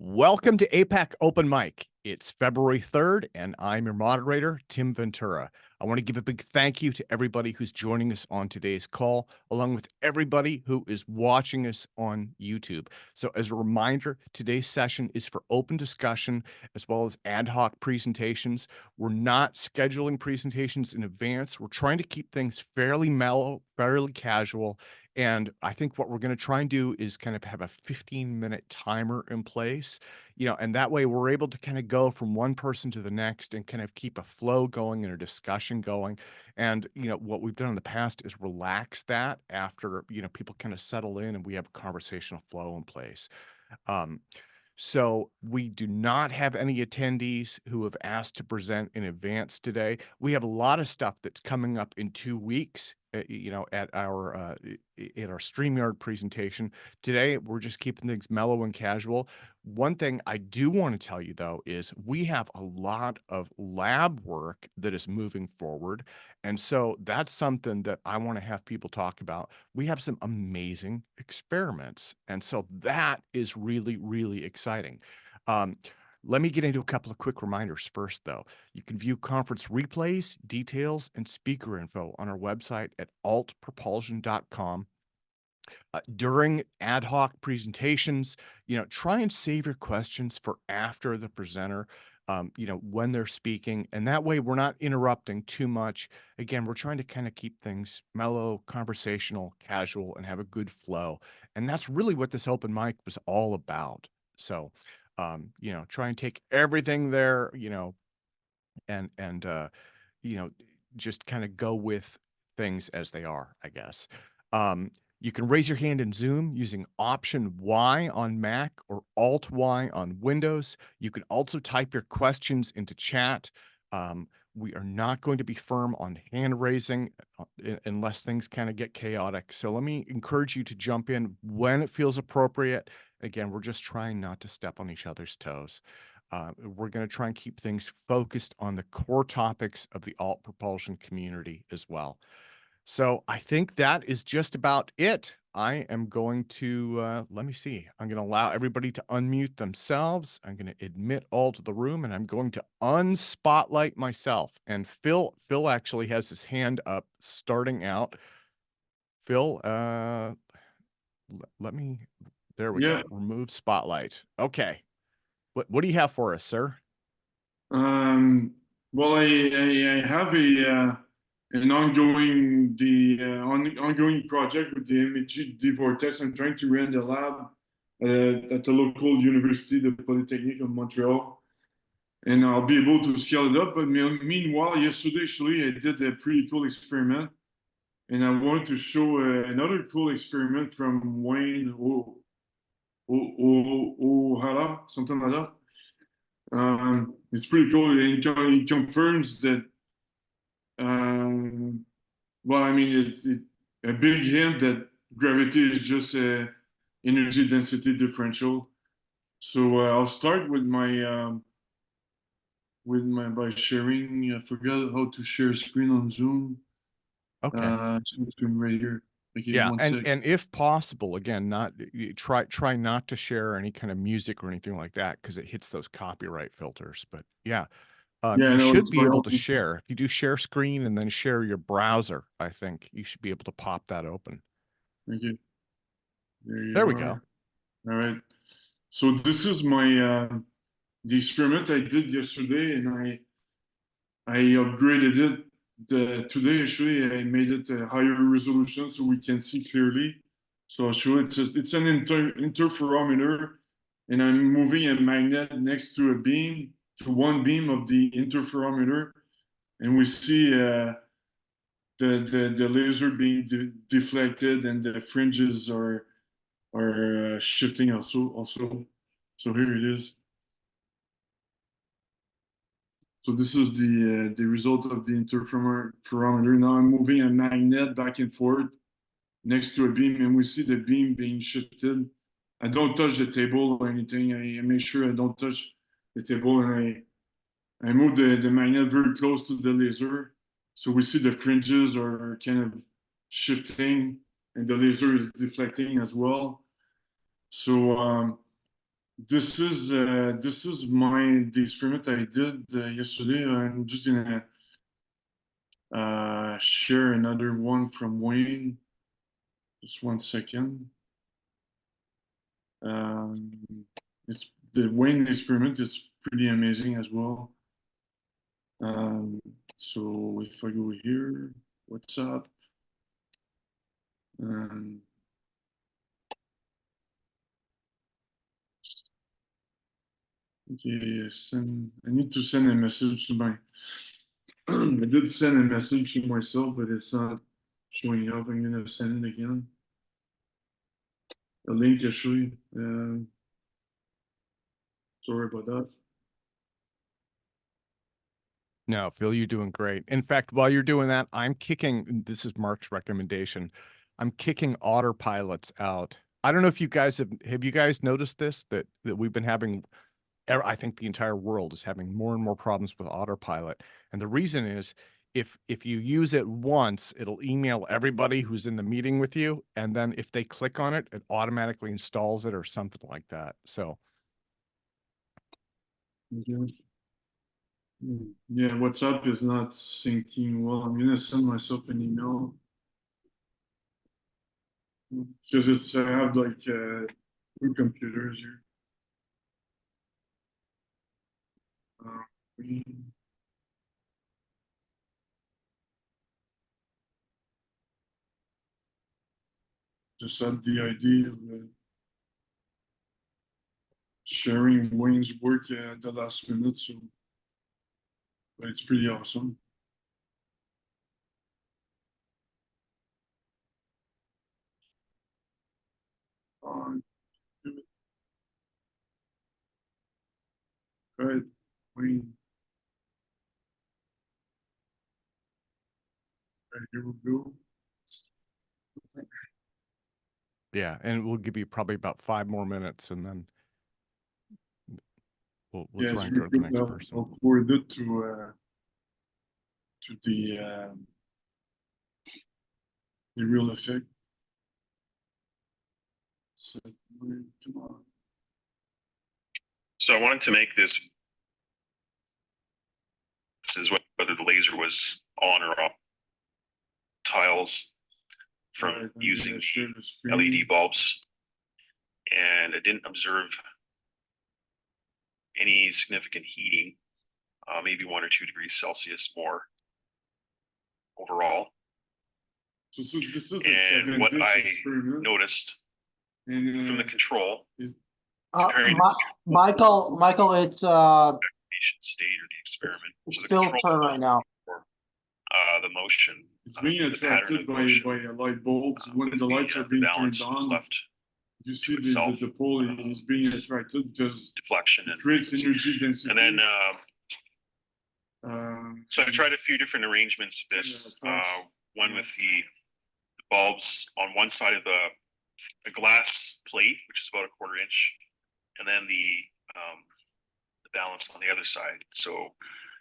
Welcome to APEC Open Mic. It's February 3rd, and I'm your moderator, Tim Ventura. I want to give a big thank you to everybody who's joining us on today's call, along with everybody who is watching us on YouTube. So as a reminder, today's session is for open discussion as well as ad hoc presentations. We're not scheduling presentations in advance. We're trying to keep things fairly mellow, fairly casual. And I think what we're going to try and do is kind of have a 15-minute timer in place, and that way we're able to kind of go from one person to the next and kind of keep a flow going and a discussion going. And, what we've done in the past is relax that after, people kind of settle in and we have a conversational flow in place. So we do not have any attendees who have asked to present in advance today. We have a lot of stuff that's coming up in 2 weeks, at our StreamYard presentation. Today, we're just keeping things mellow and casual. One thing I do want to tell you, though, is we have a lot of lab work that is moving forward. And so that's something that I want to have people talk about. We have some amazing experiments. And so that is really, really exciting. Let me get into a couple of quick reminders first, though. You can view conference replays, details, and speaker info on our website at altpropulsion.com. During ad hoc presentations, try and save your questions for after the presenter, when they're speaking. And that way we're not interrupting too much. Again, we're trying to kind of keep things mellow, conversational, casual, and have a good flow. And that's really what this open mic was all about. So, try and take everything there, and just kind of go with things as they are, I guess. You can raise your hand in Zoom using Option Y on Mac or Alt Y on Windows. You can also type your questions into chat. We are not going to be firm on hand raising unless things kind of get chaotic. So let me encourage you to jump in when it feels appropriate. Again, we're just trying not to step on each other's toes. We're going to try and keep things focused on the core topics of the alt propulsion community as well. So I think that is just about it. I am going to, let me see. I'm going to allow everybody to unmute themselves. I'm going to admit all to the room, and I'm going to unspotlight myself. And Phil actually has his hand up starting out. Phil, let me, there we go. Remove spotlight. Okay. What do you have for us, sir? Well, I have an ongoing ongoing project with the image vortex. I'm trying to run the lab at the local university, the Polytechnique of Montreal, and I'll be able to scale it up. But meanwhile, yesterday actually I did a pretty cool experiment, and I wanted to show another cool experiment from Wayne O'Hara, something like that. It's pretty cool. It confirms that, well, I mean, it's a big hint that gravity is just a energy density differential. So I'll start with by sharing. I forgot how to share screen on Zoom. Okay. Screen right here. Okay, yeah, and if possible, again, try not to share any kind of music or anything like that because it hits those copyright filters. But yeah, you should be able to share. If you do share screen and then share your browser, I think you should be able to pop that open. Thank you. There we go. All right. So this is my the experiment I did yesterday, and I upgraded it. Today, actually, I made it a higher resolution so we can see clearly. So I'll show it. It's an interferometer, and I'm moving a magnet next to a beam, to one beam of the interferometer, and we see the laser being deflected, and the fringes are shifting also. So here it is. So this is the result of the interferometer. Now I'm moving a magnet back and forth next to a beam, and we see the beam being shifted. I don't touch the table or anything. I make sure I don't touch the table, and I move the magnet very close to the laser. So we see the fringes are kind of shifting, and the laser is deflecting as well. So This is the experiment I did yesterday. I'm just gonna share another one from Wayne. Just 1 second. It's the Wayne experiment. It's pretty amazing as well. So if I go here, what's up? Okay, I need to send a message to my. I did send a message to myself, but it's not showing up. I'm gonna send it again. A link actually. Sorry about that. No, Phil, you're doing great. In fact, while you're doing that, I'm kicking, this is Mark's recommendation. I'm kicking autopilots out. I don't know if you guys have you guys noticed this, that we've been having, I think the entire world is having more and more problems with autopilot. And the reason is if you use it once, it'll email everybody who's in the meeting with you. And then if they click on it, it automatically installs it or something like that. So Okay. Yeah, WhatsApp is not syncing well. I'm gonna send myself an email because it's I have like 2 computers here. We just had the idea of sharing Wayne's work at the last minute, so but it's pretty awesome. Right, Wayne. Right, here we go. yeah, and we'll give you probably about 5 more minutes and then we'll try and go to the next person. I'll forward it to the real effect. So, So I wanted to make this. This is whether the laser was on or off tiles from using LED bulbs, and I didn't observe any significant heating, maybe 1 or 2 degrees Celsius more overall. So this is and what I noticed from the control, Michael, it's state or the experiment. It's so the still turn right now. The motion. It's being attracted by light bulbs when the lights are being turned on. Left you see the pole is being attracted because deflection and creates energy density. And then so I tried a few different arrangements of this. One with the bulbs on one side of the glass plate, which is about 1/4 inch, and then the balance on the other side. So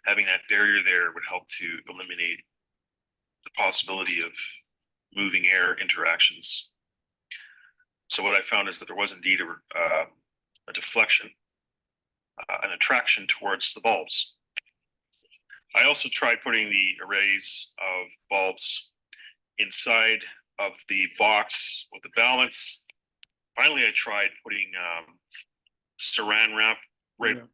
having that barrier there would help to eliminate the possibility of moving air interactions. So what I found is that there was indeed a deflection, an attraction towards the bulbs. I also tried putting the arrays of bulbs inside of the box with the balance. Finally, I tried putting saran wrap right. Yeah.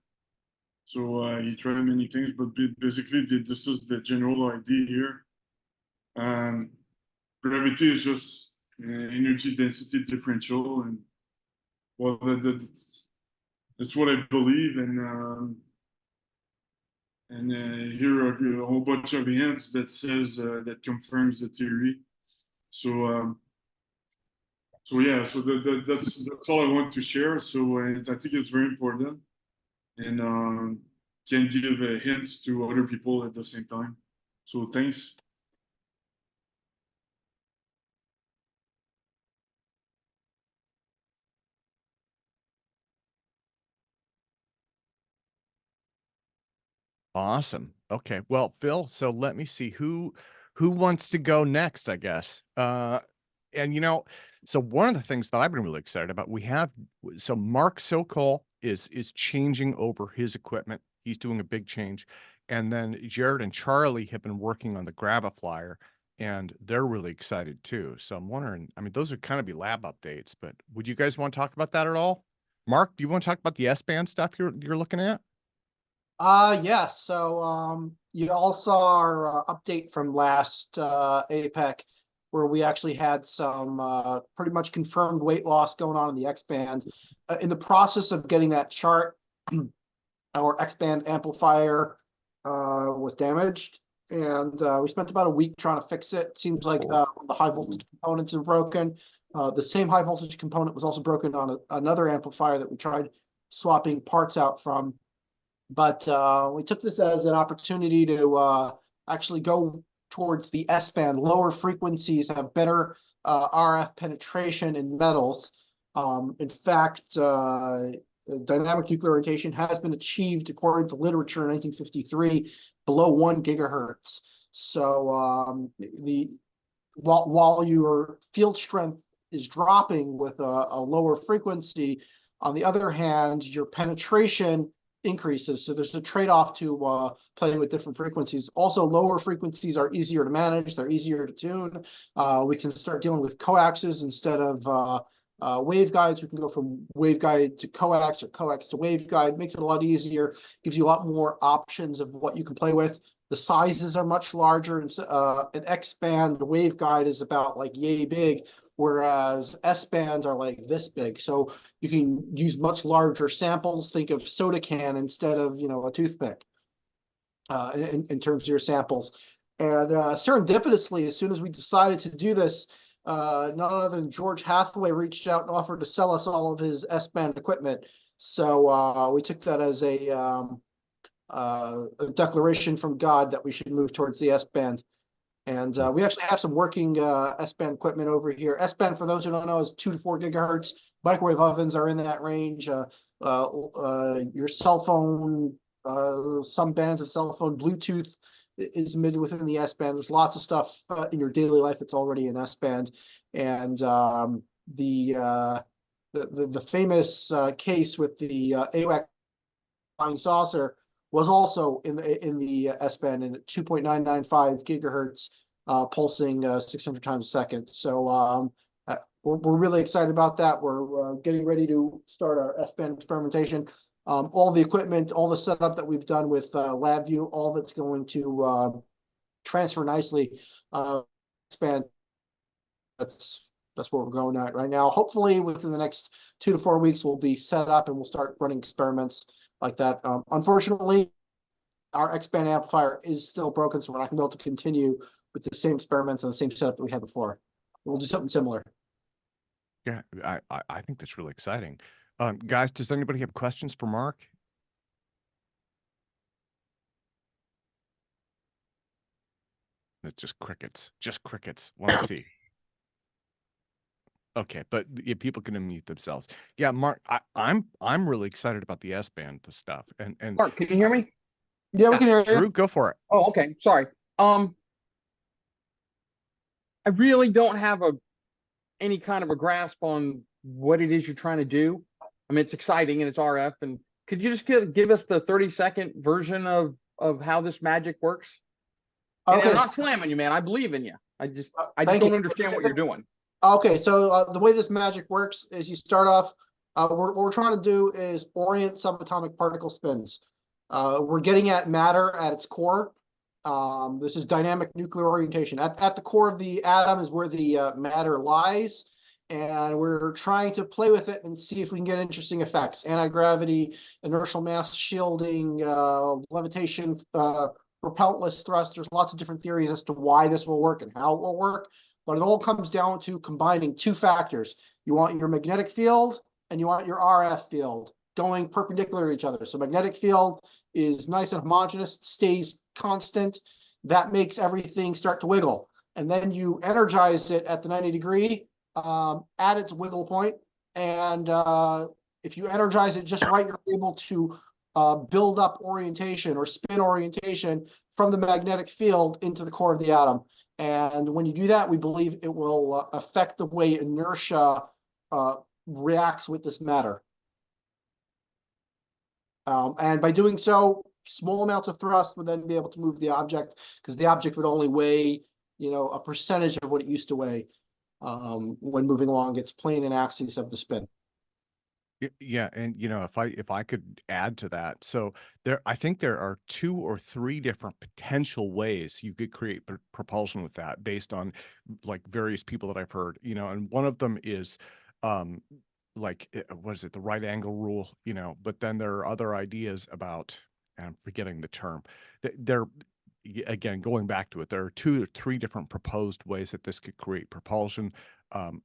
So he tried many things, but basically this is the general idea here. Gravity is just energy density differential, and well, that's what I believe. And here are a whole bunch of hints that says that confirms the theory. So yeah, so that's all I want to share. So I think it's very important, and can give hints to other people at the same time. So thanks. Awesome. Okay. Well, Phil, so let me see who wants to go next, I guess. And so one of the things that I've been really excited about, we have so Mark Sokol is changing over his equipment. He's doing a big change. And then Jarod and Charlie have been working on the Gravi-flyer, and they're really excited too. So I'm wondering, I mean, those would kind of be lab updates, but would you guys want to talk about that at all? Mark, do you want to talk about the S-band stuff you're looking at? Yes. So you all saw our update from last APEC, where we actually had some pretty much confirmed weight loss going on in the X-band. In the process of getting that chart, our X-band amplifier was damaged, and we spent about a week trying to fix it. Seems like the high voltage components are broken. The same high voltage component was also broken on another amplifier that we tried swapping parts out from. But we took this as an opportunity to actually go towards the S-band. Lower frequencies have better RF penetration in metals. In fact, dynamic nuclear orientation has been achieved, according to literature, in 1953, below 1 gigahertz. So while your field strength is dropping with a lower frequency, on the other hand, your penetration increases. So there's a trade-off to playing with different frequencies. Also, lower frequencies are easier to manage. They're easier to tune. We can start dealing with coaxes instead of waveguides. We can go from waveguide to coax or coax to waveguide. Makes it a lot easier. Gives you a lot more options of what you can play with. The sizes are much larger. An X-band waveguide is about like yay big, whereas S-bands are like this big. So you can use much larger samples. Think of soda can instead of, a toothpick in terms of your samples. And serendipitously, as soon as we decided to do this, none other than George Hathaway reached out and offered to sell us all of his S-band equipment. So we took that as a declaration from God that we should move towards the S-band. And we actually have some working S-band equipment over here. S-band, for those who don't know, is 2 to 4 gigahertz. Microwave ovens are in that range. Your cell phone, some bands of cell phone, Bluetooth is within the S-band. There's lots of stuff in your daily life that's already in S-band. And the famous case with the AWAC flying saucer was also in the S-band and at 2.995 gigahertz, pulsing 600 times a second. So we're really excited about that. We're getting ready to start our S-band experimentation. All the equipment, all the setup that we've done with LabVIEW, all of it's going to transfer nicely. S-band, that's where we're going at right now. Hopefully within the next 2 to 4 weeks, we'll be set up and we'll start running experiments like that. Unfortunately, our X-band amplifier is still broken, so we're not going to be able to continue with the same experiments and the same setup that we had before. We'll do something similar. Yeah, I think that's really exciting. Guys, does anybody have questions for Mark? It's just crickets. Just crickets. Want to see. Okay, but yeah, people can unmute themselves. Yeah, Mark, I'm really excited about the S-band, the stuff. And Mark, can you hear me? Yeah, we can hear you. Drew, go for it. Oh, okay. Sorry. I really don't have any kind of a grasp on what it is you're trying to do. I mean, it's exciting and it's RF. And could you just give us the 30-second version of how this magic works? And Okay. I'm not slamming you, man. I believe in you. I just Thank don't you. understand what you're doing. Okay, so the way this magic works is you start off, what we're trying to do is orient subatomic particle spins. We're getting at matter at its core. This is dynamic nuclear orientation. At the core of the atom is where the matter lies, and we're trying to play with it and see if we can get interesting effects. Anti-gravity, inertial mass shielding, levitation, propellantless thrust. There's lots of different theories as to why this will work and how it will work. But it all comes down to combining 2 factors. You want your magnetic field and you want your RF field going perpendicular to each other. So magnetic field is nice and homogeneous, stays constant. That makes everything start to wiggle. And then you energize it at the 90-degree at its wiggle point. And if you energize it just right, you're able to build up orientation or spin orientation from the magnetic field into the core of the atom. And when you do that, we believe it will affect the way inertia reacts with this matter. And by doing so, small amounts of thrust would then be able to move the object, because the object would only weigh, a percentage of what it used to weigh when moving along its plane and axis of the spin. Yeah, and if I could add to that, so I think there are 2 or 3 different potential ways you could create propulsion with that, based on like various people that I've heard. And one of them is, like, what is it, the right angle rule? But then there are other ideas about, and I'm forgetting the term. They're again, going back to it, there are 2 or 3 different proposed ways that this could create propulsion.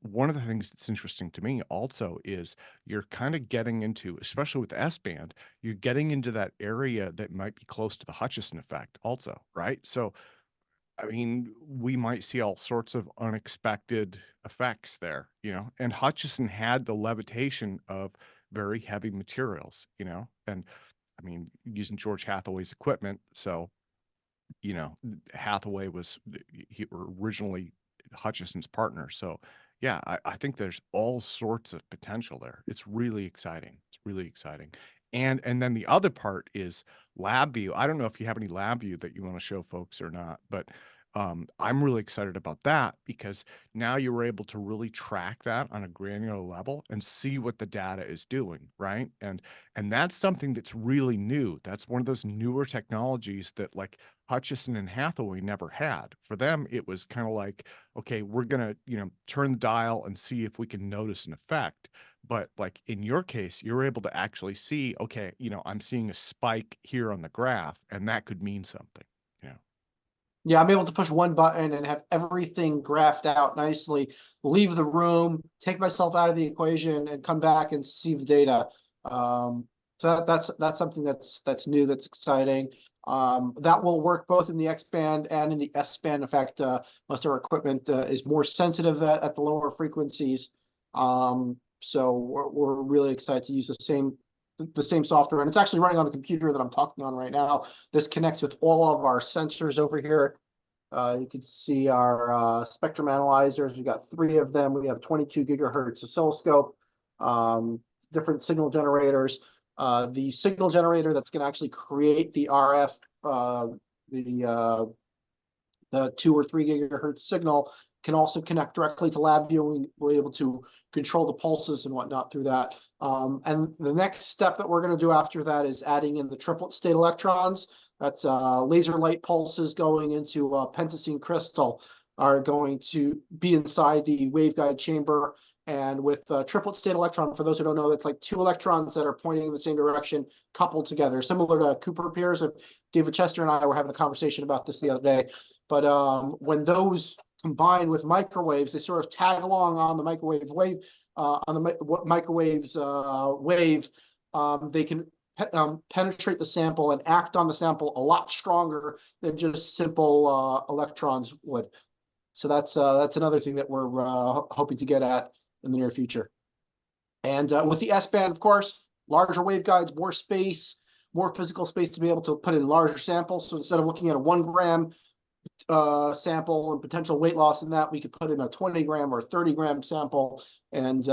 One of the things that's interesting to me also is you're kind of getting into, especially with the S-band, you're getting into that area that might be close to the Hutchison effect also, right? So, I mean, we might see all sorts of unexpected effects there, and Hutchison had the levitation of very heavy materials, and I mean, using George Hathaway's equipment. So, Hathaway was he originally Hutchison's partner. So yeah, I think there's all sorts of potential there. It's really exciting. It's really exciting. And then the other part is LabVIEW. I don't know if you have any LabVIEW that you want to show folks or not, but I'm really excited about that, because now you're able to really track that on a granular level and see what the data is doing, right? And that's something that's really new. That's one of those newer technologies that, like, Hutchison and Hathaway never had. For them, it was kind of like, okay, we're gonna, turn the dial and see if we can notice an effect. But like in your case, you're able to actually see, okay, I'm seeing a spike here on the graph, and that could mean something. Yeah, I'm able to push one button and have everything graphed out nicely, leave the room, take myself out of the equation, and come back and see the data. So that's something that's new, that's exciting. That will work both in the X-band and in the S-band. In fact, most of our equipment is more sensitive at the lower frequencies. So we're really excited to use the same software, and it's actually running on the computer that I'm talking on right now. This connects with all of our sensors over here. You can see our spectrum analyzers. We've got 3 of them. We have 22 gigahertz oscilloscope, different signal generators. The signal generator that's going to actually create the RF, the 2 or 3 gigahertz signal, can also connect directly to LabVIEW, and we're able to control the pulses and whatnot through that. And the next step that we're going to do after that is adding in the triplet state electrons. That's laser light pulses going into pentacene crystal are going to be inside the waveguide chamber. And with triplet state electron, for those who don't know, that's like 2 electrons that are pointing in the same direction, coupled together, similar to Cooper pairs. David Chester and I were having a conversation about this the other day. But when those combine with microwaves, they sort of tag along on the microwave wave, microwave's wave. They can penetrate the sample and act on the sample a lot stronger than just simple electrons would. So that's another thing that we're hoping to get at in the near future. And with the S-band, of course, larger waveguides, more space, more physical space to be able to put in larger samples. So instead of looking at a 1 gram sample and potential weight loss in that, we could put in a 20 gram or 30 gram sample and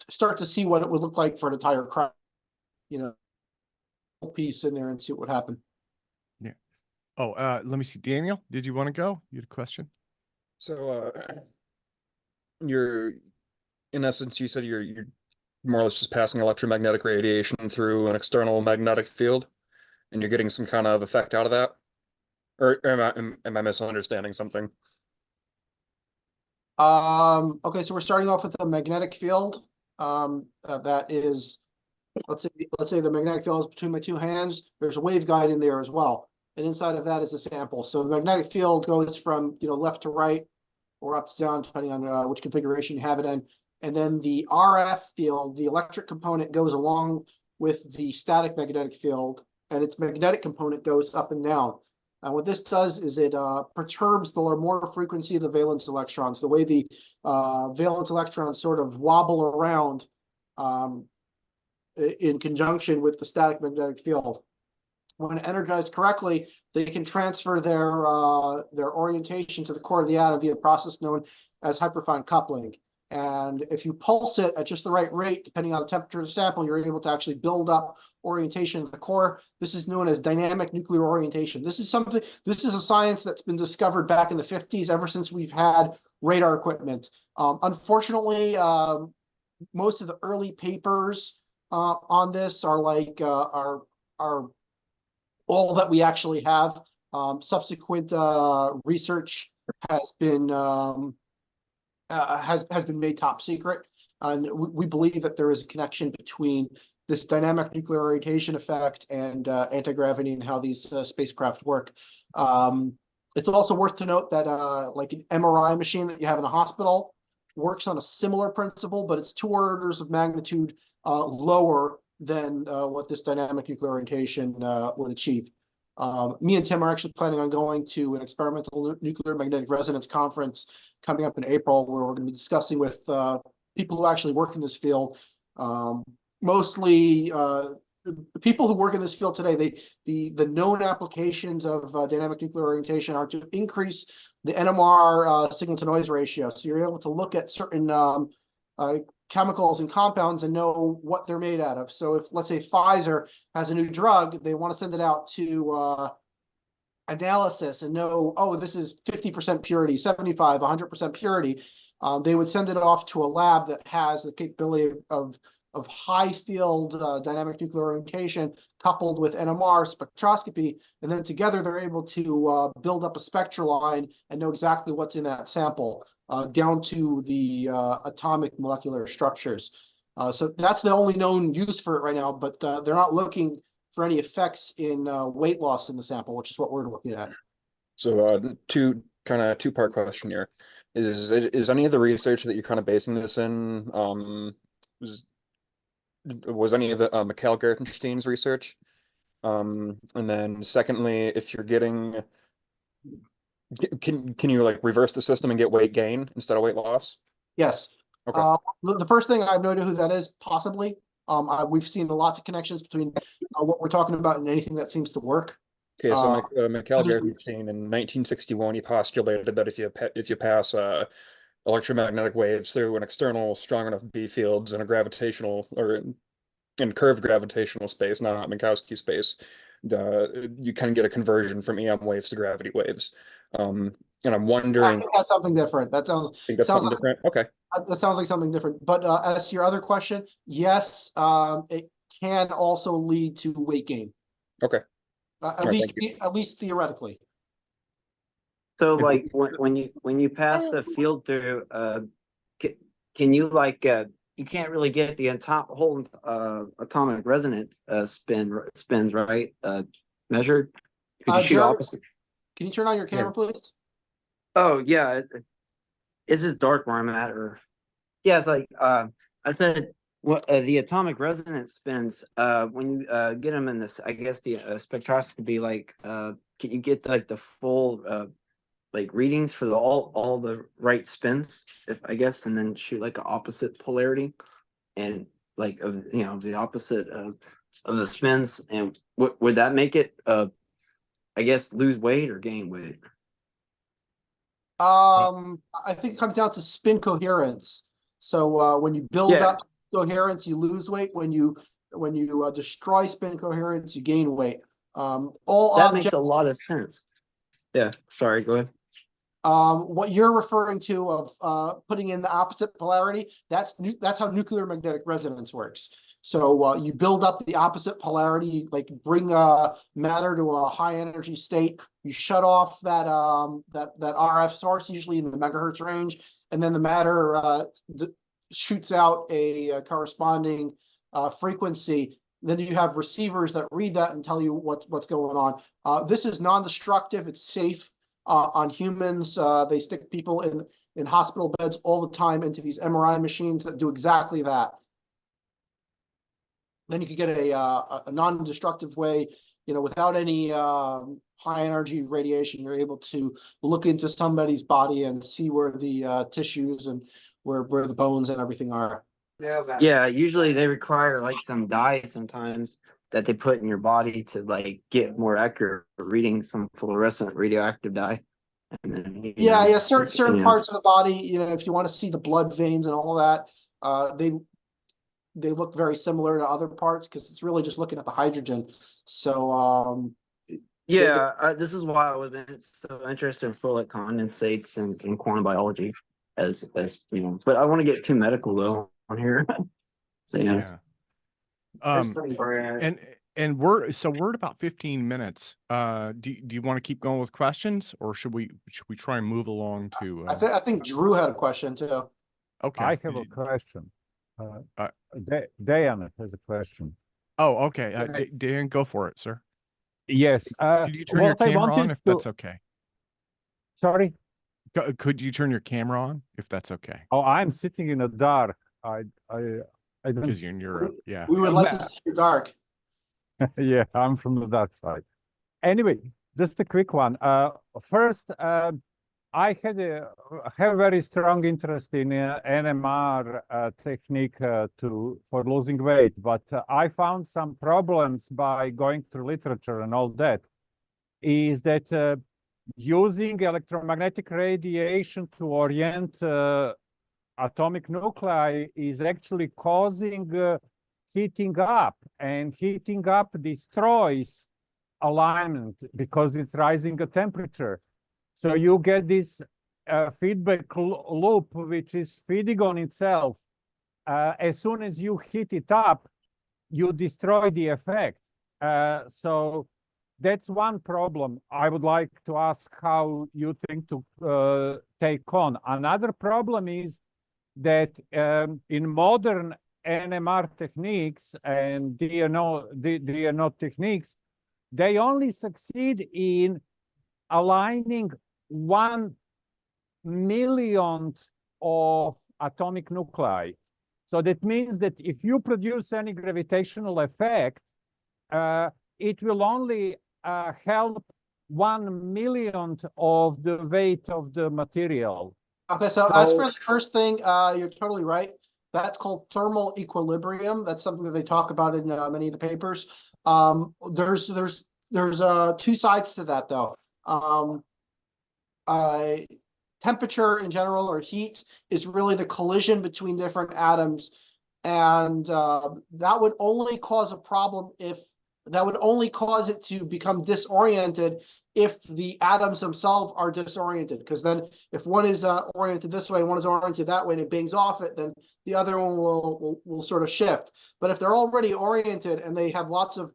start to see what it would look like for an entire crowd, piece in there and see what would happen. Yeah. Oh, let me see. Daniel, did you want to go? You had a question? So in essence, you said you're more or less just passing electromagnetic radiation through an external magnetic field, and you're getting some kind of effect out of that? Or am I misunderstanding something? Okay, so we're starting off with a magnetic field. That is, let's say the magnetic field is between my 2 hands. There's a waveguide in there as well, and inside of that is a sample. So the magnetic field goes from left to right or up to down, depending on which configuration you have it in. And then the RF field, the electric component, goes along with the static magnetic field, and its magnetic component goes up and down. And what this does is it perturbs the more frequency of the valence electrons, the way the valence electrons sort of wobble around in conjunction with the static magnetic field. When energized correctly, they can transfer their orientation to the core of the atom via a process known as hyperfine coupling. And if you pulse it at just the right rate, depending on the temperature of the sample, you're able to actually build up orientation of the core. This is known as dynamic nuclear orientation. This is a science that's been discovered back in the 50s, ever since we've had radar equipment. Unfortunately, most of the early papers on this are all that we actually have. Subsequent research has been made top secret, and we believe that there is a connection between this dynamic nuclear orientation effect and anti-gravity and how these spacecraft work. It's also worth to note that like an MRI machine that you have in a hospital works on a similar principle, but it's 2 orders of magnitude lower than what this dynamic nuclear orientation would achieve. Me and Tim are actually planning on going to an experimental nuclear magnetic resonance conference coming up in April, where we're going to be discussing with people who actually work in this field. Mostly the people who work in this field today, the known applications of dynamic nuclear orientation are to increase the NMR signal to noise ratio. So you're able to look at certain chemicals and compounds and know what they're made out of. So if, let's say, Pfizer has a new drug, they want to send it out to analysis and know, oh, this is 50% purity, 75, 100% purity. They would send it off to a lab that has the capability of high field dynamic nuclear orientation coupled with NMR spectroscopy, and then together they're able to build up a spectral line and know exactly what's in that sample, down to the atomic molecular structures. So that's the only known use for it right now, but they're not looking for any effects in weight loss in the sample, which is what we're looking at. So two-part question here. Is any of the research that you're kind of basing this in was any of the Mikhail Gertenstein's research? And then secondly, if you're getting, can you like reverse the system and get weight gain instead of weight loss? Yes. Okay. The first thing, I have no idea who that is, possibly. We've seen lots of connections between what we're talking about and anything that seems to work. Okay, so Mikhail Gertenstein in 1961, he postulated that if you pass electromagnetic waves through an external strong enough B fields in a gravitational or in curved gravitational space, not Minkowski space, you can get a conversion from EM waves to gravity waves. And I'm wondering, I think that's something different. That sounds something different. Okay. That sounds like something different. But as to your other question, yes, it can also lead to weight gain. Okay. At least theoretically. So like when you pass the field through, can you like you can't really get the whole atomic resonance spins, right? Measured. Could you shoot Jarod, opposite? Can you turn on your camera, please? Oh yeah, is this dark where I'm at, or yeah? It's like I said, what the atomic resonance spins when you get them in this, I guess the spectroscopy, like can you get like the full like readings for all the right spins, I guess, and then shoot like an opposite polarity and like the opposite of the spins, and would that make it I guess lose weight or gain weight? I think it comes down to spin coherence. So when you build up coherence, you lose weight. When you destroy spin coherence, you gain weight. That makes a lot of sense. Yeah, sorry, go ahead. What you're referring to of putting in the opposite polarity, that's how nuclear magnetic resonance works. So you build up the opposite polarity, like bring matter to a high energy state. You shut off that RF source, usually in the megahertz range, and then the matter shoots out a corresponding frequency. Then you have receivers that read that and tell you what's going on. This is non-destructive. It's safe on humans. They stick people in hospital beds all the time into these MRI machines that do exactly that. Then you could get a non-destructive way, without any high energy radiation. You're able to look into somebody's body and see where the tissues and where the bones and everything are. Yeah, usually they require like some dye sometimes that they put in your body to like get more accurate reading, some fluorescent radioactive dye. And then, you Yeah, know, yeah, certain just, certain you know, parts of the body, you know, if you want to see the blood veins and all that, they look very similar to other parts because it's really just looking at the hydrogen. So yeah, this is why I was so interested in fluid condensates and quantum biology, as you know. But I want to get too medical though on here. So yeah. And we're at about 15 minutes. Do you want to keep going with questions, or should we try and move along to? I think Drew had a question too. Okay, I have a question. Diana has a question. Oh, okay. Dan, go for it, sir. Yes. Could you turn your camera on if that's okay? Sorry? Could you turn your camera on if that's okay? Oh, I'm sitting in the dark. I don't. Because you're in Europe, yeah. We would like to see you dark. Yeah, I'm from the dark side. Anyway, just a quick one. First, I have very strong interest in NMR technique for losing weight, but I found some problems by going through literature and all that. Is that using electromagnetic radiation to orient atomic nuclei is actually causing heating up, and heating up destroys alignment because it's rising the temperature. So you get this feedback loop, which is feeding on itself. As soon as you heat it up, you destroy the effect. So that's one problem I would like to ask how you think to take on. Another problem is that in modern NMR techniques and DNO techniques, they only succeed in aligning 1/1,000,000th of atomic nuclei. So that means that if you produce any gravitational effect, it will only help 1/1,000,000th of the weight of the material. Okay, so as for the first thing, you're totally right. That's called thermal equilibrium. That's something that they talk about in many of the papers. There's two sides to that though. Temperature in general, or heat, is really the collision between different atoms, and that would only cause a problem that would only cause it to become disoriented if the atoms themselves are disoriented. Because then if one is oriented this way and one is oriented that way and it bangs off it, then the other one will sort of shift. But if they're already oriented and they have lots of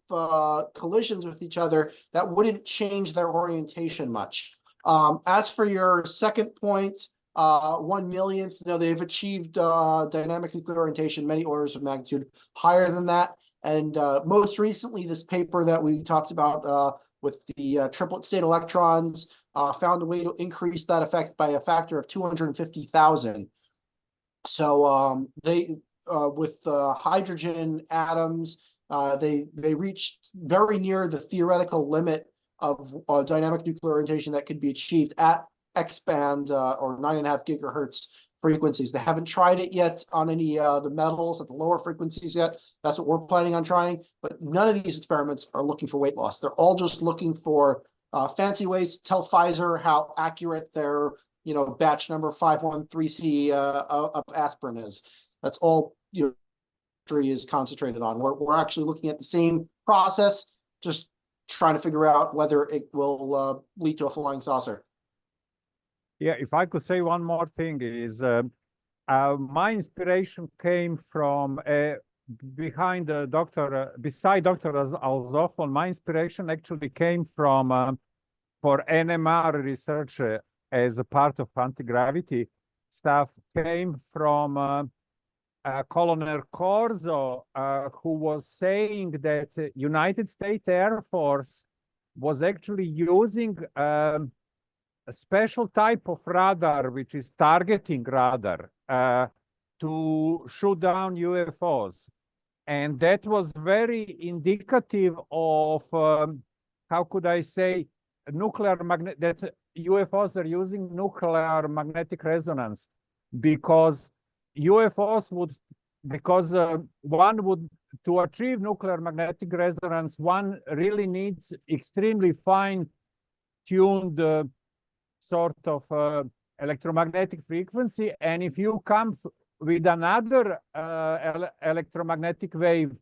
collisions with each other, that wouldn't change their orientation much. As for your second point, 1/1,000,000th, they've achieved dynamic nuclear orientation many orders of magnitude higher than that. And most recently, this paper that we talked about with the triplet state electrons found a way to increase that effect by a factor of 250,000. So they, with hydrogen atoms, they reached very near the theoretical limit of dynamic nuclear orientation that could be achieved at X-band or 9.5 gigahertz frequencies. They haven't tried it yet on any the metals at the lower frequencies yet. That's what we're planning on trying. But none of these experiments are looking for weight loss. They're all just looking for fancy ways to tell Pfizer how accurate their batch number 513C of aspirin is. That's all is concentrated on. We're actually looking at the same process, just trying to figure out whether it will lead to a flying saucer. Yeah, if I could say one more thing is my inspiration came from beside Dr. Alzofon. My inspiration actually came from for NMR research as a part of anti-gravity stuff came from Colonel Corso, who was saying that United States Air Force was actually using a special type of radar, which is targeting radar, to shoot down UFOs. And that was very indicative of, how could I say, that UFOs are using nuclear magnetic resonance, because UFOs to achieve nuclear magnetic resonance, one really needs extremely fine-tuned sort of electromagnetic frequency. And if you come with another electromagnetic wave,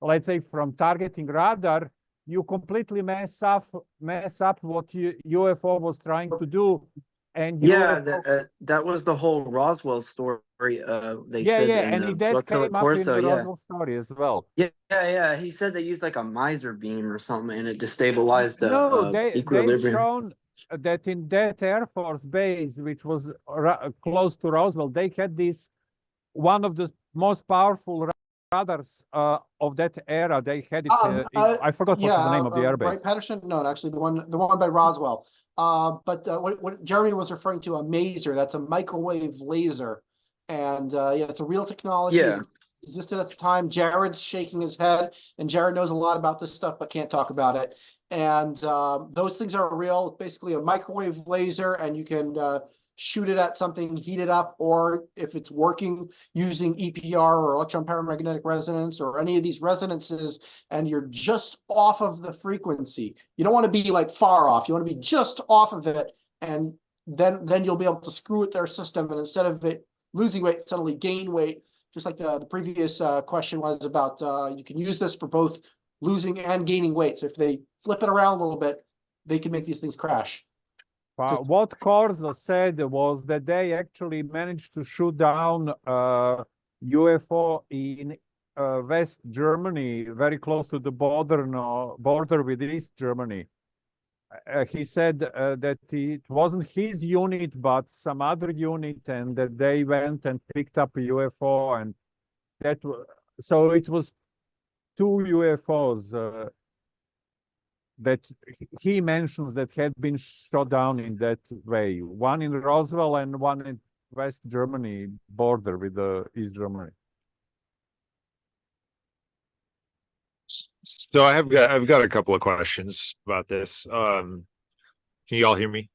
let's say from targeting radar, you completely mess up what UFO was trying to do. And Yeah, UFO that was the whole Roswell story. They yeah, said yeah, in and the that Philip came up in Corso, the yeah. Roswell story as well. Yeah. He said they used like a miser beam or something, and it destabilized the No, they've equilibrium. shown that in that Air Force base, which was close to Roswell, they had this one of the most powerful radars of that era. They had it. I forgot what's the name of the airbase. Wright Patterson? No, actually, the one by Roswell. But what Jeremy was referring to, a maser, that's a microwave laser, and yeah, it's a real technology. Yeah. It existed at the time. Jared's shaking his head, and Jared knows a lot about this stuff, but can't talk about it. And those things are real. Basically, a microwave laser, and you can shoot it at something, heat it up, or if it's working using EPR or electron paramagnetic resonance or any of these resonances, and you're just off of the frequency. You don't want to be like far off. You want to be just off of it, and then you'll be able to screw with their system, and instead of it losing weight, suddenly gain weight, just like the previous question was about, you can use this for both losing and gaining weight. So if they flip it around a little bit, they can make these things crash. What Corso said was that they actually managed to shoot down UFO in West Germany, very close to the border with East Germany. He said that it wasn't his unit, but some other unit, and that they went and picked up a UFO, and so it was two UFOs that he mentions that had been shot down in that way. One in Roswell and one in West Germany border with East Germany. So I've got a couple of questions about this. Can you all hear me?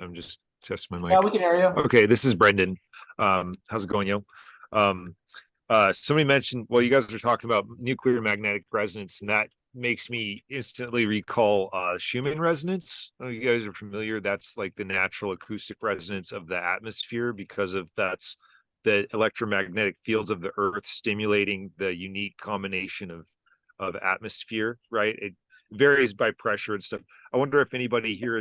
I'm just testing my mic. Yeah, we can hear you. Okay, this is Brendan. How's it going, yo? Somebody mentioned, well, you guys are talking about nuclear magnetic resonance, and that makes me instantly recall Schumann resonance. Oh, you guys are familiar. That's like the natural acoustic resonance of the atmosphere, because of that's the electromagnetic fields of the earth stimulating the unique combination of atmosphere, right? It varies by pressure and stuff. I wonder if anybody here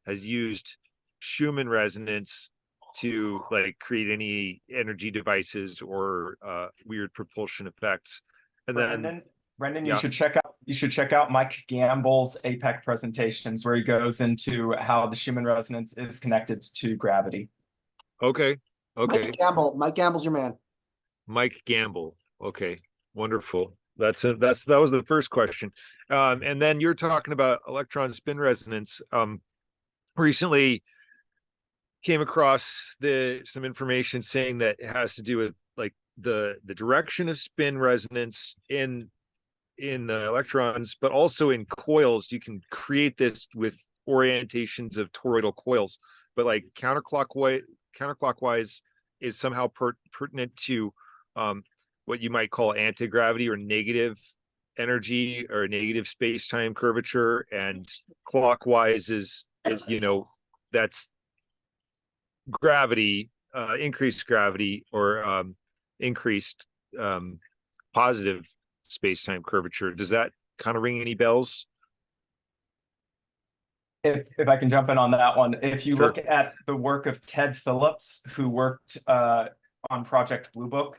has used Schumann resonance to like create any energy devices or weird propulsion effects. And then Brendan, yeah. you should check out Mike Gamble's APEC presentations, where he goes into how the Schumann resonance is connected to gravity. Okay. Mike Gamble's your man. Mike Gamble. Okay, wonderful. That was the first question. And then you're talking about electron spin resonance. Recently came across some information saying that it has to do with like the direction of spin resonance in the electrons, but also in coils. You can create this with orientations of toroidal coils, but like counterclockwise is somehow pertinent to what you might call anti-gravity or negative energy or negative space-time curvature, and clockwise is that's gravity, increased gravity, or increased positive space-time curvature. Does that kind of ring any bells? If I can jump in on that one, if you Sure. look at the work of Ted Phillips, who worked on Project Blue Book,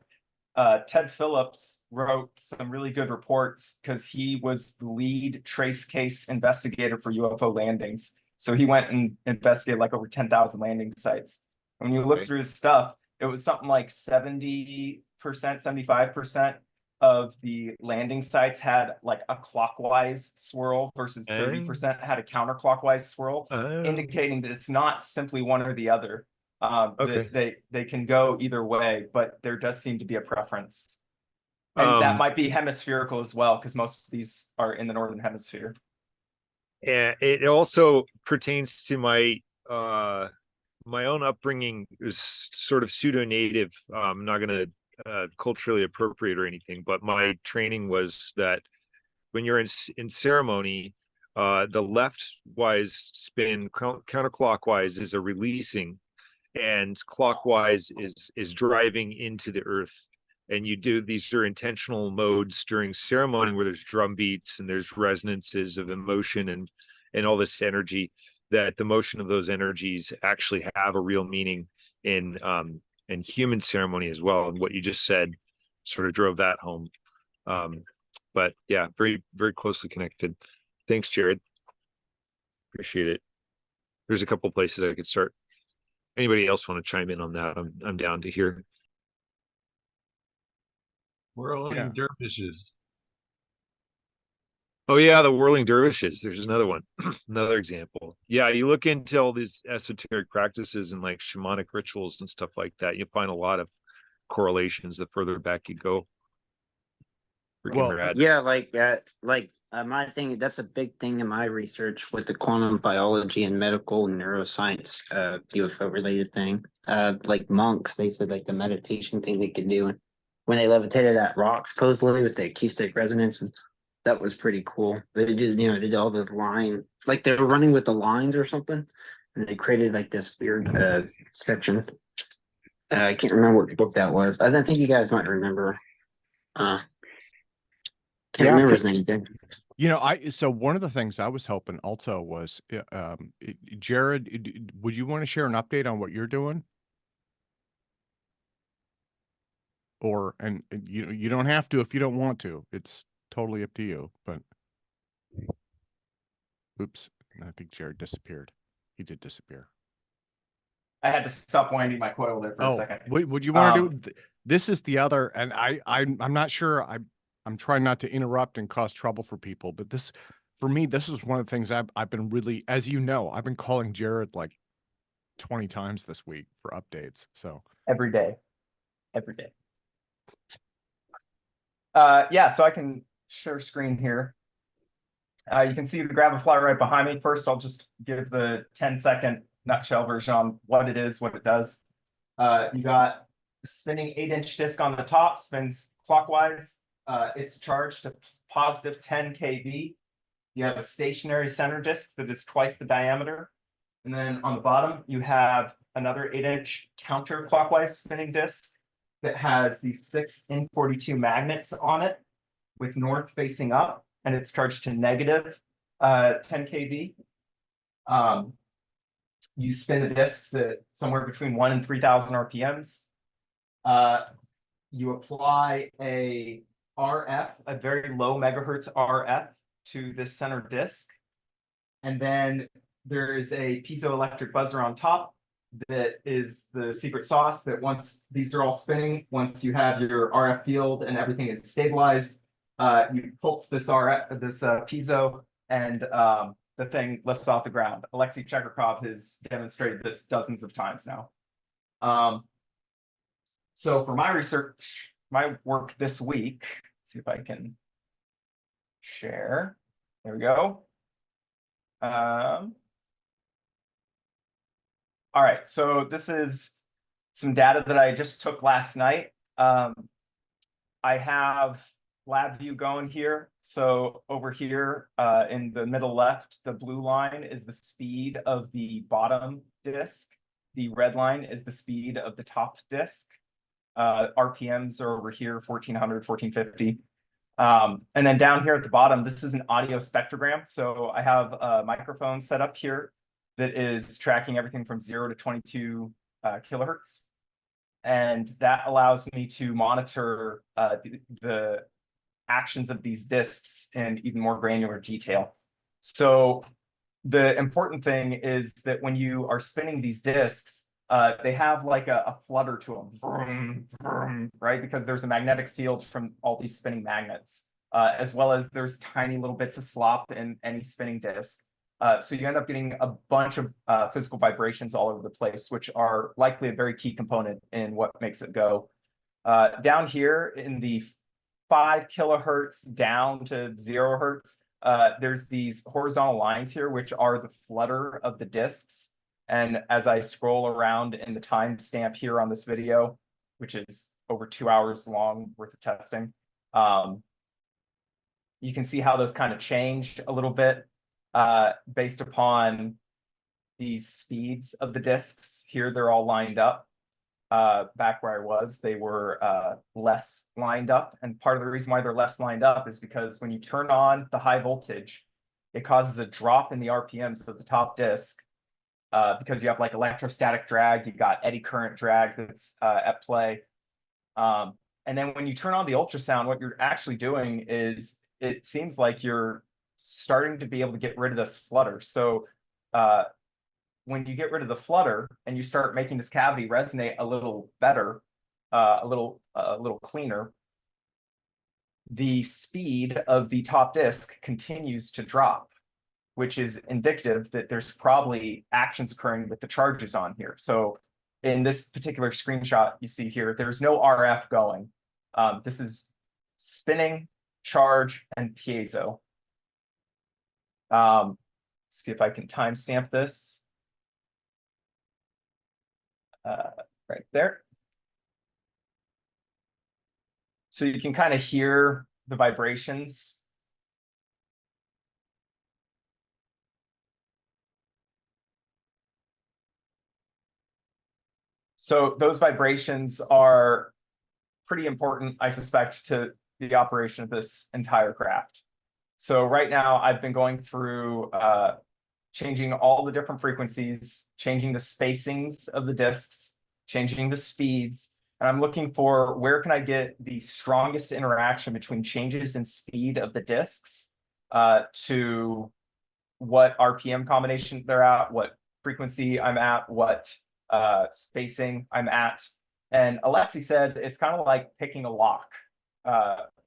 Ted Phillips wrote some really good reports because he was the lead trace case investigator for UFO landings. So he went and investigated like over 10,000 landing sites. When you look through his stuff, it was something like 70%, 75% of the landing sites had like a clockwise swirl versus 30% had a counterclockwise swirl, indicating that it's not simply one or the other. They can go either way, but there does seem to be a preference. And that might be hemispherical as well, because most of these are in the northern hemisphere. And it also pertains to my own upbringing. Is sort of pseudo-native. I'm not going to culturally appropriate or anything, but my training was that when you're in ceremony, The leftwise spin counterclockwise is a releasing, and clockwise is driving into the earth. And these are intentional modes during ceremony where there's drum beats and there's resonances of emotion and all this energy, that the motion of those energies actually have a real meaning in human ceremony as well. And what you just said sort of drove that home. But yeah, very, very closely connected. Thanks, Jarod. Appreciate it. There's a couple places I could start. Anybody else want to chime in on that? I'm down to hear. Whirling dervishes. Oh yeah, the whirling dervishes. There's another one, another example. Yeah, you look into all these esoteric practices and like shamanic rituals and stuff like that. You find a lot of correlations the further back you go. Well, Rad. Yeah, my thing, that's a big thing in my research with the quantum biology and medical and neuroscience, UFO related thing. Like monks, they said like the meditation thing they could do when they levitated that rock supposedly with the acoustic resonance. That was pretty cool. They just, they did all those lines, like they were running with the lines or something, and they created like this weird section. I can't remember what book that was. I think you guys might remember. Can't remember his name. So one of the things I was hoping also was, Jarod, would you want to share an update on what you're doing? And you don't have to if you don't want to. It's totally up to you. But oops, I think Jarod disappeared. He did disappear. I had to stop winding my coil there for a second. Would you want to do? This is the other, and I'm not sure. I'm trying not to interrupt and cause trouble for people, but for me, this is one of the things I've been really, as you know, I've been calling Jarod like 20 times this week for updates. So every day. So I can share screen here. You can see the Gravi-flyer right behind me. First, I'll just give the 10-second nutshell version on what it is, what it does. You got a spinning 8-inch disc on the top, spins clockwise. It's charged to positive 10 kV. You have a stationary center disc that is twice the diameter. And then on the bottom, you have another 8-inch counterclockwise spinning disc that has these 6 N42 magnets on it with north facing up, and it's charged to negative 10 kV. You spin the discs at somewhere between 1 and 3,000 RPMs. You apply a RF, a very low megahertz RF to this center disc. And then there is a piezoelectric buzzer on top that is the secret sauce that once these are all spinning, once you have your RF field and everything is stabilized, you pulse this RF, this piezo, and the thing lifts off the ground. Alexey Chekurkov has demonstrated this dozens of times now. So for my research, my work this week, let's see if I can share. There we go. All right, so this is some data that I just took last night. I have LabVIEW going here. So over here in the middle left, the blue line is the speed of the bottom disk. The red line is the speed of the top disk. RPMs are over here, 1400, 1450. And then down here at the bottom, this is an audio spectrogram. So I have a microphone set up here that is tracking everything from 0 to 22 kilohertz. And that allows me to monitor the actions of these disks in even more granular detail. So the important thing is that when you are spinning these disks, they have like a flutter to them, vroom, vroom, right? Because there's a magnetic field from all these spinning magnets, as well as there's tiny little bits of slop in any spinning disk. So you end up getting a bunch of physical vibrations all over the place, which are likely a very key component in what makes it go. Down here in the 5 kilohertz down to 0 hertz, there's these horizontal lines here, which are the flutter of the disks. And as I scroll around in the timestamp here on this video, which is over 2 hours long worth of testing, you can see how those kind of changed a little bit. based upon these speeds of the disks. Here, they're all lined up. Back where I was, they were less lined up. And part of the reason why they're less lined up is because when you turn on the high voltage, it causes a drop in the RPMs of the top disk because you have like electrostatic drag, you got eddy current drag that's at play. And then when you turn on the ultrasound, what you're actually doing is it seems like you're starting to be able to get rid of this flutter. So when you get rid of the flutter and you start making this cavity resonate a little better, a little cleaner, the speed of the top disk continues to drop, which is indicative that there's probably actions occurring with the charges on here. So in this particular screenshot you see here, there's no RF going. This is spinning, charge, and piezo. Let's see if I can timestamp this. Right there. So you can kind of hear the vibrations. So those vibrations are pretty important, I suspect, to the operation of this entire craft. So right now I've been going through changing all the different frequencies, changing the spacings of the disks, changing the speeds, and I'm looking for where can I get the strongest interaction between changes in speed of the disks to what RPM combination they're at, what frequency I'm at, what spacing I'm at. And Alexey said it's kind of like picking a lock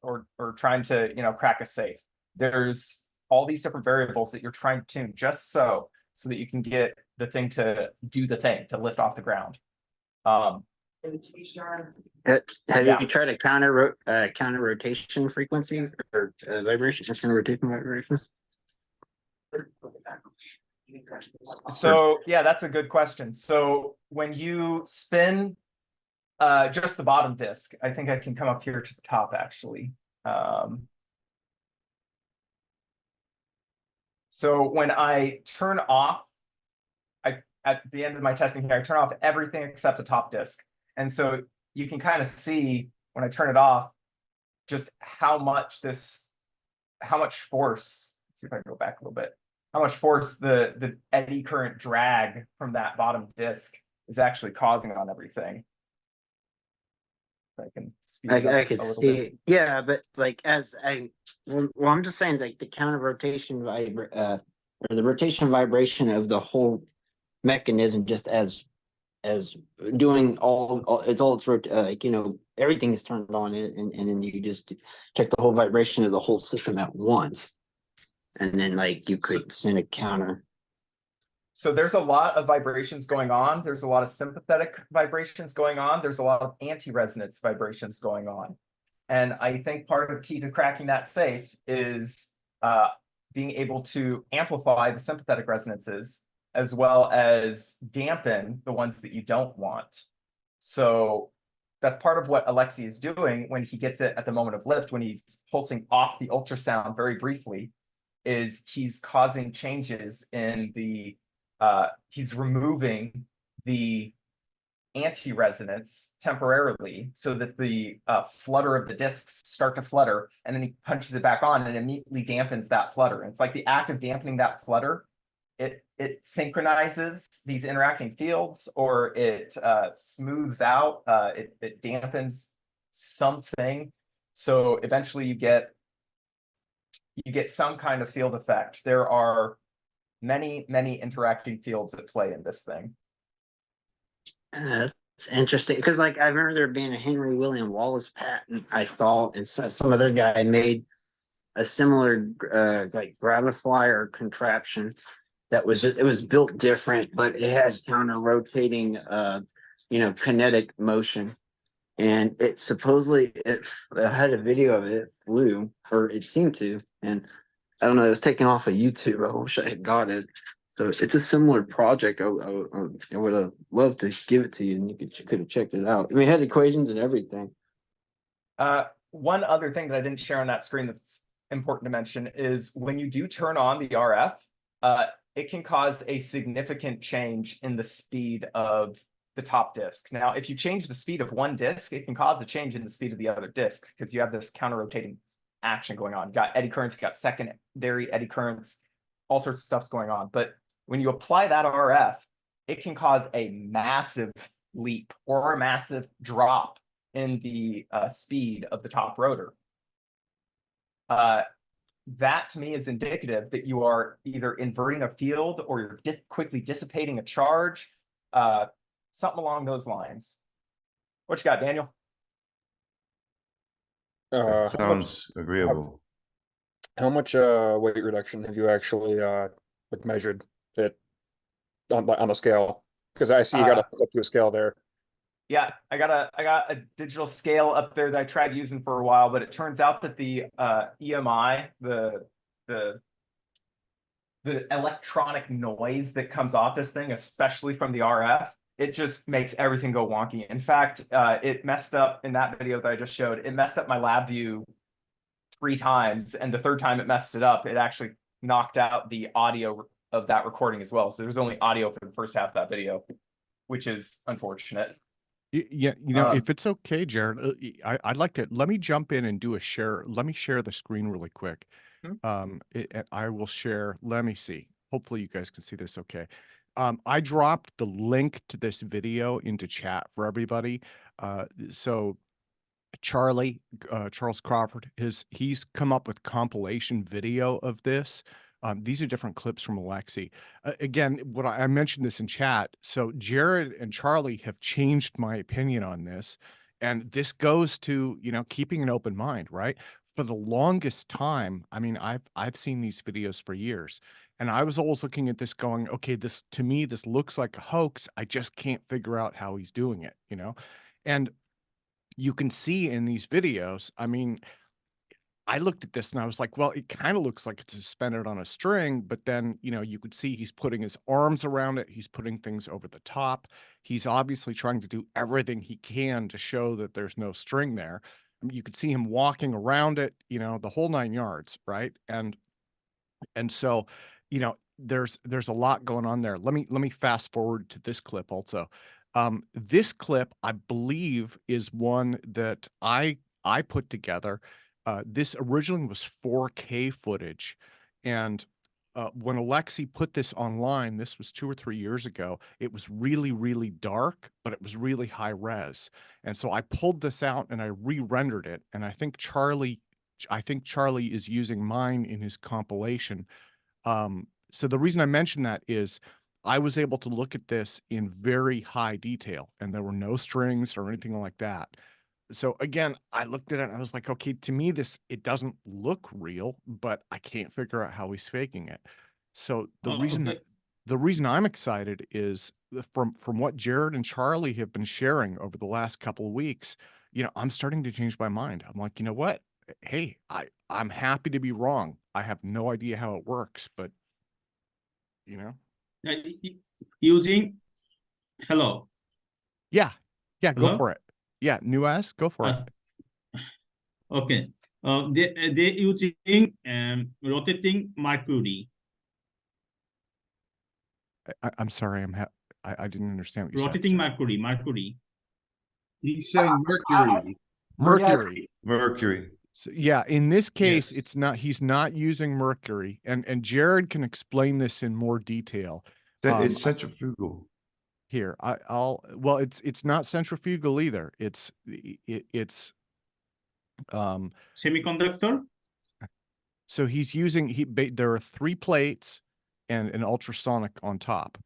or trying to, crack a safe. There's all these different variables that you're trying to tune just so that you can get the thing to do the thing, to lift off the ground. Have Yeah. you tried a counter rotation frequency or vibration? Counter rotation vibrations? So yeah, that's a good question. So when you spin just the bottom disk, I think I can come up here to the top actually. So when I turn off, at the end of my testing here, I turn off everything except the top disk. And so you can kind of see when I turn it off, just how much force, let's see if I can go back a little bit, how much force the eddy current drag from that bottom disk is actually causing on everything. I can can see it. Yeah, but like I'm just saying, like the counter rotation or the rotation vibration of the whole mechanism, just as doing everything is turned on, and then you just check the whole vibration of the whole system at once, and then like you could send a counter. So there's a lot of vibrations going on. There's a lot of sympathetic vibrations going on. There's a lot of anti-resonance vibrations going on. And I think part of the key to cracking that safe is being able to amplify the sympathetic resonances as well as dampen the ones that you don't want. So that's part of what Alexey is doing when he gets it at the moment of lift, when he's pulsing off the ultrasound very briefly, is he's causing changes in the he's removing the anti-resonance temporarily so that the flutter of the disks start to flutter, and then he punches it back on and immediately dampens that flutter. And it's like the act of dampening that flutter, it synchronizes these interacting fields, or it smooths out, it dampens something. So eventually you get some kind of field effect. There are many interacting fields at play in this thing. It's interesting because, like, I remember there being a Henry William Wallace patent I saw, and some other guy made a similar like Gravi-flyer contraption that was built different, but it has counter rotating kinetic motion, and it supposedly it had a video of it. It flew, or it seemed to, and I don't know, it was taken off of YouTube. I wish I had got it. So it's a similar project. I would have loved to give it to you, and you could have checked it out. I mean, it had equations and everything. One other thing that I didn't share on that screen that's important to mention is when you do turn on the RF, it can cause a significant change in the speed of the top disk. Now, if you change the speed of one disk, it can cause a change in the speed of the other disk because you have this counter-rotating action going on. You got eddy currents, you got secondary eddy currents, all sorts of stuff's going on. But when you apply that RF, it can cause a massive leap or a massive drop in the speed of the top rotor. That to me is indicative that you are either inverting a field or you're quickly dissipating a charge, something along those lines. What you got, Daniel? Sounds agreeable. How much weight reduction have you actually like measured it on a scale? Because I see you got up to a scale there. Yeah, I got a digital scale up there that I tried using for a while, but it turns out that the EMI, the electronic noise that comes off this thing, especially from the RF, it just makes everything go wonky. In fact, it messed up in that video that I just showed. It messed up my lab view 3 times, and the third time it messed it up, it actually knocked out the audio of that recording as well. So there's only audio for the first half of that video, which is unfortunate. Yeah, if it's okay, Jarod, I'd like to let me jump in and do a share. Let me share the screen really quick. I will share. Let me see. Hopefully, you guys can see this okay. I dropped the link to this video into chat for everybody. So Charlie, Charles Crawford, he's come up with compilation video of this. These are different clips from Alexey. Again, what I mentioned this in chat. So Jarod and Charlie have changed my opinion on this. And this goes to, keeping an open mind, right? For the longest time, I mean, I've seen these videos for years. And I was always looking at this going, okay, to me, this looks like a hoax. I just can't figure out how he's doing it, And you can see in these videos, I mean, I looked at this and I was like, well, it kind of looks like it's suspended on a string, but then, you could see he's putting his arms around it. He's putting things over the top. He's obviously trying to do everything he can to show that there's no string there. I mean, you could see him walking around it, the whole 9 yards, right? And so, there's a lot going on there. Let me fast forward to this clip also. This clip, I believe, is one that I put together. This originally was 4K footage. And when Alexey put this online, this was 2 or 3 years ago, it was really, really dark, but it was really high res. And so I pulled this out and I re-rendered it. And I think Charlie is using mine in his compilation. So the reason I mention that is I was able to look at this in very high detail and there were no strings or anything like that. So again, I looked at it and I was like, okay, to me, it doesn't look real, but I can't figure out how he's faking it. So the reason I'm excited is from what Jarod and Charlie have been sharing over the last couple of weeks, I'm starting to change my mind. I'm like, you know what? Hey, I'm happy to be wrong. I have no idea how it works, but using hello. Yeah, go Hello? for it. Yeah, Nuaz, go for it. Okay. They using rotating mercury. I'm sorry, I didn't understand what you Rotating said. mercury. He's saying mercury. Mercury. So yeah, in this case, Yes. he's not using mercury, and Jarod can explain this in more detail. It's centrifugal. Here, well, it's not centrifugal either. It's Semiconductor. so he's using there are 3 plates and an ultrasonic on top.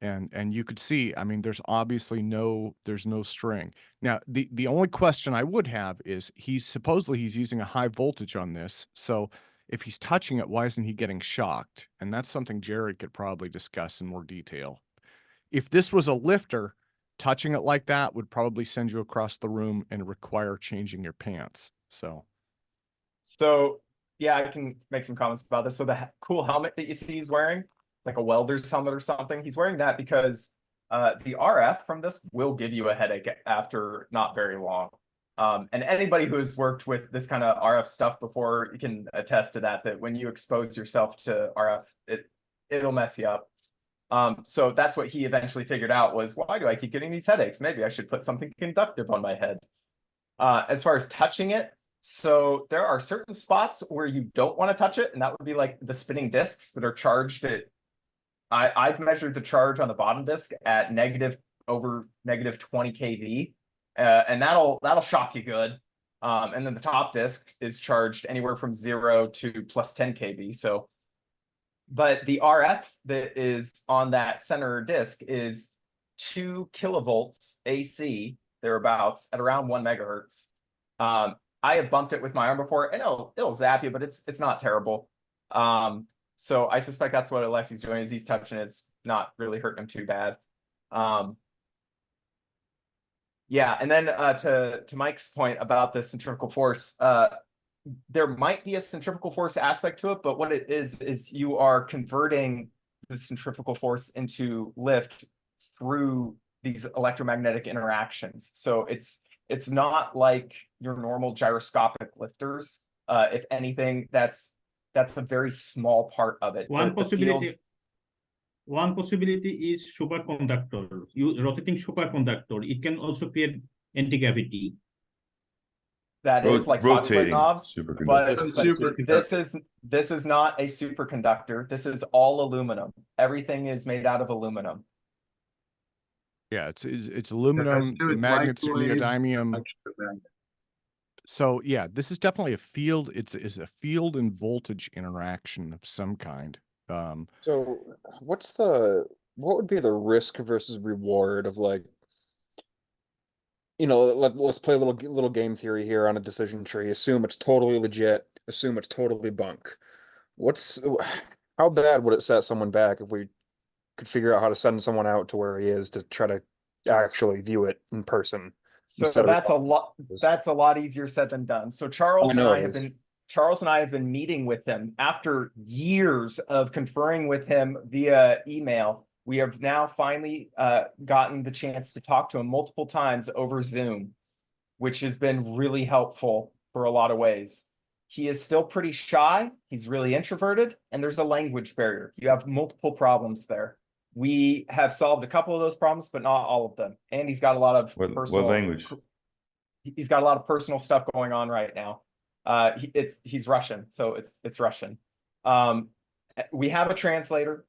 And you could see, I mean, there's obviously no string. Now, the only question I would have is supposedly he's using a high voltage on this. So if he's touching it, why isn't he getting shocked? And that's something Jarod could probably discuss in more detail. If this was a lifter, touching it like that would probably send you across the room and require changing your pants. So Yeah, I can make some comments about this. So the cool helmet that you see he's wearing, like a welder's helmet or something, he's wearing that because the RF from this will give you a headache after not very long. And anybody who has worked with this kind of RF stuff before, you can attest to that when you expose yourself to RF, it'll mess you up. So that's what he eventually figured out was, why do I keep getting these headaches? Maybe I should put something conductive on my head. As far as touching it, so there are certain spots where you don't want to touch it, and that would be like the spinning discs that are charged at, I've measured the charge on the bottom disc at over negative 20 kV, and that'll shock you good. And then the top disc is charged anywhere from 0 to plus 10 kV. So, but the RF that is on that center disc is 2 kilovolts AC, thereabouts, at around 1 megahertz. I have bumped it with my arm before, and it'll zap you, but it's not terrible. So I suspect that's what Alexey's doing, is he's touching it. It's not really hurting him too bad. Yeah, and then to Mike's point about the centrifugal force, there might be a centrifugal force aspect to it, but what it is you are converting the centrifugal force into lift through these electromagnetic interactions. So it's not like your normal gyroscopic lifters. If anything, that's a very small part of it. One possibility is superconductor. Rotating superconductor. It can also create anti-gravity. That is like rotating knobs, but superconductor. this is not a superconductor. This is all aluminum. Everything is made out of aluminum. Yeah, it's aluminum, the magnets, neodymium. So yeah, this is definitely a field. It's a field and voltage interaction of some kind. So what would be the risk versus reward of, like, let's play a little game theory here on a decision tree. Assume it's totally legit. Assume it's totally bunk. How bad would it set someone back if we could figure out how to send someone out to where he is to try to actually view it in person? So that's a lot easier said than done. So Charles and I have been meeting with him after years of conferring with him via email. We have now finally gotten the chance to talk to him multiple times over Zoom, which has been really helpful for a lot of ways. He is still pretty shy. He's really introverted, and there's a language barrier. You have multiple problems there. We have solved a couple of those problems, but not all of them. And he's got a lot of personal language. He's got a lot of personal stuff going on right now. He's Russian, so it's Russian. We have a translator.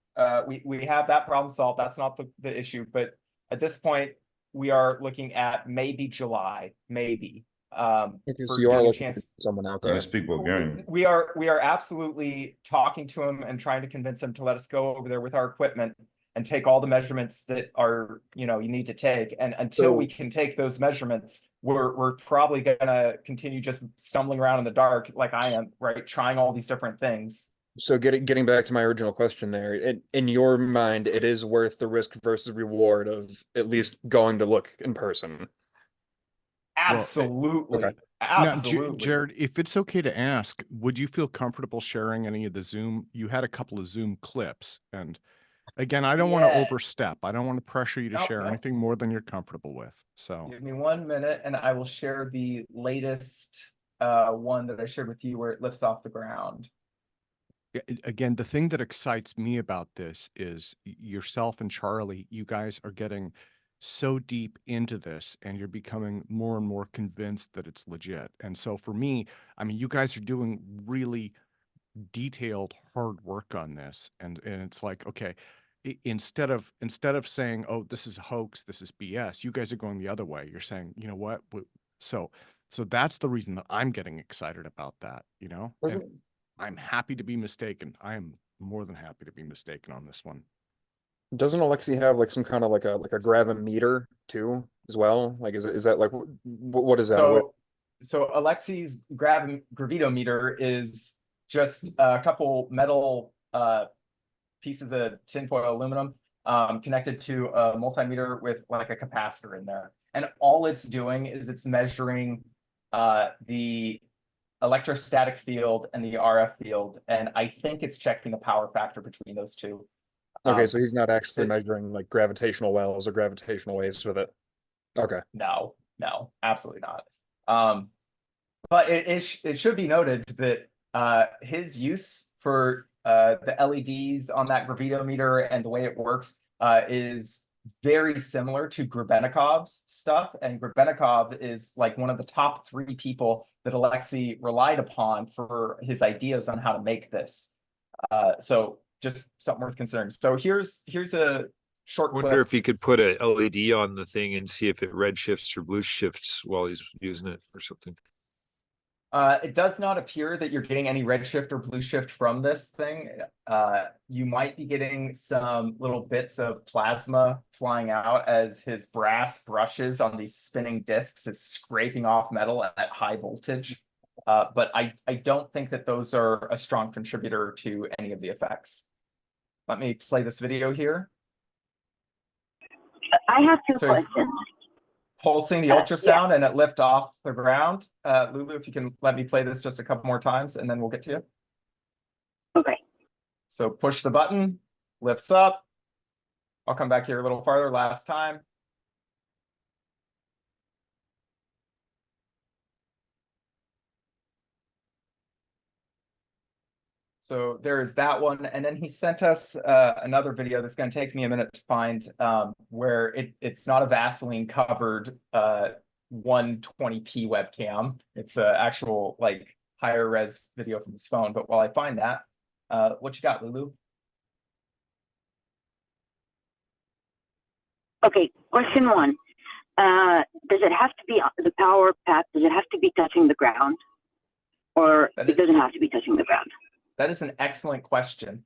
We have that problem solved. That's not the issue. But at this point, we are looking at maybe July, maybe. Okay, so you are looking for someone out there. I speak Bulgarian. We are absolutely talking to him and trying to convince him to let us go over there with our equipment and take all the measurements that are, you need to take. And until we can take those measurements, we're probably gonna continue just stumbling around in the dark like I am, right? Trying all these different things. So getting back to my original question there, in your mind, it is worth the risk versus reward of at least going to look in person. Absolutely. Okay. Absolutely. Now, Jarod, if it's okay to ask, would you feel comfortable sharing any of the Zoom? You had a couple of Zoom clips, and again, I don't want to overstep. I don't want to pressure you to share anything more than you're comfortable with. So give me 1 minute and I will share the latest one that I shared with you where it lifts off the ground. Again, the thing that excites me about this is yourself and Charlie, you guys are getting so deep into this and you're becoming more and more convinced that it's legit. And so for me, I mean, you guys are doing really detailed hard work on this. And it's like, okay, instead of saying, oh, this is a hoax, this is BS, you guys are going the other way. You're saying, you know what? So that's the reason that I'm getting excited about that, And I'm happy to be mistaken. I am more than happy to be mistaken on this one. Doesn't Alexey have like some kind of like a gravimeter too as well? Like is that like what is that? So Alexey's gravitometer is just a couple metal pieces of tinfoil aluminum connected to a multimeter with like a capacitor in there, and all it's doing is it's measuring the electrostatic field and the RF field, and I think it's checking the power factor between those two. Okay, so he's not actually measuring like gravitational wells or gravitational waves with it. Okay. No, absolutely not. But it should be noted that his use for the LEDs on that gravitometer and the way it works is very similar to Grabenikov's stuff. And Grabenikov is like one of the top 3 people that Alexey relied upon for his ideas on how to make this. So just something worth considering. So here's a short Wonder clip. if you could put a LED on the thing and see if it red shifts or blue shifts while he's using it or something. It does not appear that you're getting any redshift or blue shift from this thing. You might be getting some little bits of plasma flying out as his brass brushes on these spinning discs is scraping off metal at high voltage. But I don't think that those are a strong contributor to any of the effects. Let me play this video here. I have 2 So he's questions. pulsing the ultrasound and it lift off the ground. Lulu, if you can let me play this just a couple more times and then we'll get to you. Okay. So push the button, lifts up. I'll come back here a little farther last time. So there's that one. And then he sent us another video that's going to take me a minute to find where it's not a Vaseline covered 120p webcam. It's an actual like higher res video from his phone. But while I find that, what you got, Lulu? Okay, question 1. Does it have to be the power pack? Does it have to be touching the ground? Or it doesn't have to be touching the ground? That is an excellent question.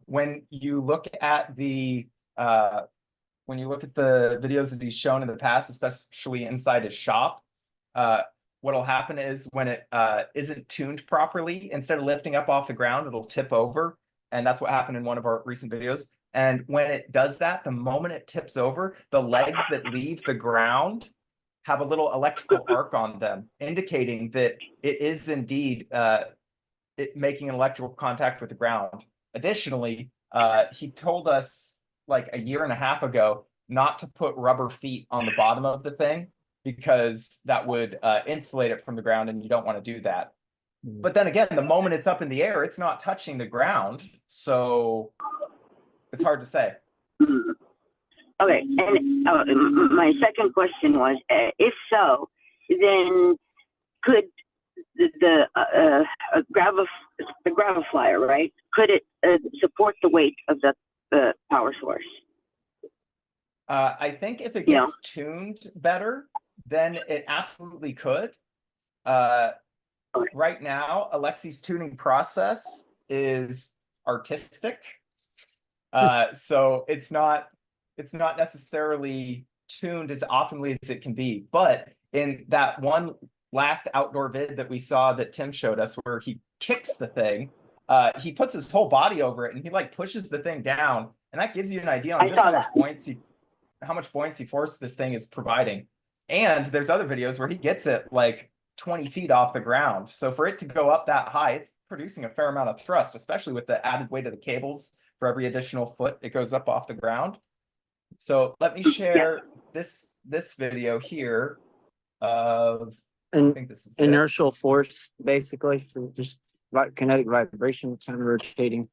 When you look at the videos that he's shown in the past, especially inside his shop, what'll happen is when it isn't tuned properly, instead of lifting up off the ground, it'll tip over. And that's what happened in one of our recent videos. And when it does that, the moment it tips over, the legs that leave the ground have a little electrical arc on them, indicating that it is indeed making an electrical contact with the ground. Additionally, he told us like a year and a half ago not to put rubber feet on the bottom of the thing because that would insulate it from the ground, and you don't want to do that. But then again, the moment it's up in the air, it's not touching the ground, so it's hard to say. Okay, and my second question was, if so, then could the Gravi-flyer, right? Could it support the weight of the power source? I think if it gets tuned better, then it absolutely could. Right now, Alexey's tuning process is artistic. So it's not necessarily tuned as optimally as it can be. But in that one last outdoor vid that we saw that Tim showed us where he kicks the thing, he puts his whole body over it and he like pushes the thing down. And that gives you an idea on just how much buoyancy force this thing is providing. And there's other videos where he gets it like 20 feet off the ground. So for it to go up that high, it's producing a fair amount of thrust, especially with the added weight of the cables. For every additional foot it goes up off the ground. So let me share this video here of I think this is inertial force, basically, for just kinetic vibration, kind of rotating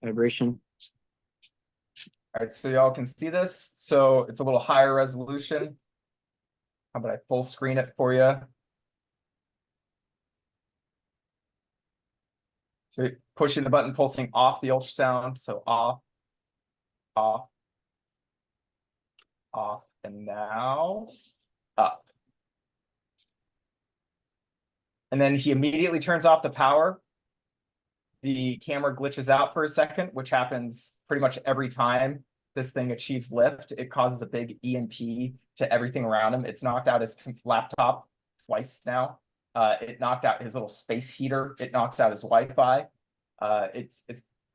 vibration. All right, so y'all can see this. So it's a little higher resolution. How about I full screen it for you? So pushing the button, pulsing off the ultrasound. So off, off, off, and now up. And then he immediately turns off the power. The camera glitches out for a second, which happens pretty much every time this thing achieves lift. It causes a big EMP to everything around him. It's knocked out his laptop twice now. It knocked out his little space heater. It knocks out his Wi-Fi. It's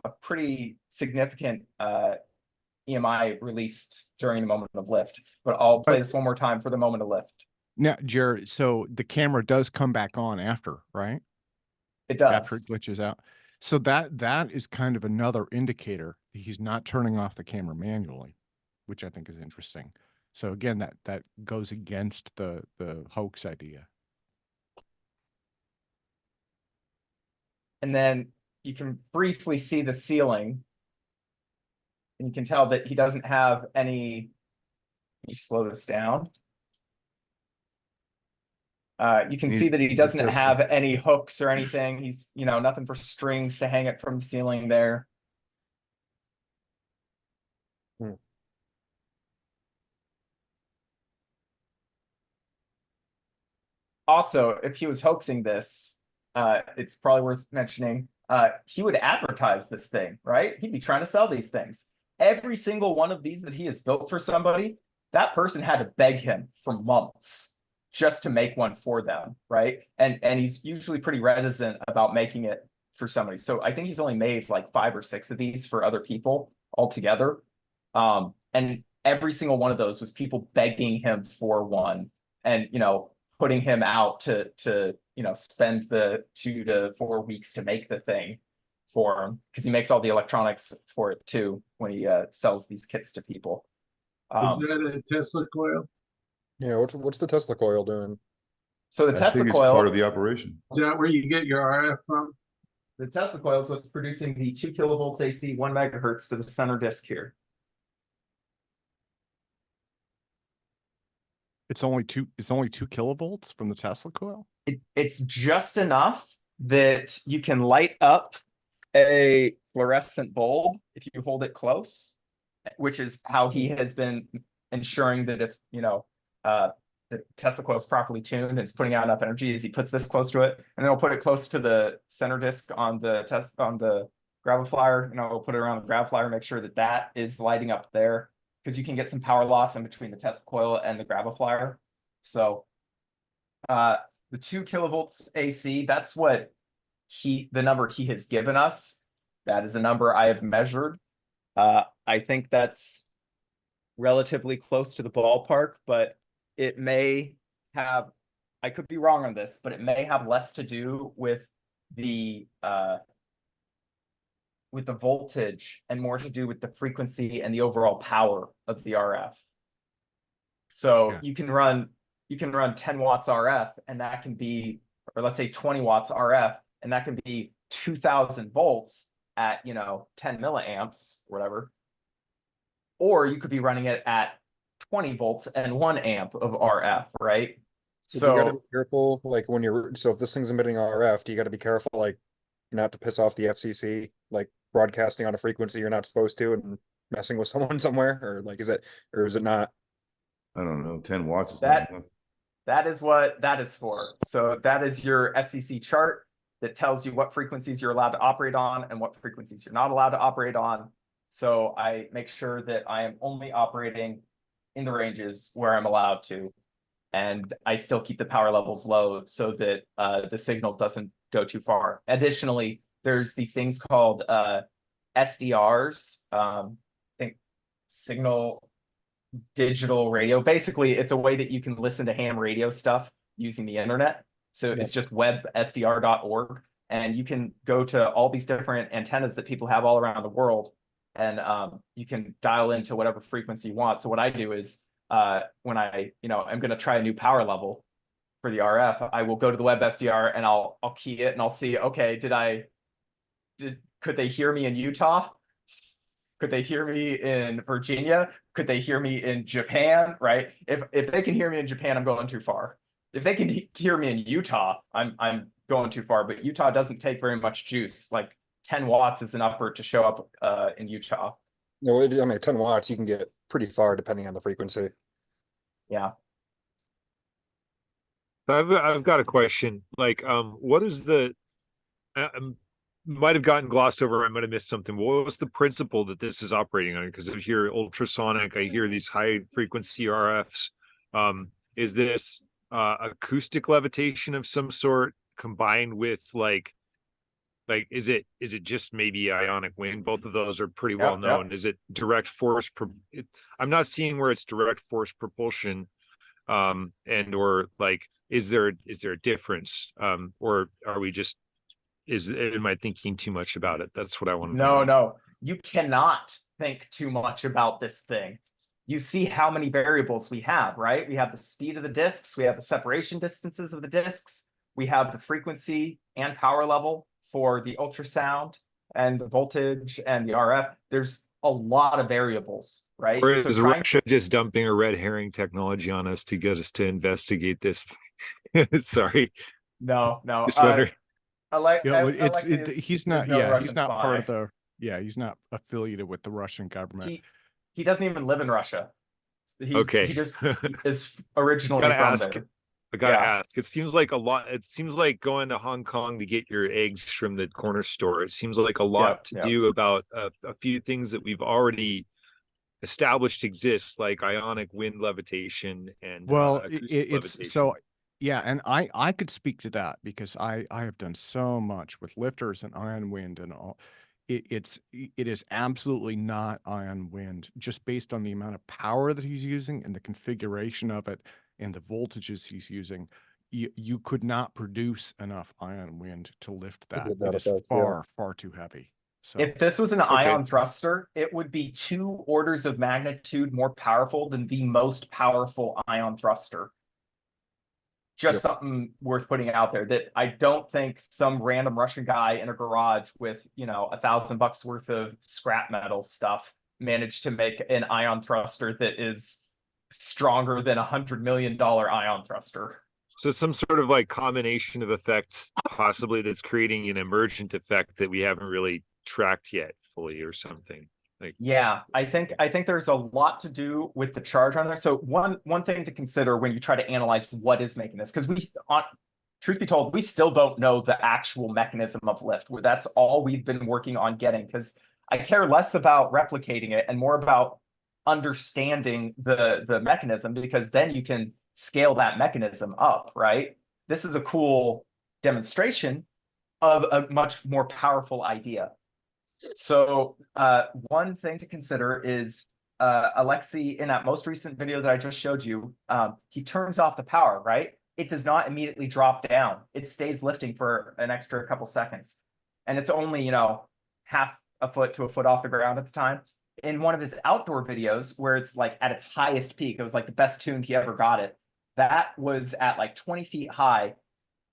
a pretty significant EMI released during the moment of lift. But I'll play this one more time for the moment of lift. Now, Jared, so the camera does come back on after, right? It does. After it glitches out. So that is kind of another indicator that he's not turning off the camera manually, which I think is interesting. So again, that goes against the hoax idea. And then you can briefly see the ceiling. And you can tell that he doesn't have any, let me slow this down. You can see that he doesn't have any hooks or anything. He's, nothing for strings to hang it from the ceiling there. Also, if he was hoaxing this, it's probably worth mentioning, he would advertise this thing, right? He'd be trying to sell these things. Every single one of these that he has built for somebody, that person had to beg him for months just to make one for them, right? And he's usually pretty reticent about making it for somebody. So I think he's only made like 5 or 6 of these for other people altogether. And every single one of those was people begging him for one and, putting him out to spend the 2 to 4 weeks to make the thing for him, because he makes all the electronics for it too when he sells these kits to people. Is that a Tesla coil? Yeah, what's the Tesla coil doing? So the Tesla coil, part of the operation. Is that where you get your RF from? the Tesla coil is what's producing the 2 kilovolts AC, 1 megahertz to the center disk here. It's only 2 kilovolts from the Tesla coil? It's just enough that you can light up a fluorescent bulb if you hold it close, which is how he has been ensuring that it's, the Tesla coil is properly tuned and it's putting out enough energy as he puts this close to it. And then we'll put it close to the center disk on the Gravi-flyer. We'll put it around the Gravi-flyer, make sure that that is lighting up there, because you can get some power loss in between the Tesla coil and the Gravi-flyer. So the 2 kilovolts AC, that's what the number he has given us. That is a number I have measured. I think that's relatively close to the ballpark, but it may have, I could be wrong on this, but it may have less to do with the voltage and more to do with the frequency and the overall power of the RF. So you can run 10 watts RF, and that can be, or let's say 20 watts RF, and that can be 2000 volts at 10 milliamps, whatever. Or you could be running it at 20 volts and 1 amp of RF, right? So you gotta be careful, like so if this thing's emitting RF, you gotta be careful, like not to piss off the FCC, like broadcasting on a frequency you're not supposed to and messing with someone somewhere, or like, is it not? I don't know, 10 watts. That is what that is for. So that is your FCC chart that tells you what frequencies you're allowed to operate on and what frequencies you're not allowed to operate on. So I make sure that I am only operating in the ranges where I'm allowed to. And I still keep the power levels low so that the signal doesn't go too far. Additionally, there's these things called SDRs, I think signal digital radio. Basically, it's a way that you can listen to ham radio stuff using the internet. So it's just websdr.org, and you can go to all these different antennas that people have all around the world, and you can dial into whatever frequency you want. So what I do is when I'm going to try a new power level for the RF, I will go to the WebSDR and I'll key it and I'll see, okay, could they hear me in Utah? Could they hear me in Virginia? Could they hear me in Japan? Right? If they can hear me in Japan, I'm going too far. If they can hear me in Utah, I'm going too far. But Utah doesn't take very much juice. Like 10 watts is enough for it to show up in Utah. No, I mean 10 watts you can get pretty far depending on the frequency. Yeah. I've got a question. Like, what is the? Might have gotten glossed over. I might have missed something. What was the principle that this is operating on? Because I hear ultrasonic, I hear these high frequency RFs. Is this acoustic levitation of some sort combined with like is it just maybe ionic wind? Both of those are pretty well known. Is it direct force? I'm not seeing where it's direct force propulsion, and or like is there a difference, or are we just? Am I thinking too much about it? That's what I want to know. No, you cannot think too much about this thing. You see how many variables we have, right? We have the speed of the disks, we have the separation distances of the disks, we have the frequency and power level for the ultrasound and the voltage and the RF. There's a lot of variables, right? Or So is trying Russia just dumping a red herring technology on us to get us to investigate this? Sorry. no, Just wondering. He's not. no Yeah, Russian he's not part of spy. the. Yeah, he's not affiliated with the Russian government. He doesn't even live in Russia. Okay. He just is originally Gotta from ask. there. I gotta ask. It seems like a lot. It seems like going to Hong Kong to get your eggs from the corner store. It seems like a lot to do about a few things that we've already established exist, like ionic wind levitation and it's levitation. so. Yeah, and I could speak to that because I have done so much with lifters and ion wind and all. It is absolutely not ion wind, just based on the amount of power that he's using and the configuration of it and the voltages he's using. You could not produce enough ion wind to lift that. It is far too heavy. So if this was an ion thruster, it would be 2 orders of magnitude more powerful than the most powerful ion thruster. Just something worth putting out there that I don't think some random Russian guy in a garage with, you know, $1,000 worth of scrap metal stuff managed to make an ion thruster that is stronger than $100 million ion thruster. So some sort of like combination of effects, possibly that's creating an emergent effect that we haven't really tracked yet fully or something. Like, yeah, I think there's a lot to do with the charge on there. So one thing to consider when you try to analyze what is making this, because truth be told, we still don't know the actual mechanism of lift. That's all we've been working on getting, because I care less about replicating it and more about understanding the mechanism, because then you can scale that mechanism up, right? This is a cool demonstration of a much more powerful idea. So one thing to consider is Alexey, in that most recent video that I just showed you, he turns off the power, right? It does not immediately drop down. It stays lifting for an extra couple seconds. And it's only, you know, half a foot to a foot off the ground at the time. In one of his outdoor videos where it's like at its highest peak, it was like the best tuned he ever got it. That was at like 20 feet high,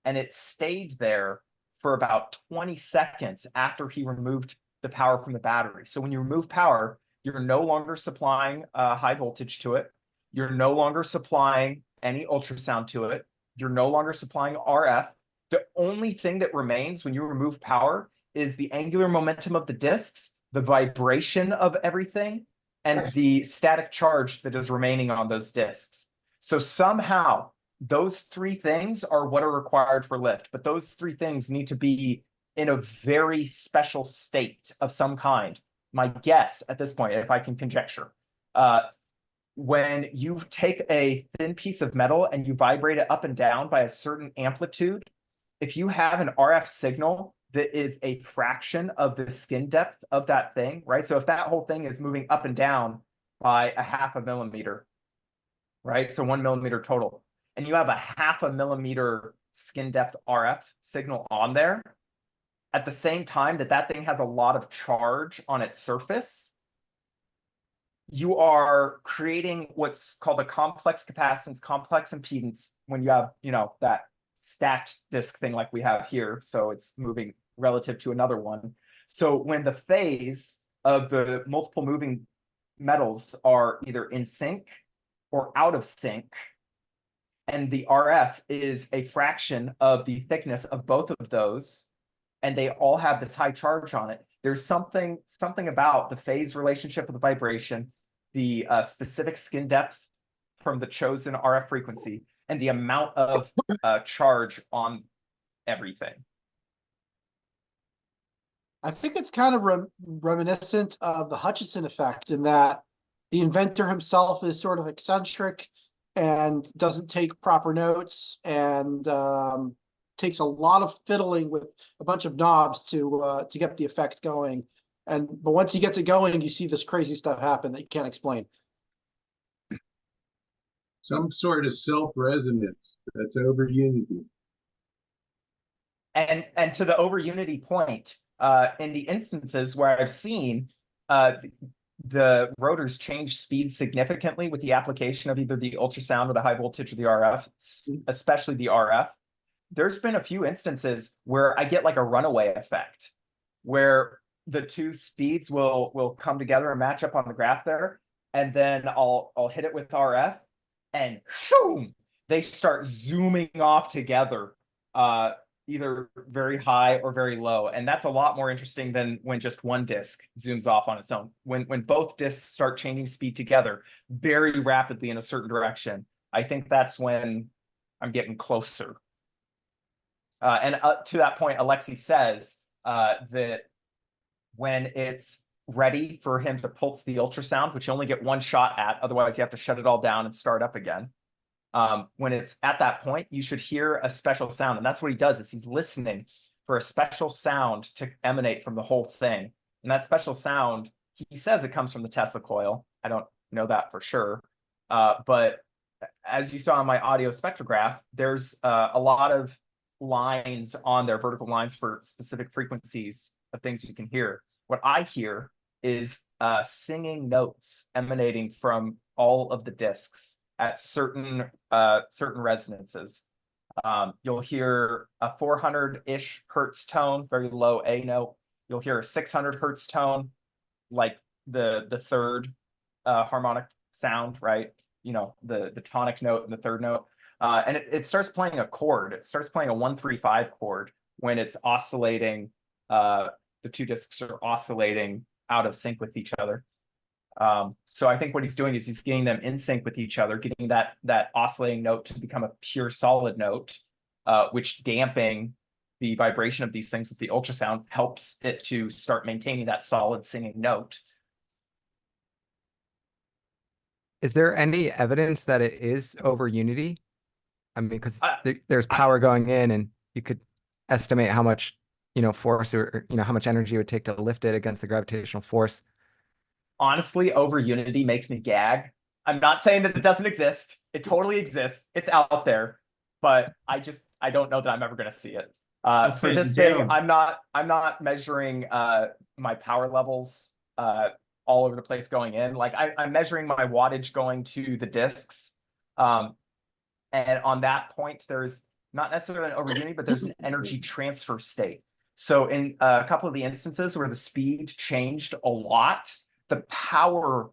and it stayed there for about 20 seconds after he removed the power from the battery. So when you remove power, you're no longer supplying high voltage to it. You're no longer supplying any ultrasound to it. You're no longer supplying RF. The only thing that remains when you remove power is the angular momentum of the disks, the vibration of everything, and the static charge that is remaining on those disks. So somehow those 3 things are what are required for lift, but those 3 things need to be in a very special state of some kind. My guess at this point, if I can conjecture, when you take a thin piece of metal and you vibrate it up and down by a certain amplitude, if you have an RF signal that is a fraction of the skin depth of that thing, right? So if that whole thing is moving up and down by a 0.5 millimeter, right? So 1 millimeter total, and you have a 0.5 millimeter skin depth RF signal on there, at the same time that thing has a lot of charge on its surface, you are creating what's called a complex capacitance, complex impedance, when you have, you know, that stacked disk thing like we have here. So it's moving relative to another one. So when the phase of the multiple moving metals are either in sync or out of sync, and the RF is a fraction of the thickness of both of those, and they all have this high charge on it, there's something about the phase relationship of the vibration, the specific skin depth from the chosen RF frequency, and the amount of charge on everything. I think it's kind of reminiscent of the Hutchinson effect, in that the inventor himself is sort of eccentric and doesn't take proper notes, and takes a lot of fiddling with a bunch of knobs to get the effect going. But once he gets it going, you see this crazy stuff happen that you can't explain. Some sort of self-resonance that's over unity. And to the over unity point, in the instances where I've seen the rotors change speed significantly with the application of either the ultrasound or the high voltage or the RF, especially the RF, there's been a few instances where I get like a runaway effect, where the two speeds will come together and match up on the graph there, and then I'll hit it with RF, and shoom, they start zooming off together, either very high or very low, and that's a lot more interesting than when just one disk zooms off on its own. When both disks start changing speed together very rapidly in a certain direction, I think that's when I'm getting closer. And to that point, Alexey says that when it's ready for him to pulse the ultrasound, which you only get one shot at, otherwise you have to shut it all down and start up again. When it's at that point, you should hear a special sound. And that's what he does, is he's listening for a special sound to emanate from the whole thing. And that special sound, he says it comes from the Tesla coil. I don't know that for sure. But as you saw on my audio spectrograph, there's a lot of lines on there, vertical lines for specific frequencies of things you can hear. What I hear is singing notes emanating from all of the disks at certain resonances. You'll hear a 400-ish hertz tone, very low A note. You'll hear a 600 hertz tone, like the third harmonic sound, right? You know, the tonic note and the third note. And it starts playing a chord. It starts playing a 135 chord when it's oscillating. The two disks are oscillating out of sync with each other. So I think what he's doing is he's getting them in sync with each other, getting that oscillating note to become a pure solid note, which damping the vibration of these things with the ultrasound helps it to start maintaining that solid singing note. Is there any evidence that it is over unity? I mean, because there's power going in, and you could estimate how much, force or, how much energy it would take to lift it against the gravitational force. Honestly, over unity makes me gag. I'm not saying that it doesn't exist. It totally exists. It's out there, but I don't know that I'm ever going to see it. For this thing, I'm not measuring my power levels all over the place going in. Like I'm measuring my wattage going to the disks. And on that point, there's not necessarily an over unity, but there's an energy transfer state. So in a couple of the instances where the speed changed a lot, the power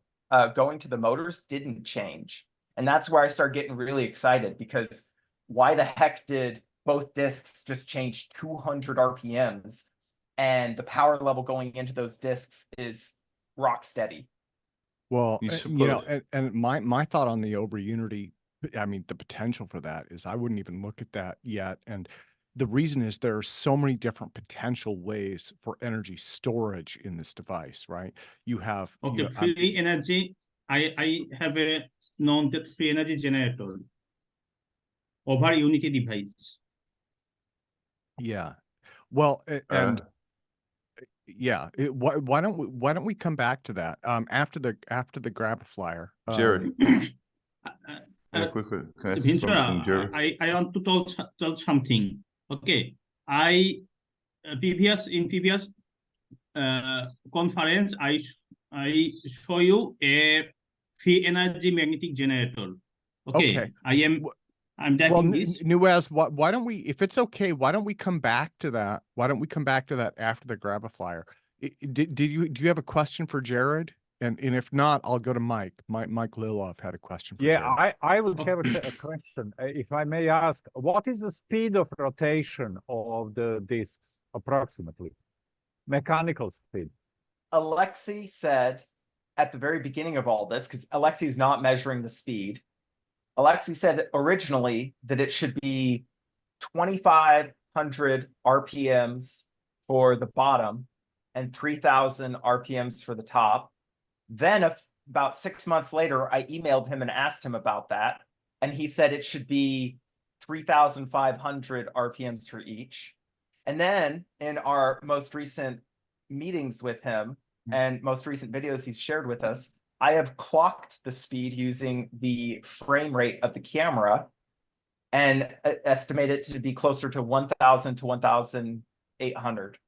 going to the motors didn't change. And that's where I start getting really excited, because why the heck did both disks just change 200 RPMs and the power level going into those disks is rock steady? Well, and my thought on the over unity, I mean, the potential for that is I wouldn't even look at that yet. And the reason is there are so many different potential ways for energy storage in this device, right? You have free energy. I have a known that free energy generator over unity device. Yeah. Well, and yeah, why don't we come back to that after the Gravi-flyer? Jarod. Quick. Can I say something, Jarod? I want to tell something. Okay, in previous conference, I show you a free energy magnetic generator. Okay. I'm taking this. Nuez, why don't we, if it's okay, why don't we come back to that? Why don't we come back to that after the Gravi-flyer? Do you have a question for Jarod? And if not, I'll go to Mike. Mike Lilov had a question for Jarod. I would have a question. If I may ask, what is the speed of rotation of the disks approximately? Mechanical speed. Alexey said at the very beginning of all this, because Alexey is not measuring the speed, Alexey said originally that it should be 2,500 RPMs for the bottom and 3,000 RPMs for the top. Then about 6 months later, I emailed him and asked him about that. And he said it should be 3,500 RPMs for each. And then in our most recent meetings with him and most recent videos he's shared with us, I have clocked the speed using the frame rate of the camera and estimate it to be closer to 1,000 to 1,800.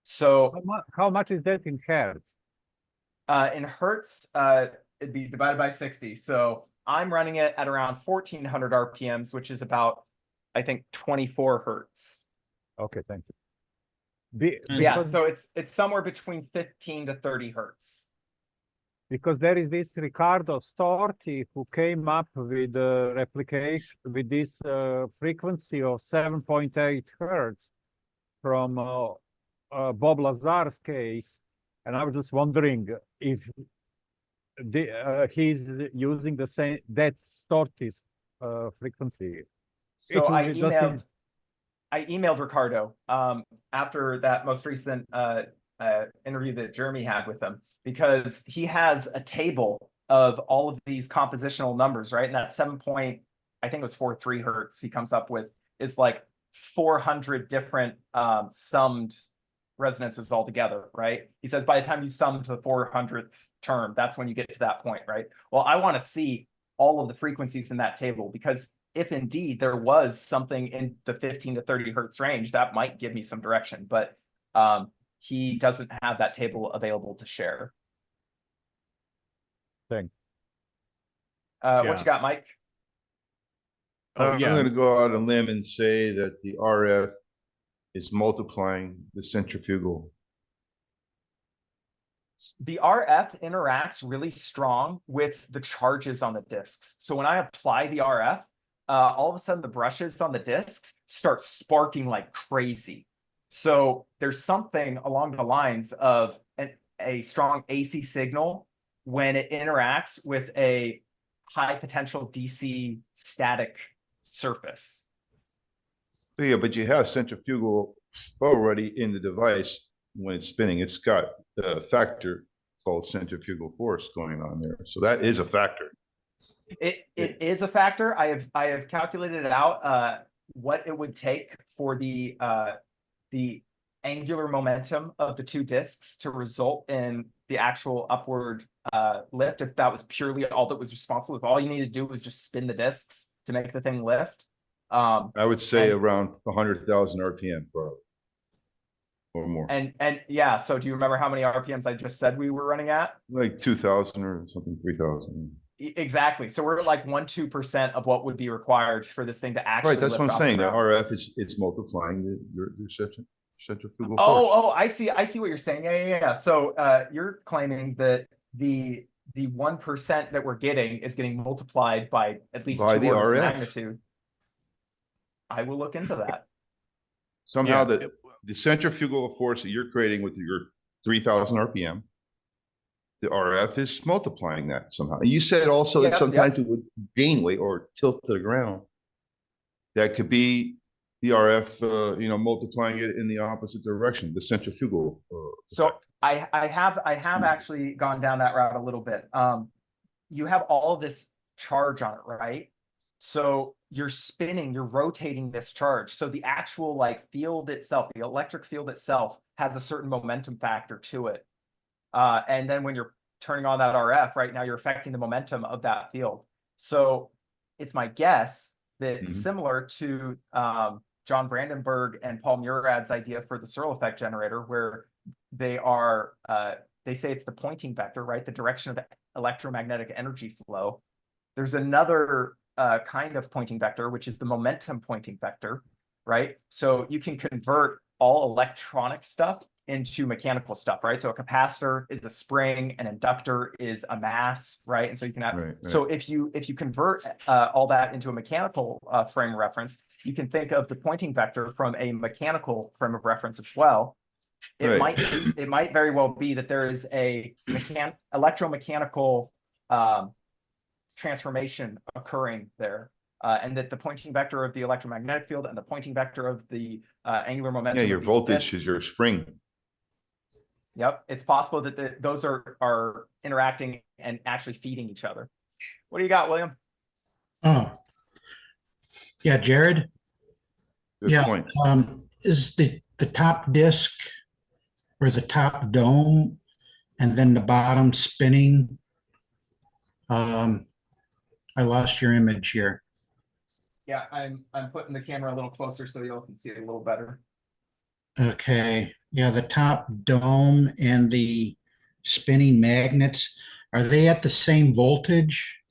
So how much is that in hertz? In hertz, it'd be divided by 60. So I'm running it at around 1,400 RPMs, which is about I think 24 hertz. Okay, thank you. Yeah, Because, so it's somewhere between 15 to 30 hertz. because there is this Riccardo Storti who came up with replication with this frequency of 7.8 hertz from Bob Lazar's case, and I was just wondering if he's using the same that Storti's frequency. So I It was just emailed Ricardo after that most recent interview that Jeremy had with him, because he has a table of all of these compositional numbers, right? And that 7.43 hertz he comes up with is like 400 different summed resonances altogether, right? He says by the time you sum to the 400th term, that's when you get to that point, right? Well, I want to see all of the frequencies in that table, because if indeed there was something in the 15 to 30 hertz range, that might give me some direction, but he doesn't have that table available to share. thing. What you got, Mike? I'm going to go out on a limb and say that the RF is multiplying the centrifugal. The RF interacts really strong with the charges on the discs. So when I apply the RF, all of a sudden the brushes on the discs start sparking like crazy. So there's something along the lines of a strong AC signal when it interacts with a high potential DC static surface. Yeah, but you have centrifugal already in the device when it's spinning. It's got a factor called centrifugal force going on there. So that is a factor. It is a factor. I have calculated it out what it would take for the angular momentum of the two discs to result in the actual upward lift. If that was purely all that was responsible, if all you need to do was just spin the discs to make the thing lift. I would say around 100,000 RPM probably, or more. And yeah, so do you remember how many RPMs I just said we were running at? Like 2,000 or something, 3,000. Exactly. So we're at like 1-2% of what would be required for this thing to actually. Right, that's lift what I'm off the saying. The ground. RF is multiplying your centrifugal force. Oh, I see what you're saying. Yeah. So you're claiming that the 1% that we're getting is getting multiplied by at least By 2 the orders of RF. magnitude. I will look into that. Somehow the centrifugal force that you're creating with your 3,000 RPM, the RF is multiplying that somehow. And you said also that sometimes it would gain weight or tilt to the ground. That could be the RF, multiplying it in the opposite direction, the centrifugal. So I have actually gone down that route a little bit. You have all of this charge on it, right? So you're spinning, you're rotating this charge. So the actual field itself, the electric field itself, has a certain momentum factor to it. And then when you're turning on that RF, right now you're affecting the momentum of that field. So it's my guess that similar to John Brandenburg and Paul Murad's idea for the Searle effect generator, where they say it's the pointing vector, right? The direction of electromagnetic energy flow. There's another kind of pointing vector, which is the momentum pointing vector, right? So you can convert all electronic stuff into mechanical stuff, right? So a capacitor is a spring, an inductor is a mass, right? And so you can have, so if you convert all that into a mechanical frame of reference, you can think of the pointing vector from a mechanical frame of reference as well. It might very well be that there is a electromechanical transformation occurring there, and that the pointing vector of the electromagnetic field and the pointing vector of the angular momentum. Yeah, your voltage is your spring. Yep, it's possible that those are interacting and actually feeding each other. What do you got, William? Oh, yeah, Jared. Good point. Is the top disc or the top dome and then the bottom spinning? I lost your image here. Yeah, I'm putting the camera a little closer so y'all can see it a little better. Okay, yeah, the top dome and the spinning magnets, are they at the same voltage?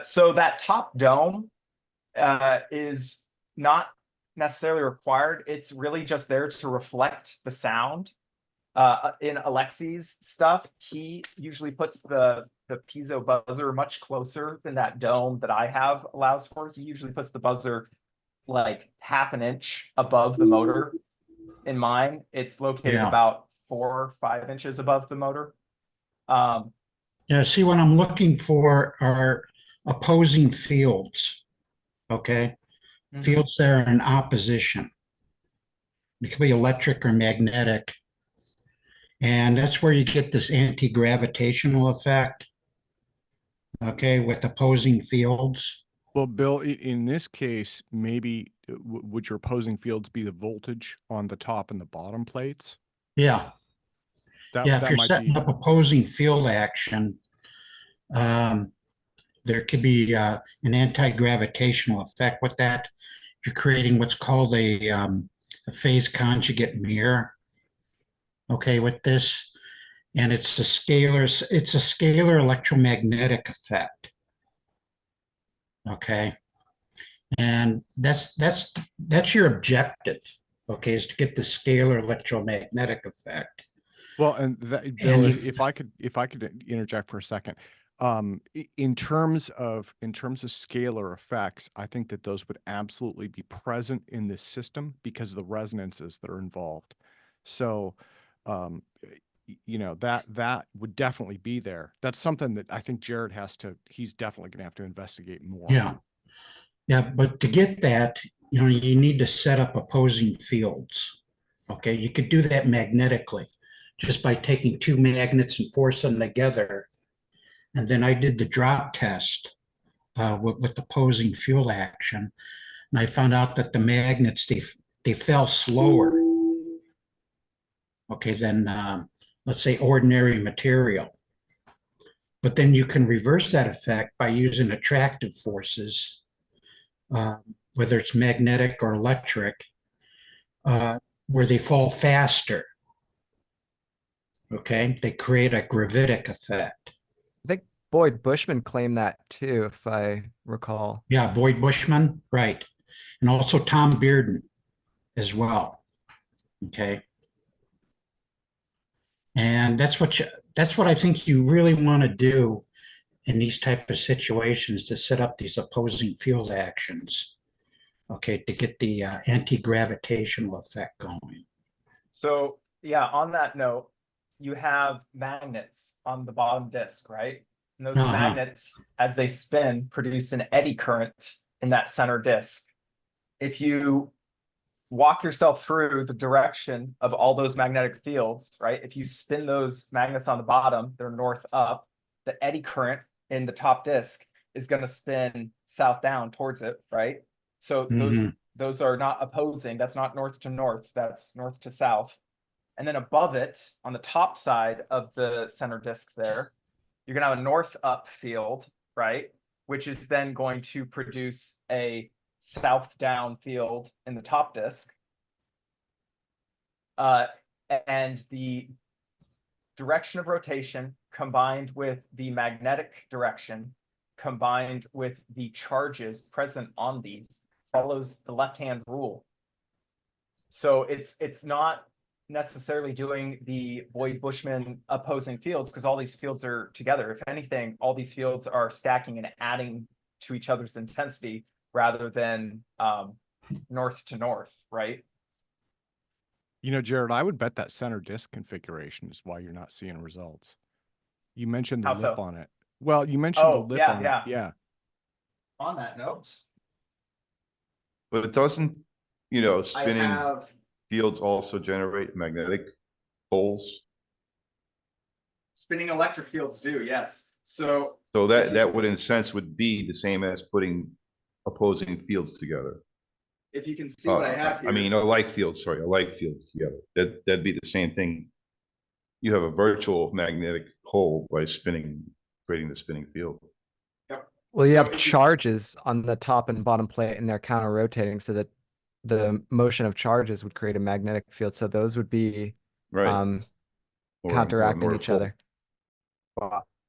So that top dome, is not necessarily required. It's really just there to reflect the sound. In Alexey's stuff, he usually puts the piezo buzzer much closer than that dome that I have allows for. He usually puts the buzzer like half an inch above the motor. In mine, it's located about 4 or 5 inches above the motor. Yeah, see, what I'm looking for are opposing fields. Okay. Fields that are in opposition. It could be electric or magnetic. And that's where you get this anti-gravitational effect. Okay, with opposing fields. Well, Bill, in this case, maybe would your opposing fields be the voltage on the top and the bottom plates? Yeah. That if you're might setting be... up opposing field action, there could be an anti-gravitational effect with that. You're creating what's called a phase conjugate mirror. Okay, with this, and it's a scalar electromagnetic effect. Okay, and that's your objective. Okay, is to get the scalar electromagnetic effect. Well, and Bill, if I could interject for a second, in terms of scalar effects, I think that those would absolutely be present in this system because of the resonances that are involved. So, you know, that would definitely be there. That's something that I think Jarod he's definitely going to have to investigate more. Yeah, but to get that, you know, you need to set up opposing fields. Okay, you could do that magnetically, just by taking two magnets and force them together. And then I did the drop test with opposing field action, and I found out that the magnets they fell slower. Okay, than let's say ordinary material. But then you can reverse that effect by using attractive forces, whether it's magnetic or electric, where they fall faster. Okay, they create a gravitic effect. I think Boyd Bushman claimed that too, if I recall. Yeah, Boyd Bushman, right. And also Tom Bearden as well. Okay. And that's what I think you really want to do in these type of situations, to set up these opposing field actions. Okay, to get the anti-gravitational effect going. So yeah, on that note, you have magnets on the bottom disk, right? And those magnets, as they spin, produce an eddy current in that center disk. If you walk yourself through the direction of all those magnetic fields, right? If you spin those magnets on the bottom, they're north up, the eddy current in the top disk is going to spin south down towards it, right? So those are not opposing. That's not north to north, that's north to south. And then above it, on the top side of the center disk there, you're going to have a north up field, right? Which is then going to produce a south down field in the top disk. And the direction of rotation combined with the magnetic direction combined with the charges present on these follows the left-hand rule. So it's not necessarily doing the Boyd-Bushman opposing fields, because all these fields are together. If anything, all these fields are stacking and adding to each other's intensity rather than north to north, right? You know, Jarod, I would bet that center disk configuration is why you're not seeing results. You mentioned the lip on it. Well, you mentioned the lip on it. Yeah. On that note. But it doesn't, you know, spinning fields also generate magnetic poles. Spinning electric fields do, yes. So that would in a sense would be the same as putting opposing fields together. If you can see what I have here. I mean, alike fields together. That'd be the same thing. You have a virtual magnetic pole by creating the spinning field. Yep. Well, you have charges on the top and bottom plate, and they're counter rotating, so that the motion of charges would create a magnetic field. So those would be counteracting each other.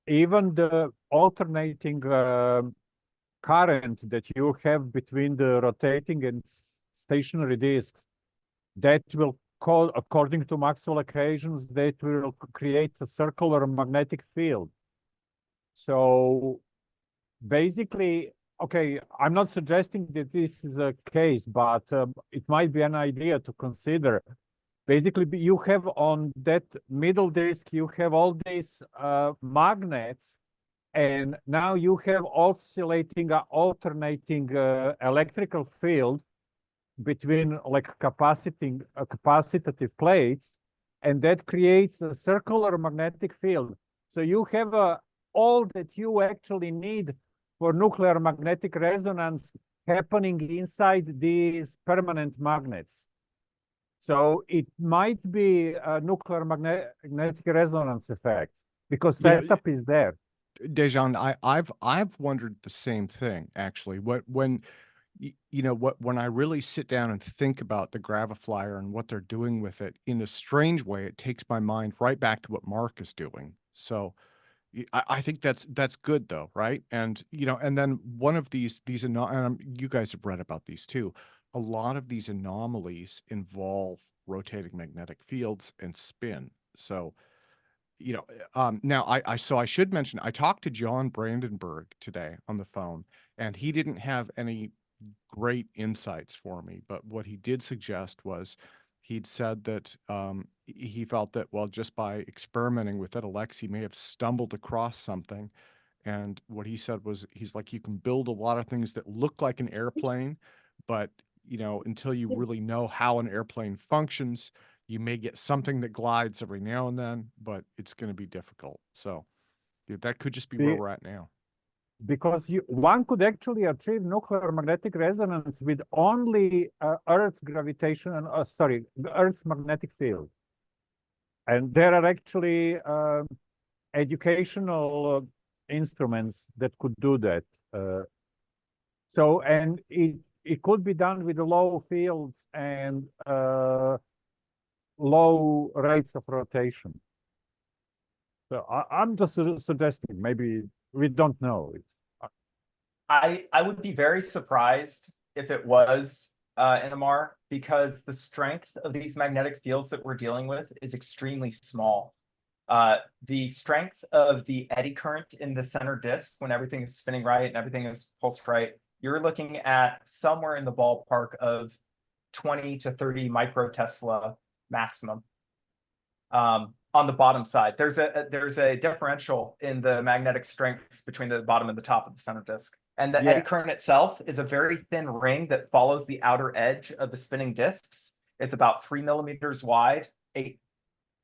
Even the alternating current that you have between the rotating and stationary disks, that will call, according to Maxwell equations, that will create a circular magnetic field. So basically, okay, I'm not suggesting that this is a case, but it might be an idea to consider. Basically, you have on that middle disk, you have all these magnets, and now you have oscillating, alternating electrical field between like capacitive plates, and that creates a circular magnetic field. So you have all that you actually need for nuclear magnetic resonance happening inside these permanent magnets. So it might be a nuclear magnetic resonance effect because setup is there. Dejan, I've wondered the same thing actually. When I really sit down and think about the Gravi-flyer and what they're doing with it, in a strange way, it takes my mind right back to what Mark is doing. So I think that's good though, right? And and then one of these and you guys have read about these too. A lot of these anomalies involve rotating magnetic fields and spin. So now I should mention, I talked to John Brandenburg today on the phone, and he didn't have any great insights for me, but what he did suggest was he'd said that he felt that, well, just by experimenting with it, Alexey may have stumbled across something. And what he said was, he's like, you can build a lot of things that look like an airplane, but until you really know how an airplane functions, you may get something that glides every now and then, but it's going to be difficult. So that could just be where we're at now. Because one could actually achieve nuclear magnetic resonance with only Earth's gravitation and Earth's magnetic field, and there are actually educational instruments that could do that. And it could be done with low fields and low rates of rotation. So I'm just suggesting, maybe we don't know. I would be very surprised if it was NMR, because the strength of these magnetic fields that we're dealing with is extremely small. The strength of the eddy current in the center disk, when everything is spinning right and everything is pulsed right, you're looking at somewhere in the ballpark of 20 to 30 microtesla maximum. On the bottom side, there's a differential in the magnetic strengths between the bottom and the top of the center disk. And the eddy current itself is a very thin ring that follows the outer edge of the spinning disks. It's about 3 millimeters wide, 8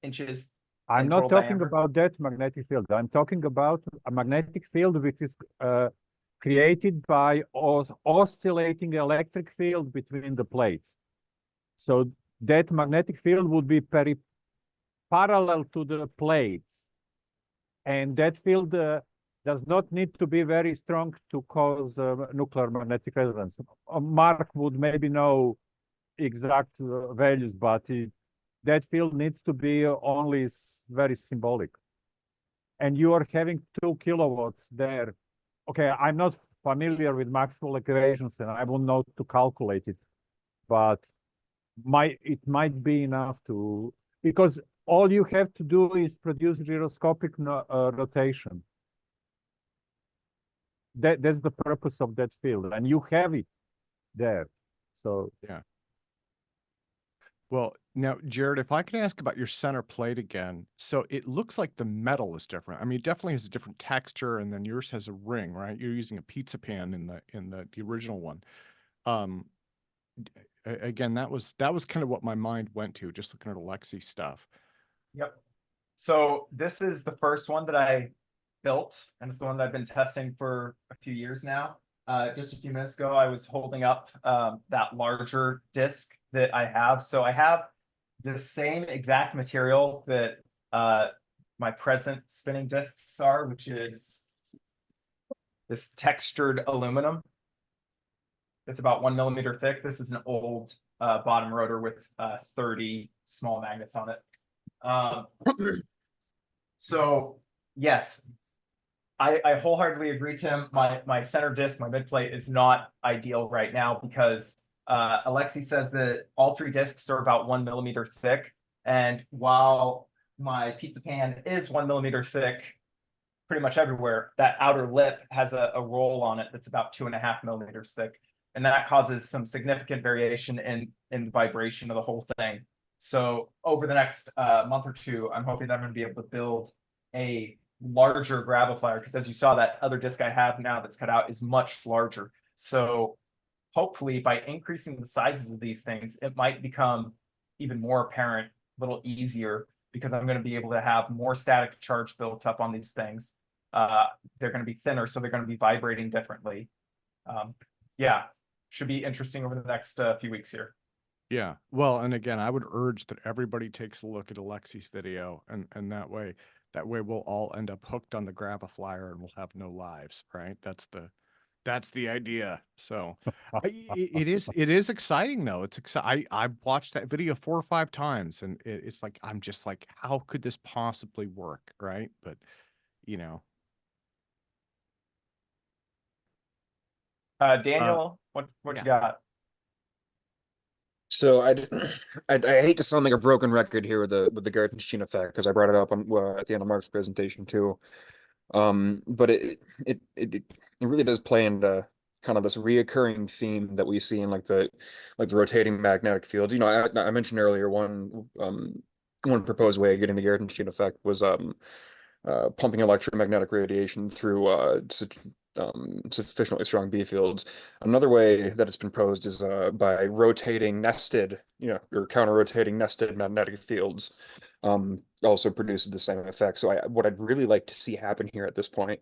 inches. I'm not talking about that magnetic field. I'm talking about a magnetic field which is created by oscillating electric field between the plates. So that magnetic field would be parallel to the plates, and that field does not need to be very strong to cause nuclear magnetic resonance. Mark would maybe know exact values, but that field needs to be only very symbolic. And you are having 2 kilowatts there. Okay, I'm not familiar with Maxwell equations, and I will know to calculate it, but it might be enough to, because all you have to do is produce gyroscopic rotation. That's the purpose of that field, and you have it there. So yeah. Well, now, Jarod, if I could ask about your center plate again. So it looks like the metal is different. I mean, it definitely has a different texture, and then yours has a ring, right? You're using a pizza pan in the original one. Again, that was kind of what my mind went to, just looking at Alexey stuff. Yep. So this is the first one that I built, and it's the one that I've been testing for a few years now. Just a few minutes ago, I was holding up that larger disc that I have. So I have the same exact material that my present spinning discs are, which is this textured aluminum. It's about 1 millimeter thick. This is an old bottom rotor with 30 small magnets on it. So yes, I wholeheartedly agree, Tim. My center disc, my mid plate is not ideal right now because Alexey says that all 3 discs are about 1 millimeter thick. And while my pizza pan is 1 millimeter thick pretty much everywhere, that outer lip has a roll on it that's about 2.5 millimeters thick. And that causes some significant variation in vibration of the whole thing. So over the next month or two, I'm hoping that I'm going to be able to build a larger Gravi-flyer, because as you saw, that other disc I have now that's cut out is much larger. So hopefully by increasing the sizes of these things, it might become even more apparent, a little easier, because I'm going to be able to have more static charge built up on these things. They're going to be thinner, so they're going to be vibrating differently. Yeah, should be interesting over the next few weeks here. Yeah. Well, and again, I would urge that everybody takes a look at Alexey's video, and that way we'll all end up hooked on the Gravi-flyer and we'll have no lives, right? That's the idea. So it is exciting though. It's exciting. I watched that video 4 or 5 times, and it's like, I'm just like, how could this possibly work, right? But you know. Daniel, what you got? So I hate to sound like a broken record here with the Gartenstein effect, because I brought it up on at the end of Mark's presentation too. But it really does play into kind of this reoccurring theme that we see in like the rotating magnetic fields. You know, I mentioned earlier one proposed way of getting the Gartenstein effect was pumping electromagnetic radiation through sufficiently strong B fields. Another way that it's been proposed is by rotating nested, or counter-rotating nested magnetic fields. Also produces the same effect. So what I'd really like to see happen here at this point,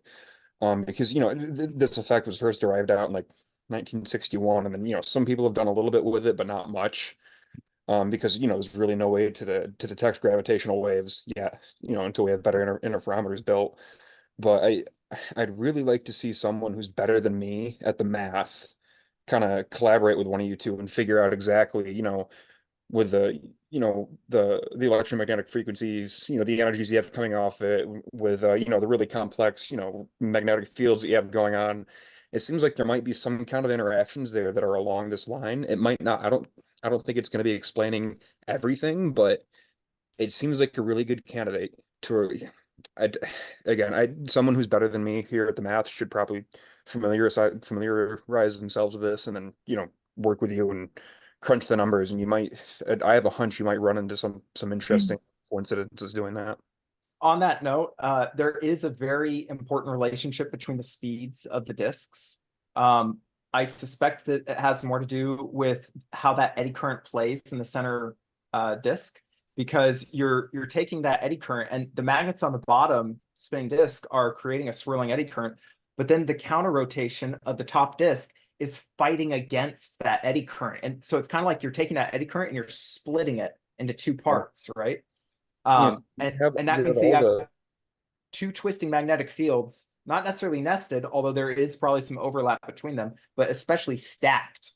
because this effect was first derived out in like 1961, and then some people have done a little bit with it, but not much. Because there's really no way to detect gravitational waves yet, until we have better interferometers built. But I'd really like to see someone who's better than me at the math kind of collaborate with one of you two and figure out exactly, with the electromagnetic frequencies, the energies you have coming off it, with the really complex, magnetic fields that you have going on. It seems like there might be some kind of interactions there that are along this line. It might not, I don't think it's going to be explaining everything, but it seems like a really good candidate to, someone who's better than me here at the math should probably familiarize themselves with this, and then, work with you and crunch the numbers. And I have a hunch you might run into some interesting coincidences doing that. On that note, there is a very important relationship between the speeds of the disks. I suspect that it has more to do with how that eddy current plays in the center disk, because you're taking that eddy current, and the magnets on the bottom spinning disk are creating a swirling eddy current, but then the counter rotation of the top disk is fighting against that eddy current. And so it's kind of like you're taking that eddy current and you're splitting it into 2 parts, right? And that means that you have 2 twisting magnetic fields, not necessarily nested, although there is probably some overlap between them, but especially stacked.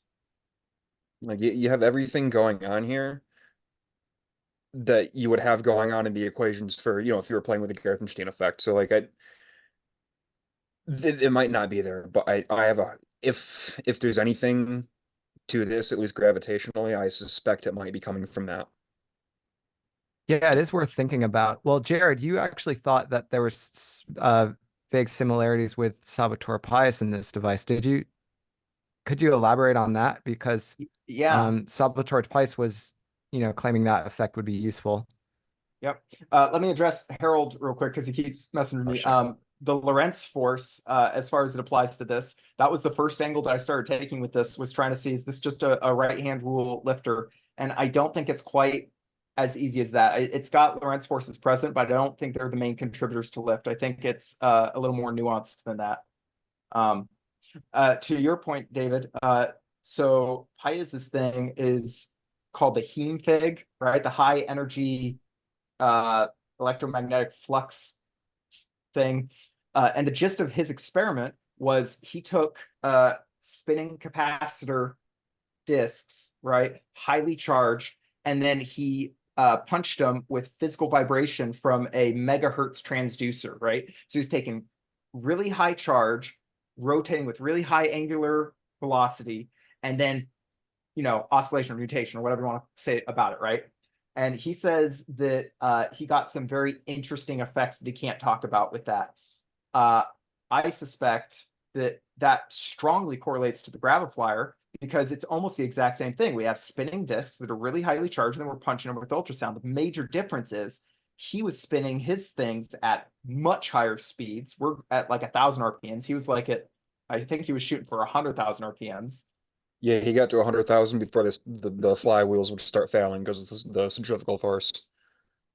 Like you have everything going on here that you would have going on in the equations for, if you were playing with the Gartenstein effect. So like it might not be there, but I have if there's anything to this, at least gravitationally, I suspect it might be coming from that. Yeah, it is worth thinking about. Well, Jarod, you actually thought that there was vague similarities with Salvatore Pais in this device. Could you elaborate on that? Because Salvatore Pais was, claiming that effect would be useful. Yep. Let me address Harold real quick, because he keeps messing with me. Sure. The Lorentz force, as far as it applies to this, that was the first angle that I started taking with this, was trying to see, is this just a right-hand rule lifter? And I don't think it's quite as easy as that. It's got Lorentz forces present, but I don't think they're the main contributors to lift. I think it's a little more nuanced than that. To your point, David, so Pais's thing is called the Heme fig, right? The high energy electromagnetic flux thing. And the gist of his experiment was he took spinning capacitor disks, right? Highly charged. And then he punched them with physical vibration from a megahertz transducer, right? So he's taking really high charge, rotating with really high angular velocity, and then, oscillation or nutation or whatever you want to say about it, right? And he says that he got some very interesting effects that he can't talk about with that. I suspect that strongly correlates to the Gravi-flyer, because it's almost the exact same thing. We have spinning disks that are really highly charged, and then we're punching them with ultrasound. The major difference is he was spinning his things at much higher speeds. We're at like 1,000 RPMs. He was like I think he was shooting for 100,000 RPMs. Yeah, he got to 100,000 before the flywheels would start failing because of the centrifugal force.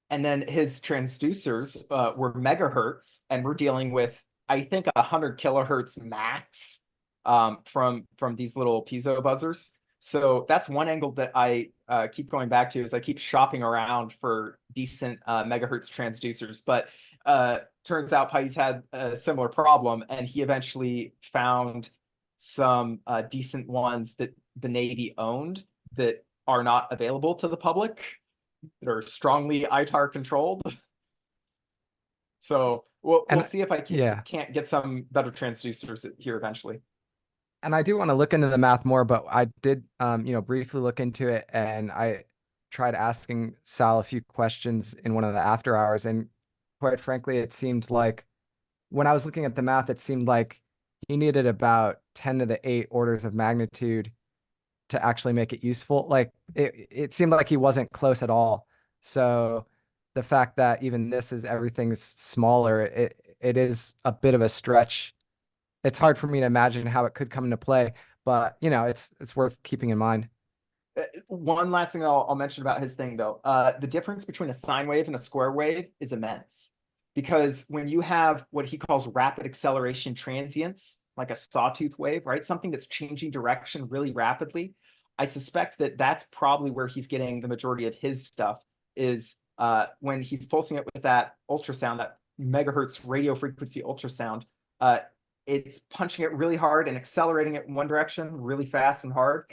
And then his transducers were megahertz, and we're dealing with, I think, 100 kilohertz max from these little piezo buzzers. So that's one angle that I keep going back to, is I keep shopping around for decent megahertz transducers. But turns out Pai's had a similar problem, and he eventually found some decent ones that the Navy owned that are not available to the public, that are strongly ITAR controlled. So we'll see if I can't get some better transducers here eventually. And I do want to look into the math more, but I did, briefly look into it, and I tried asking Sal a few questions in one of the after hours. And quite frankly, it seemed like when I was looking at the math, it seemed like he needed about 10 to the 8 orders of magnitude to actually make it useful. Like it seemed like he wasn't close at all. So the fact that even everything's smaller, it is a bit of a stretch. It's hard for me to imagine how it could come into play, but it's worth keeping in mind. One last thing I'll mention about his thing, though, the difference between a sine wave and a square wave is immense, because when you have what he calls rapid acceleration transients, like a sawtooth wave, right? Something that's changing direction really rapidly. I suspect that that's probably where he's getting the majority of his stuff, is when he's pulsing it with that ultrasound, that megahertz radio frequency ultrasound. It's punching it really hard and accelerating it in one direction really fast and hard.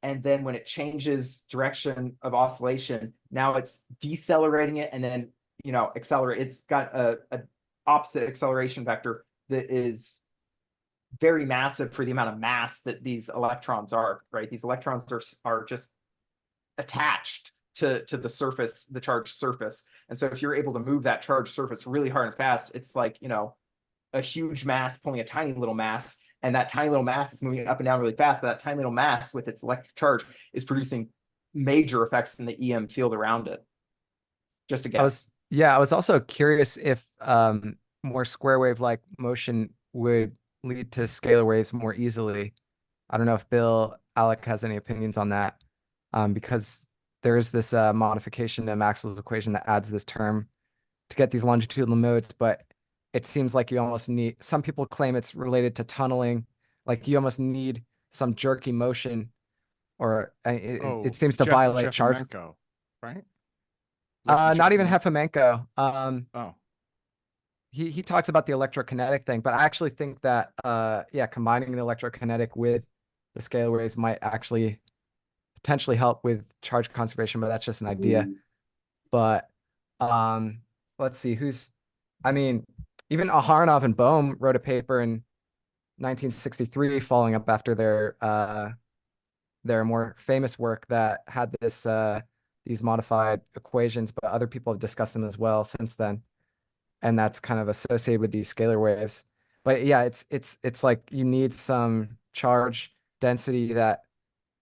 And then when it changes direction of oscillation, now it's decelerating it and then, accelerate. It's got a opposite acceleration vector that is very massive for the amount of mass that these electrons are, right? These electrons are just attached to the surface, the charged surface. And so if you're able to move that charged surface really hard and fast, it's like, a huge mass pulling a tiny little mass, and that tiny little mass is moving up and down really fast, but that tiny little mass with its electric charge is producing major effects in the EM field around it. Just a guess. I was also curious if more square wave like motion would lead to scalar waves more easily. I don't know if Alec has any opinions on that, because there is this modification to Maxwell's equation that adds this term to get these longitudinal modes, but it seems like you almost need, some people claim it's related to tunneling, like you almost need some jerky motion, or it seems to violate charge. Right? Not even Hefemenko. He talks about the electrokinetic thing, but I actually think that combining the electrokinetic with the scalar waves might actually potentially help with charge conservation, but that's just an idea. But let's see even Aharonov and Bohm wrote a paper in 1963 following up after their more famous work that had these modified equations, but other people have discussed them as well since then. And that's kind of associated with these scalar waves. But yeah, it's like you need some charge density that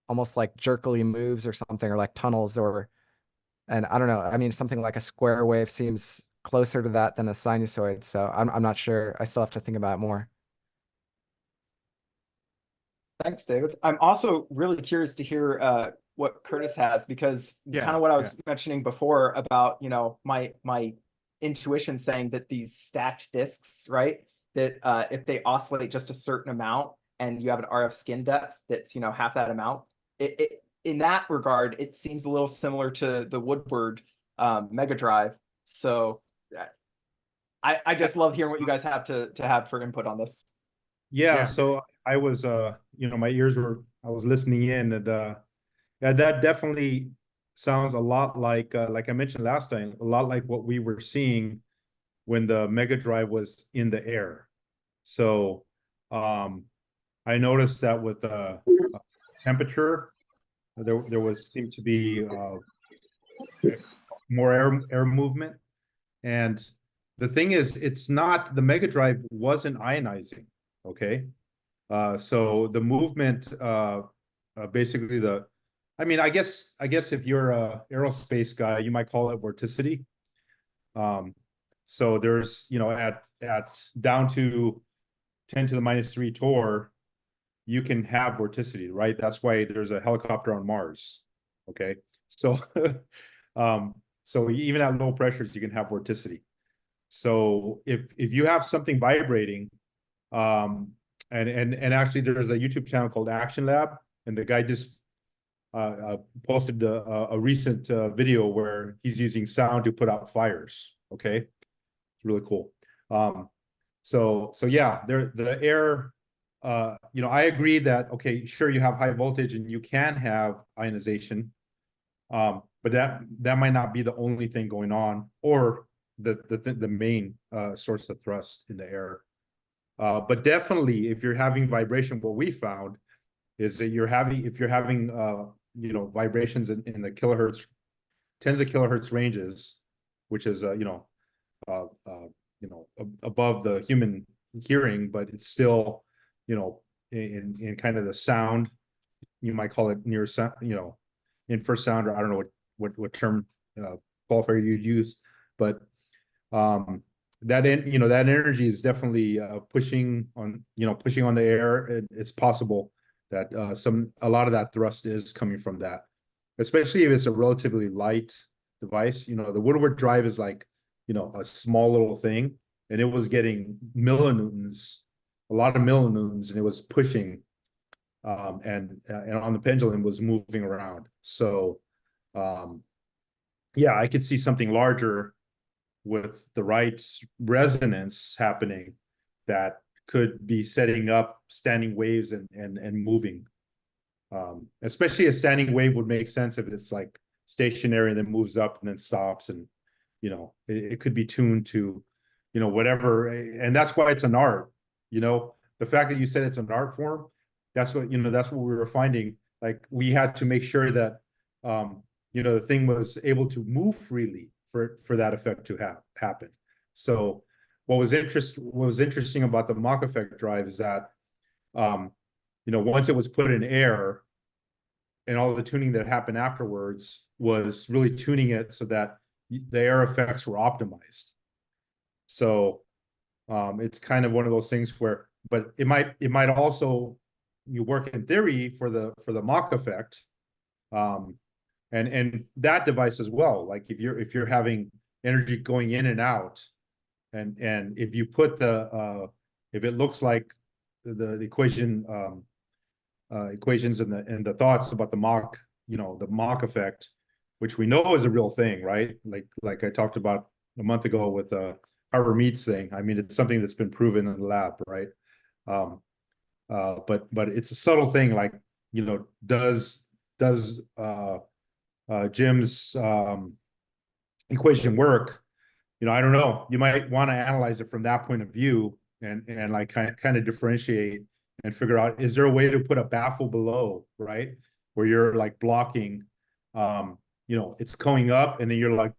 almost like jerkily moves or something, or like tunnels, and I don't know. I mean, something like a square wave seems closer to that than a sinusoid. So I'm not sure. I still have to think about it more. Thanks, David. I'm also really curious to hear what Curtis has, because kind of what I was mentioning before about, my intuition saying that these stacked disks, right, that if they oscillate just a certain amount and you have an RF skin depth that's, half that amount, in that regard, it seems a little similar to the Woodward Mega Drive. So I just love hearing what you guys have to have for input on this. Yeah. So I was, my ears I was listening in, and that definitely sounds a lot like I mentioned last time, a lot like what we were seeing when the Mega Drive was in the air. So I noticed that with temperature, there was seemed to be more air movement. And the thing is, it's not, the mega drive wasn't ionizing, okay? So the movement, basically I mean, I guess if you're a aerospace guy, you might call it vorticity. So there's, you know, at down to 10 to the -3 torr, you can have vorticity, right? That's why there's a helicopter on Mars. Okay, so so even at low pressures, you can have vorticity. So if you have something vibrating, and actually there's a YouTube channel called Action Lab, and the guy just posted a recent video where he's using sound to put out fires. Okay, it's really cool. So yeah, the air. You know, I agree that, okay, sure, you have high voltage and you can have ionization, but that might not be the only thing going on, or the main source of thrust in the air. But definitely, if you're having vibration, what we found is that if you're having you know, vibrations in the kilohertz, tens of kilohertz ranges, which is you know, above the human hearing, but it's still, you know, in kind of the sound, you might call it near sound, you know, infrasound, or I don't know what term qualifier you'd use, but that energy is definitely pushing on the air. It's possible that a lot of that thrust is coming from that, especially if it's a relatively light device. You know, the Woodward drive is like, you know, a small little thing, and it was getting millinewtons, a lot of millinewtons, and it was pushing, and on the pendulum was moving around. So yeah, I could see something larger with the right resonance happening that could be setting up standing waves and moving. Especially a standing wave would make sense if it's like stationary and then moves up and then stops, and you know, it could be tuned to, you know, whatever. And that's why it's an art. You know, the fact that you said it's an art form, that's what, you know, that's what we were finding. Like, we had to make sure that you know, the thing was able to move freely for that effect to happen. So what was interesting about the Mach effect drive is that you know, once it was put in air, and all the tuning that happened afterwards was really tuning it so that the air effects were optimized. So it's kind of one of those things where, but it might also, you work in theory for the Mach effect, and that device as well. Like if you're having energy going in and out, and if you put if it looks like the equations and the thoughts about the Mach, you know, the Mach effect, which we know is a real thing, right? Like I talked about a month ago with Harbor Meats thing. I mean, it's something that's been proven in the lab, right? But it's a subtle thing, like, you know, does Jim's equation work? You know, I don't know. You might want to analyze it from that point of view, and like kind of differentiate and figure out, is there a way to put a baffle below, right? Where you're like blocking, you know, it's going up, and then you're like,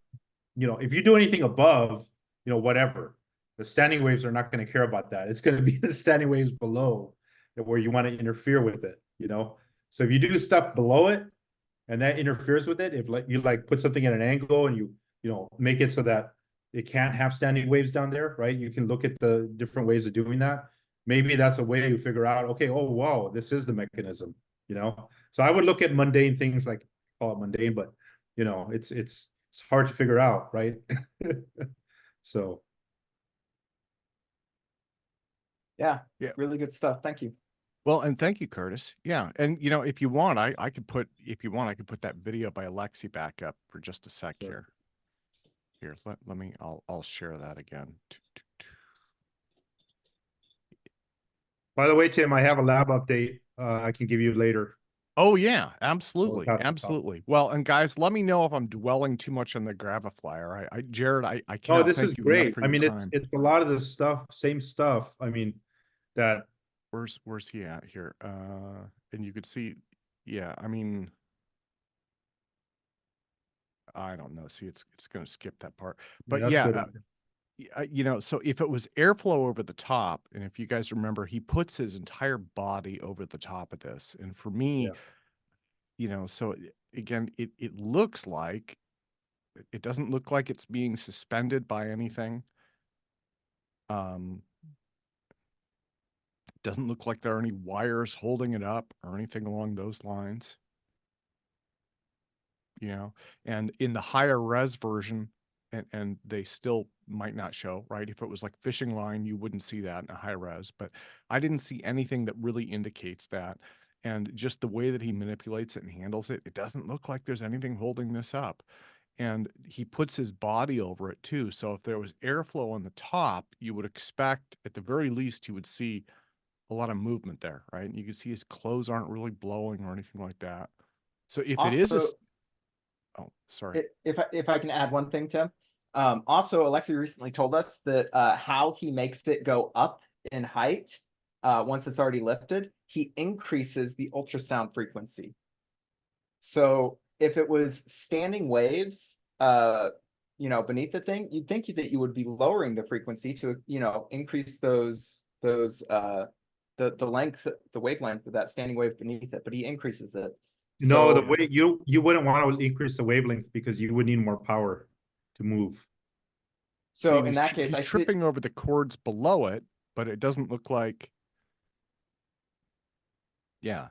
you know, if you do anything above, you know, whatever, the standing waves are not going to care about that. It's going to be the standing waves below where you want to interfere with it, you know? So if you do stuff below it and that interferes with it, if like you like put something at an angle and you know, make it so that it can't have standing waves down there, right? You can look at the different ways of doing that. Maybe that's a way to figure out, okay, oh, wow, this is the mechanism, you know? So I would look at mundane things, like, call it mundane, but, you know, it's hard to figure out, right? So. Yeah, really good stuff. Thank you. Well, and thank you, Curtis. Yeah, and you know, if you want, I could put that video by Alexey back up for just a sec here. Here, let me. I'll share that again. By the way, Tim, I have a lab update I can give you later. Oh yeah, absolutely, absolutely. Well, and guys, let me know if I'm dwelling too much on the Gravi-flyer. Jarod, I can't. Oh, this is great. I mean, it's a lot of the stuff, same stuff. I mean, that where's he at here? And you could see, yeah, I mean, I don't know. See, it's going to skip that part, but you know, so if it was airflow over the top, and if you guys remember, he puts his entire body over the top of this. And for me, you know, so again, it looks like, it doesn't look like it's being suspended by anything. Doesn't look like there are any wires holding it up or anything along those lines. You know, and in the higher res version, and they still might not show, right? If it was like fishing line, you wouldn't see that in a high res, but I didn't see anything that really indicates that. And just the way that he manipulates it and handles it, it doesn't look like there's anything holding this up. And he puts his body over it too. So if there was airflow on the top, you would expect, at the very least, you would see a lot of movement there, right? And you can see his clothes aren't really blowing or anything like that. So if it is a, oh, sorry. If I can add one thing, Tim. Also, Alexey recently told us that how he makes it go up in height once it's already lifted, he increases the ultrasound frequency. So if it was standing waves, you know, beneath the thing, you'd think that you would be lowering the frequency to, you know, increase the length, the wavelength of that standing wave beneath it, but he increases it. No, the way you wouldn't want to increase the wavelength because you would need more power to move. So in that case, he's tripping over the cords below it, but it doesn't look like. Yeah.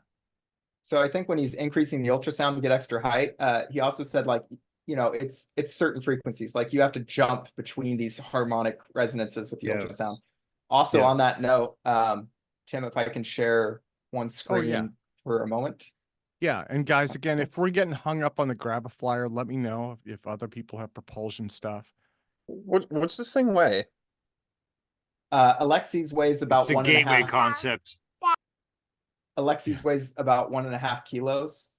So I think when he's increasing the ultrasound to get extra height, he also said, like, you know, it's certain frequencies, like you have to jump between these harmonic resonances with the ultrasound. Also, on that note, Tim, if I can share one screen for a moment. Yeah, and guys, again, if we're getting hung up on the Gravi-flyer, let me know if other people have propulsion stuff. What's this thing weigh? Alexey's weighs about it's a gateway concept. Alexey's weighs about 1.5 kilos.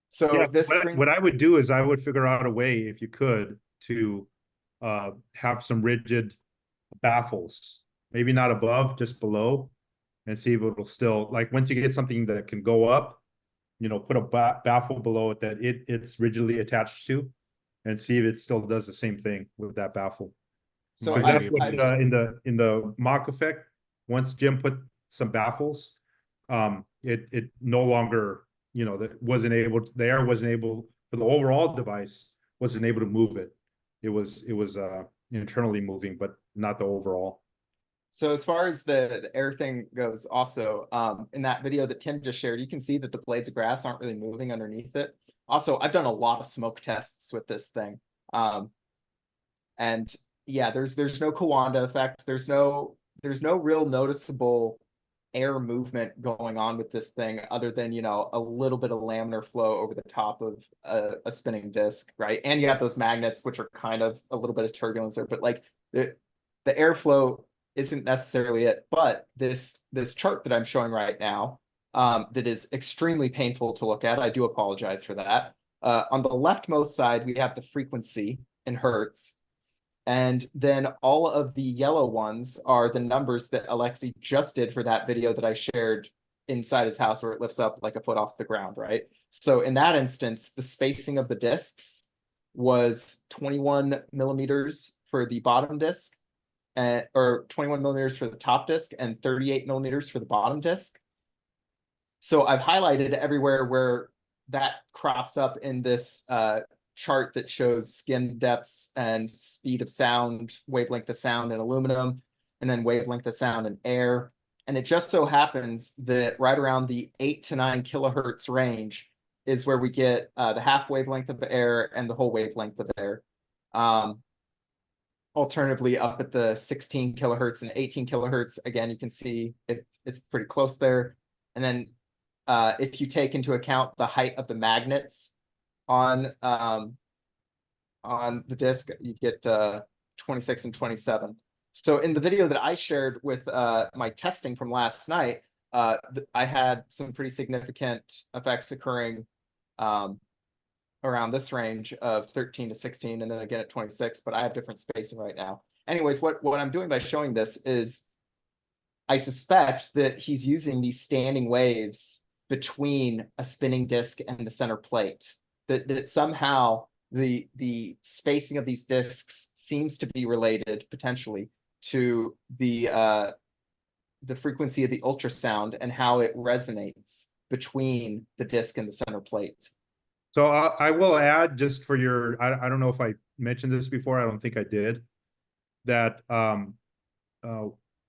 So what I would do is I would figure out a way, if you could, to have some rigid baffles, maybe not above, just below, and see if it'll still, like, once you get something that can go up, you know, put a baffle below it that it's rigidly attached to, and see if it still does the same thing with that baffle. So that's what in the Mach effect, once Jim put some baffles, it no longer, you know, that wasn't able to, the air wasn't able, for the overall device, wasn't able to move it. It was internally moving, but not the overall. So as far as the air thing goes, also, in that video that Tim just shared, you can see that the blades of grass aren't really moving underneath it. Also, I've done a lot of smoke tests with this thing. And yeah, there's no Kawanda effect. There's no real noticeable air movement going on with this thing, other than, you know, a little bit of laminar flow over the top of a spinning disc, right? And you have those magnets, which are kind of a little bit of turbulence there, but like the airflow isn't necessarily it. But this chart that I'm showing right now, that is extremely painful to look at. I do apologize for that. On the leftmost side, we have the frequency in hertz. And then all of the yellow ones are the numbers that Alexey just did for that video that I shared inside his house, where it lifts up like a foot off the ground, right? So in that instance, the spacing of the discs was 21 millimeters for the bottom disc, or 21 millimeters for the top disc, and 38 millimeters for the bottom disc. So I've highlighted everywhere where that crops up in this chart that shows skin depths and speed of sound, wavelength of sound in aluminum, and then wavelength of sound in air. And it just so happens that right around the 8 to 9 kilohertz range is where we get the half wavelength of the air and the whole wavelength of air. Alternatively, up at the 16 kilohertz and 18 kilohertz, again, you can see it's pretty close there. And then if you take into account the height of the magnets on the disc, you get 26 and 27. So in the video that I shared with my testing from last night, I had some pretty significant effects occurring around this range of 13 to 16, and then again at 26, but I have different spacing right now. anyways, what I'm doing by showing this is I suspect that he's using these standing waves between a spinning disk and the center plate. That somehow the spacing of these disks seems to be related potentially to the frequency of the ultrasound and how it resonates between the disk and the center plate. So I will add, just for your, I don't know if I mentioned this before, I don't think I did, that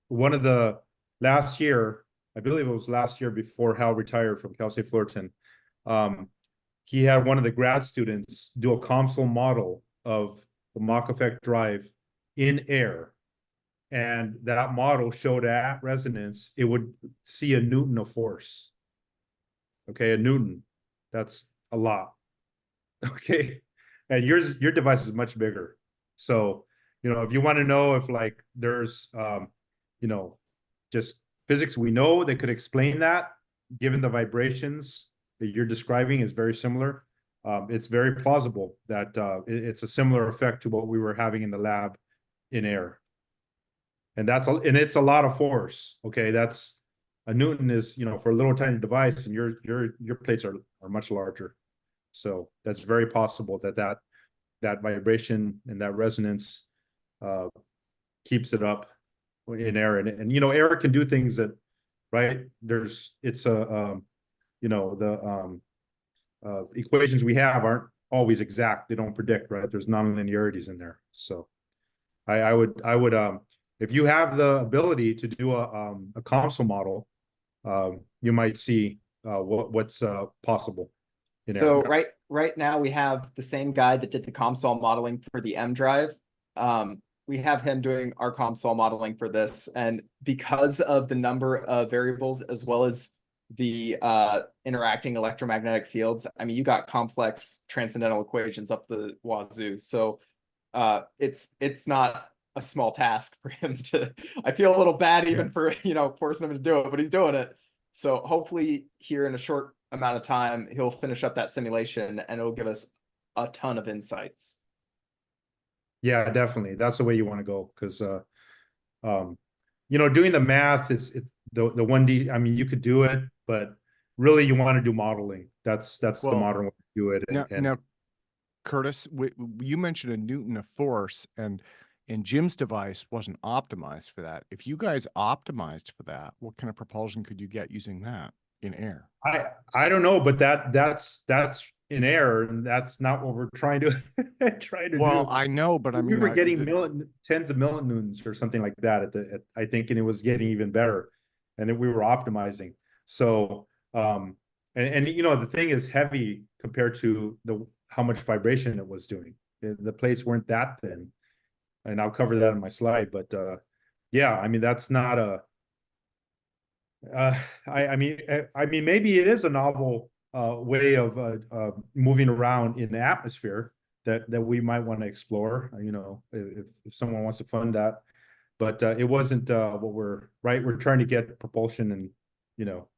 one of the last year, I believe it was last year before Hal retired from Cal State Fullerton, he had one of the grad students do a COMSOL model of the Mach effect drive in air. And that model showed at resonance, it would see a Newton of force. Okay, a Newton, that's a lot. Okay, and your device is much bigger. So, you know, if you want to know if like there's, you know, just physics we know that could explain that, given the vibrations that you're describing is very similar, it's very plausible that it's a similar effect to what we were having in the lab in air. And it's a lot of force. Okay, that's a Newton is, you know, for a little tiny device, and your plates are much larger. So that's very possible that vibration and that resonance keeps it up in air. And you know, air can do things that, right? It's a you know, the equations we have aren't always exact. They don't predict, right? There's nonlinearities in there. So I would if you have the ability to do a COMSOL model, you might see what's possible. So right now we have the same guy that did the COMSOL modeling for the M drive. We have him doing our COMSOL modeling for this, and because of the number of variables as well as the interacting electromagnetic fields, I mean, you got complex transcendental equations up the wazoo. So it's not a small task for him to. I feel a little bad even for, you know, forcing him to do it, but he's doing it. So hopefully here in a short amount of time, he'll finish up that simulation and it'll give us a ton of insights. Yeah, definitely. That's the way you want to go. Because, you know, doing the math is the 1D. I mean, you could do it, but really you want to do modeling. That's the modern way to do it. Now, Curtis, you mentioned a Newton of force, and Jim's device wasn't optimized for that. If you guys optimized for that, what kind of propulsion could you get using that in air? I don't know, but that's in air, and that's not what we're trying to do. Well, I know, but I mean, we were getting tens of millinewtons or something like that I think, and it was getting even better, and then we were optimizing. So, and you know, the thing is heavy compared to how much vibration it was doing. The plates weren't that thin, and I'll cover that in my slide. But yeah, I mean, that's not a. I mean, maybe it is a novel way of moving around in the atmosphere that we might want to explore. You know, if someone wants to fund that, but it wasn't what we're trying to get propulsion and, you know,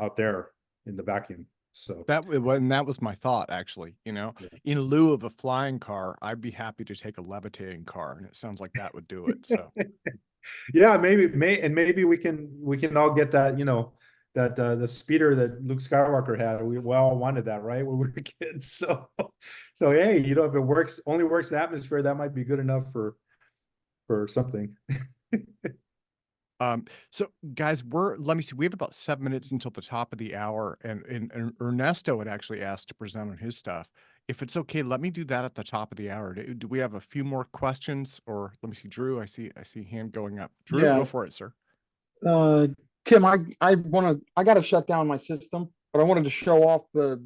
out there in the vacuum. So that was my thought, actually. You know, in lieu of a flying car, I'd be happy to take a levitating car, and it sounds like that would do it. So. Yeah, maybe we can all get that, you know, that the speeder that Luke Skywalker had. We all wanted that, right, when we were kids. So hey, you know, if it only works in atmosphere, that might be good enough for something. So guys, let me see, we have about 7 minutes until the top of the hour, and Ernesto had actually asked to present on his stuff. If it's okay, let me do that at the top of the hour. Do we have a few more questions? Or let me see, Drew, I see hand going up. Drew, go for it, sir. Kim, I got to shut down my system, but I wanted to show off the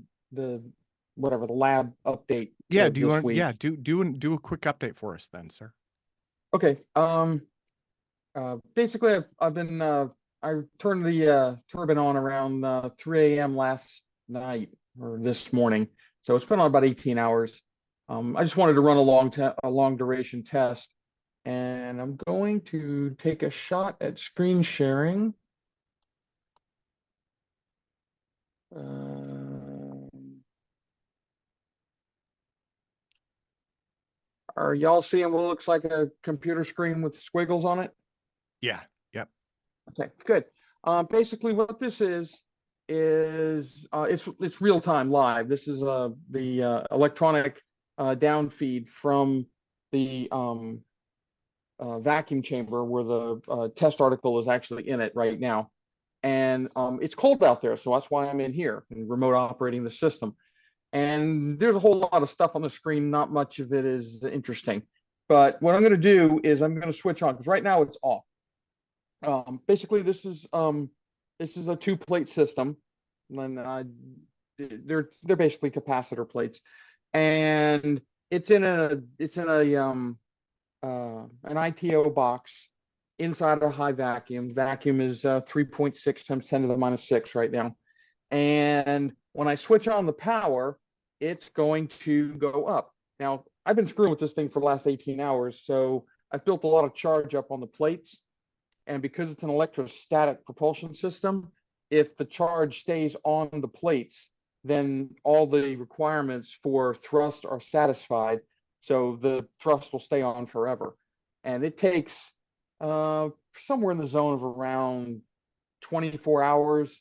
lab update. Yeah, do you want? Yeah, do a quick update for us then, sir. Okay. Basically, I've been I turned the turbine on around 3 a.m. last night or this morning. So it's been on about 18 hours. I just wanted to run a long duration test, and I'm going to take a shot at screen sharing. Are y'all seeing what looks like a computer screen with squiggles on it? Yeah. Yep. Okay, good. Basically what this is it's real time live. This is the electronic downfeed from the vacuum chamber where the test article is actually in it right now. And it's cold out there, so that's why I'm in here and remote operating the system. And there's a whole lot of stuff on the screen. Not much of it is interesting. But what I'm going to do is I'm going to switch on because right now it's off. Basically, this is a two-plate system, and they're basically capacitor plates, and it's in an ITO box inside a high vacuum. Vacuum is 3.6 times 10 to the minus 6 right now, and when I switch on the power, it's going to go up. Now, I've been screwing with this thing for the last 18 hours, so I've built a lot of charge up on the plates. And because it's an electrostatic propulsion system, if the charge stays on the plates, then all the requirements for thrust are satisfied. So the thrust will stay on forever. And it takes somewhere in the zone of around 24 hours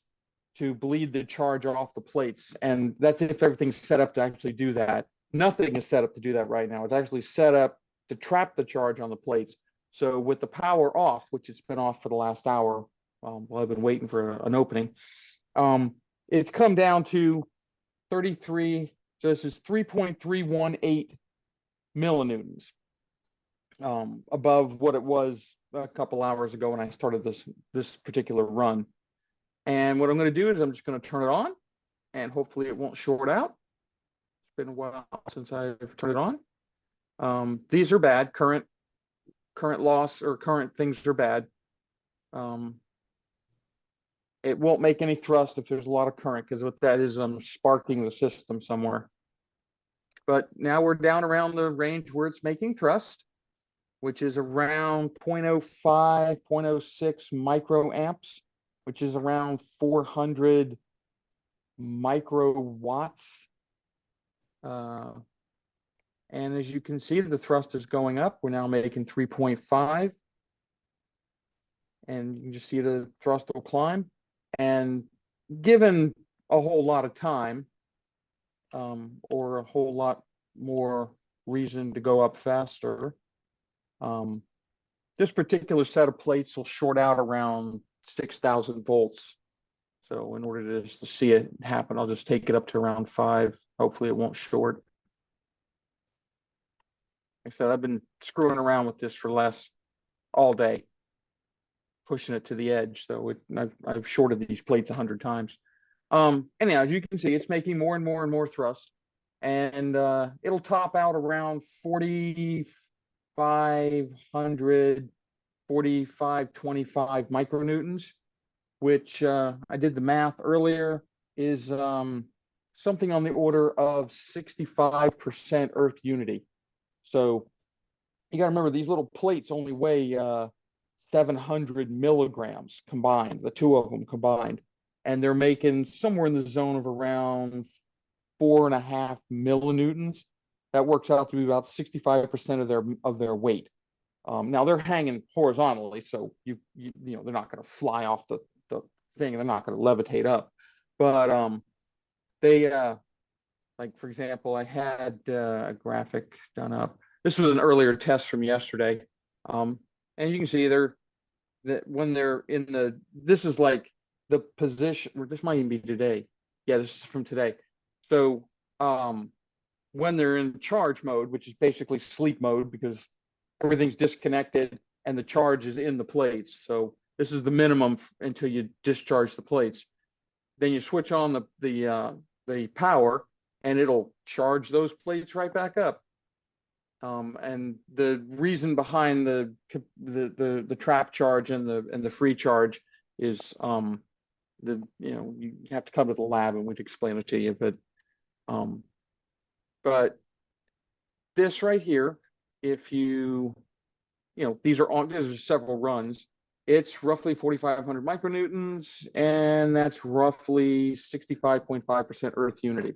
to bleed the charge off the plates. And that's if everything's set up to actually do that. Nothing is set up to do that right now. It's actually set up to trap the charge on the plates. So with the power off, which it's been off for the last hour, while I've been waiting for an opening, it's come down to 33. So this is 3.318 millinewtons above what it was a couple hours ago when I started this particular run. And what I'm going to do is I'm just going to turn it on, and hopefully it won't short out. It's been a while since I've turned it on. These are bad. Current loss or current things are bad. It won't make any thrust if there's a lot of current, because what that is, I'm sparking the system somewhere. But now we're down around the range where it's making thrust, which is around 0.05, 0.06 microamps, which is around 400 microwatts. And as you can see, the thrust is going up. We're now making 3.5. And you can just see the thrust will climb. And given a whole lot of time, or a whole lot more reason to go up faster, this particular set of plates will short out around 6,000 volts. So in order to see it happen, I'll just take it up to around 5. Hopefully it won't short. Like I said, I've been screwing around with this for all day, pushing it to the edge. So I've shorted these plates 100 times. Anyhow, as you can see, it's making more and more and more thrust, and it'll top out around 4,500, 4,525 micronewtons, which I did the math earlier is something on the order of 65% Earth unity. So you got to remember, these little plates only weigh 700 milligrams combined, the two of them combined, and they're making somewhere in the zone of around 4.5 millinewtons. That works out to be about 65% of their weight. Now they're hanging horizontally, so you know they're not going to fly off the thing. They're not going to levitate up, but they like, for example, I had a graphic done up. This was an earlier test from yesterday, and you can see when they're in this is like the position, or this might even be today. Yeah, this is from today. So when they're in charge mode, which is basically sleep mode because everything's disconnected and the charge is in the plates. So this is the minimum until you discharge the plates. Then you switch on the power, and it'll charge those plates right back up. And the reason behind the trap charge and the free charge is you have to come to the lab and we'd explain it to you. But this right here, if these are several runs, it's roughly 4,500 micronewtons, and that's roughly 65.5% Earth unity,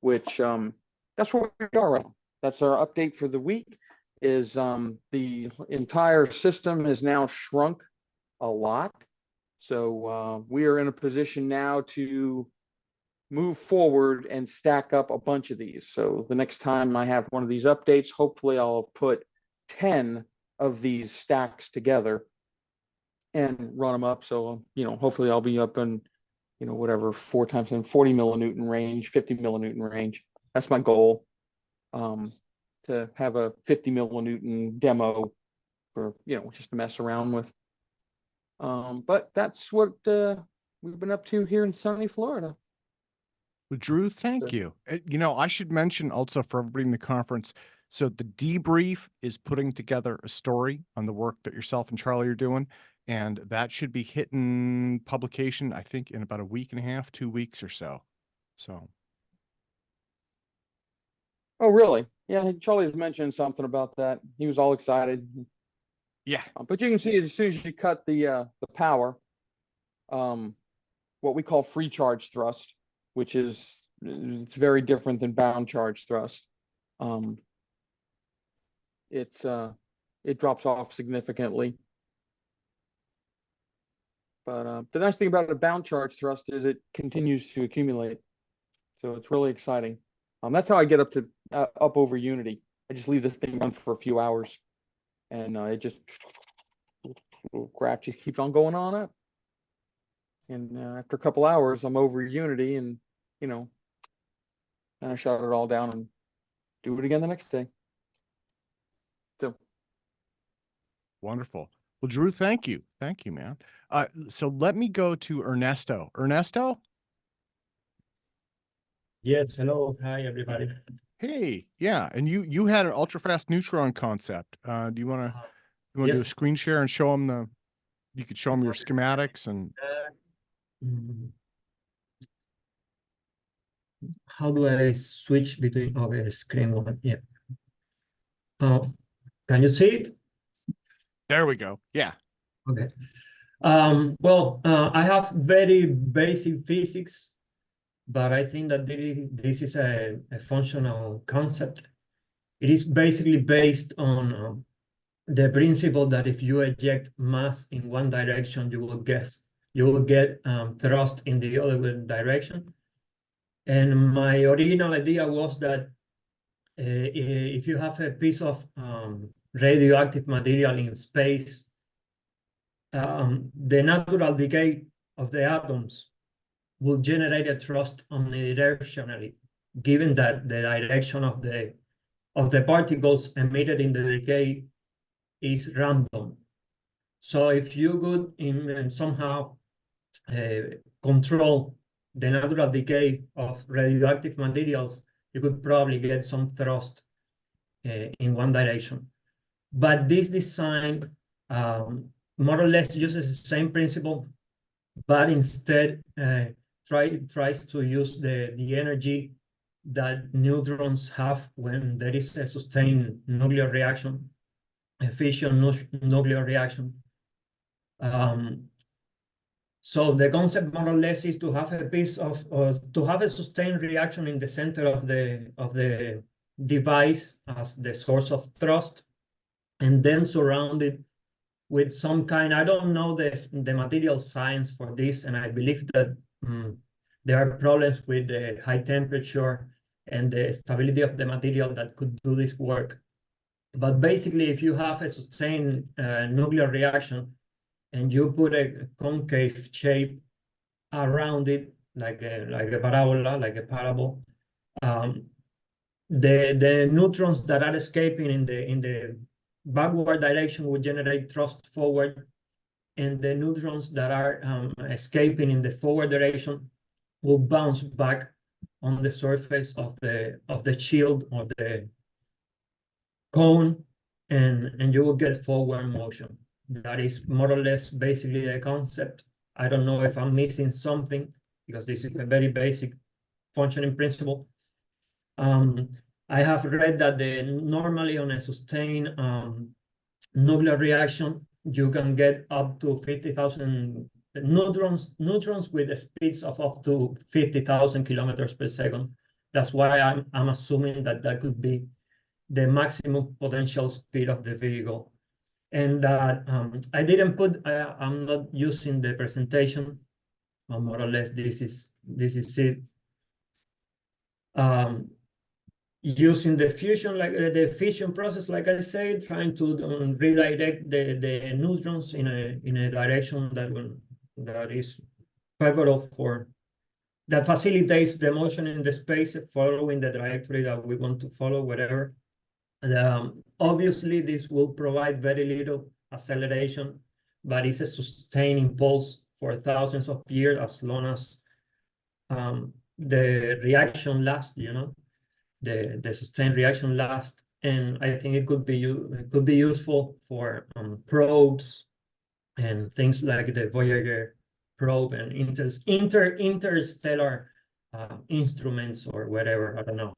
which that's where we are right now. That's our update for the week. is the entire system has now shrunk a lot. So we are in a position now to move forward and stack up a bunch of these. So the next time I have one of these updates, hopefully I'll put 10 of these stacks together and run them up. So, hopefully I'll be up in, whatever, 4 times 10, 40 millinewton range, 50 millinewton range. That's my goal, to have a 50 millinewton demo for, just to mess around with. But that's what we've been up to here in sunny Florida. Well, Drew, thank you. I should mention also for everybody in the conference, so the debrief is putting together a story on the work that yourself and Charlie are doing, and that should be hitting publication, I think, in about a week and a half, 2 weeks or so. Oh, really? Yeah, Charlie's mentioned something about that. He was all excited. Yeah. But you can see as soon as you cut the power, what we call free charge thrust, which it's very different than bound charge thrust. It drops off significantly. But the nice thing about a bound charge thrust is it continues to accumulate. So it's really exciting. That's how I get up over Unity. I just leave this thing on for a few hours, and it just keeps on going on up. And after a couple hours, I'm over Unity, and and I shut it all down and do it again the next day. So wonderful. Well, Drew, thank you, man. So let me go to Ernesto. Ernesto. Yes, hello. Hi, everybody. Hey, yeah, and you had an ultra-fast neutron concept. Do you want to do a screen share and show them you could show them your schematics and how do I switch between screen one? Yeah. Can you see it? There we go. Yeah. Okay. Well, I have very basic physics, but I think that this is a functional concept. It is basically based on the principle that if you eject mass in one direction, you will get thrust in the other direction. And my original idea was that if you have a piece of radioactive material in space, the natural decay of the atoms will generate a thrust omnidirectionally, given that the direction of the particles emitted in the decay is random. So if you could somehow control the natural decay of radioactive materials, you could probably get some thrust in one direction. But this design more or less uses the same principle, but instead tries to use the energy that neutrons have when there is a sustained nuclear reaction, a fission nuclear reaction. So the concept more or less is to have a piece of, to have a sustained reaction in the center of the device as the source of thrust, and then surround it with some kind, I don't know the material science for this, and I believe that there are problems with the high temperature and the stability of the material that could do this work. But basically, if you have a sustained nuclear reaction and you put a concave shape around it, like a parabola, like a parabol, the neutrons that are escaping in the backward direction will generate thrust forward, and the neutrons that are escaping in the forward direction will bounce back on the surface of the shield or the cone, and you will get forward motion. That is more or less basically the concept. I don't know if I'm missing something, because this is a very basic functioning principle. I have read that normally on a sustained nuclear reaction, you can get up to 50,000 neutrons with speeds of up to 50,000 kilometers per second. That's why I'm assuming that could be the maximum potential speed of the vehicle. And that I didn't put, I'm not using the presentation, but more or less this is it. Using the fusion, like the fission process, like I said, trying to redirect the neutrons in a direction that is favorable that facilitates the motion in the space, following the trajectory that we want to follow, whatever. And, obviously, this will provide very little acceleration, but it's a sustained impulse for thousands of years, as long as the reaction lasts, the sustained reaction lasts. And I think it could be useful for probes and things like the Voyager probe and interstellar instruments or whatever. I don't know.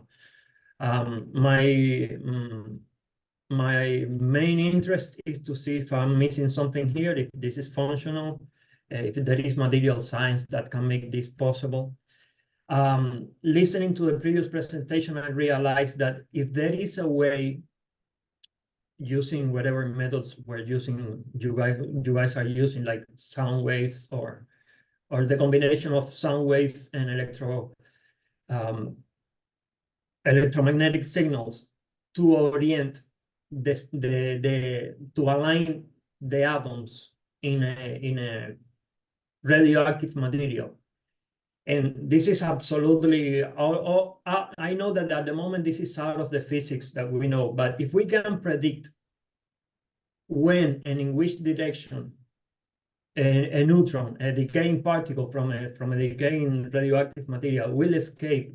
My main interest is to see if I'm missing something here, if this is functional, if there is material science that can make this possible. Listening to the previous presentation, I realized that if there is a way, using whatever methods you guys are using, like sound waves or the combination of sound waves and electromagnetic signals, to orient to align the atoms in a radioactive material. And this is absolutely, I know that at the moment this is out of the physics that we know, but if we can predict when and in which direction a neutron, a decaying particle from a decaying radioactive material, will escape,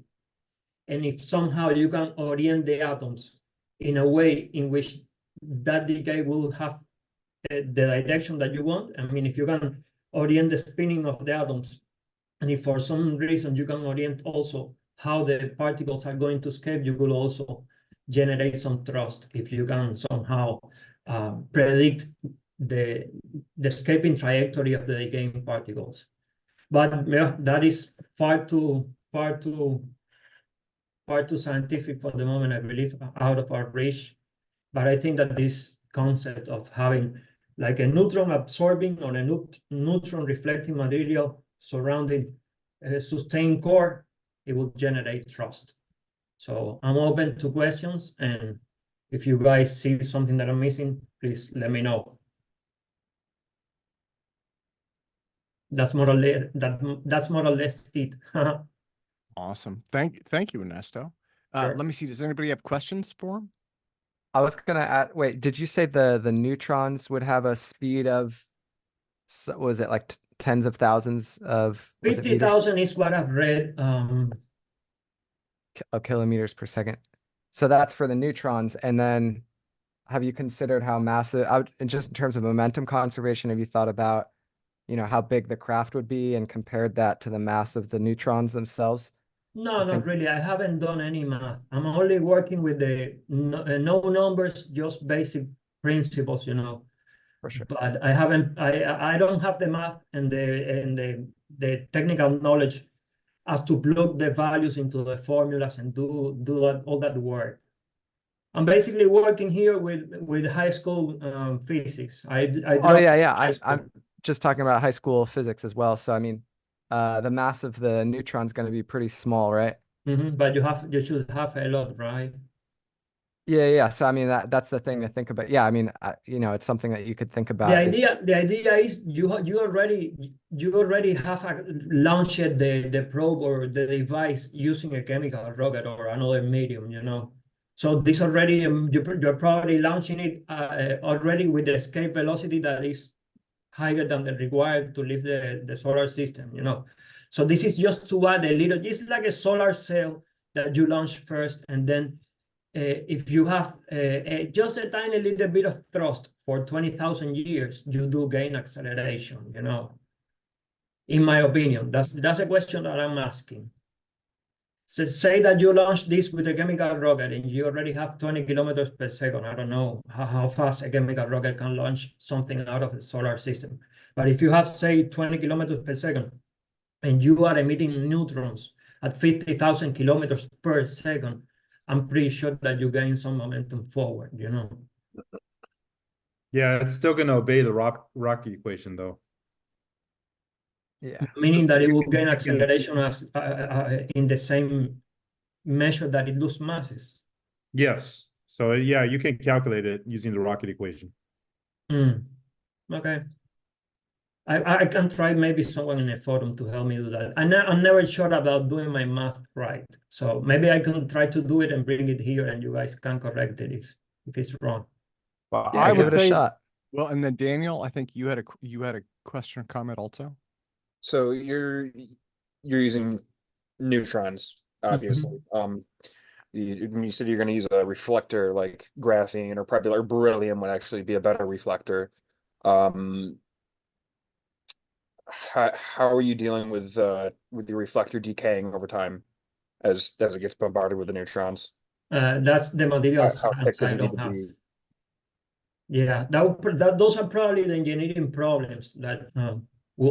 and if somehow you can orient the atoms in a way in which that decay will have the direction that you want, I mean, if you can orient the spinning of the atoms, and if for some reason you can orient also how the particles are going to escape, you will also generate some thrust if you can somehow predict the escaping trajectory of the decaying particles. But yeah, that is far too scientific for the moment, I believe, out of our reach. But I think that this concept of having like a neutron absorbing or a neutron reflecting material surrounding a sustained core, it will generate thrust. So I'm open to questions, and if you guys see something that I'm missing, please let me know. That's more or less it. Awesome. Thank you, Ernesto. Sure. Let me see. Does anybody have questions for him? I was gonna add. Wait, did you say the neutrons would have a speed of? Was it like tens of thousands of? 50,000 is what I've read. Kilometers per second. So that's for the neutrons. And then, have you considered how massive? And just in terms of momentum conservation, have you thought about, how big the craft would be and compared that to the mass of the neutrons themselves? No, not really. I haven't done any math. I'm only working with the no numbers, just basic principles, For sure. But I haven't. I don't have the math and the technical knowledge as to plug the values into the formulas and do all that work. I'm basically working here with high school physics. I'm just talking about high school physics as well. So I mean, the mass of the neutron is going to be pretty small, right? But you should have a lot, right? Yeah. So I mean, that's the thing to think about. Yeah, I mean, it's something that you could think about. The idea is you already have launched the probe or the device using a chemical rocket or another medium, So this already you're probably launching it already with the escape velocity that is higher than the required to leave the solar system, So this is just to add a little. It's like a solar cell that you launch first, and then if you have just a tiny little bit of thrust for 20,000 years, you do gain acceleration, In my opinion, that's a question that I'm asking. So say that you launch this with a chemical rocket and you already have 20 kilometers per second. I don't know how fast a chemical rocket can launch something out of the solar system. But if you have, say, 20 kilometers per second, and you are emitting neutrons at 50,000 kilometers per second, I'm pretty sure that you gain some momentum forward, you know. Yeah, it's still going to obey the Rocky equation, though. Yeah. Meaning that it will gain can- acceleration as in the same measure that it loses masses. Yes. So yeah, you can calculate it using the rocket equation. Okay. I can try maybe someone in a forum to help me do that. I'm never sure about doing my math right. So maybe I can try to do it and bring it here and you guys can correct it if it's wrong. Well, Yeah, I give would it a say, shot. Well, and then Daniel, I think you had a question or comment also. So you're using neutrons, obviously. You said you're going to use a reflector like graphene or probably like beryllium would actually be a better reflector. How are you dealing with the reflector decaying over time as it gets bombarded with the neutrons? That's the material How thick science does I it need don't to have. be? Yeah, those are probably the engineering problems that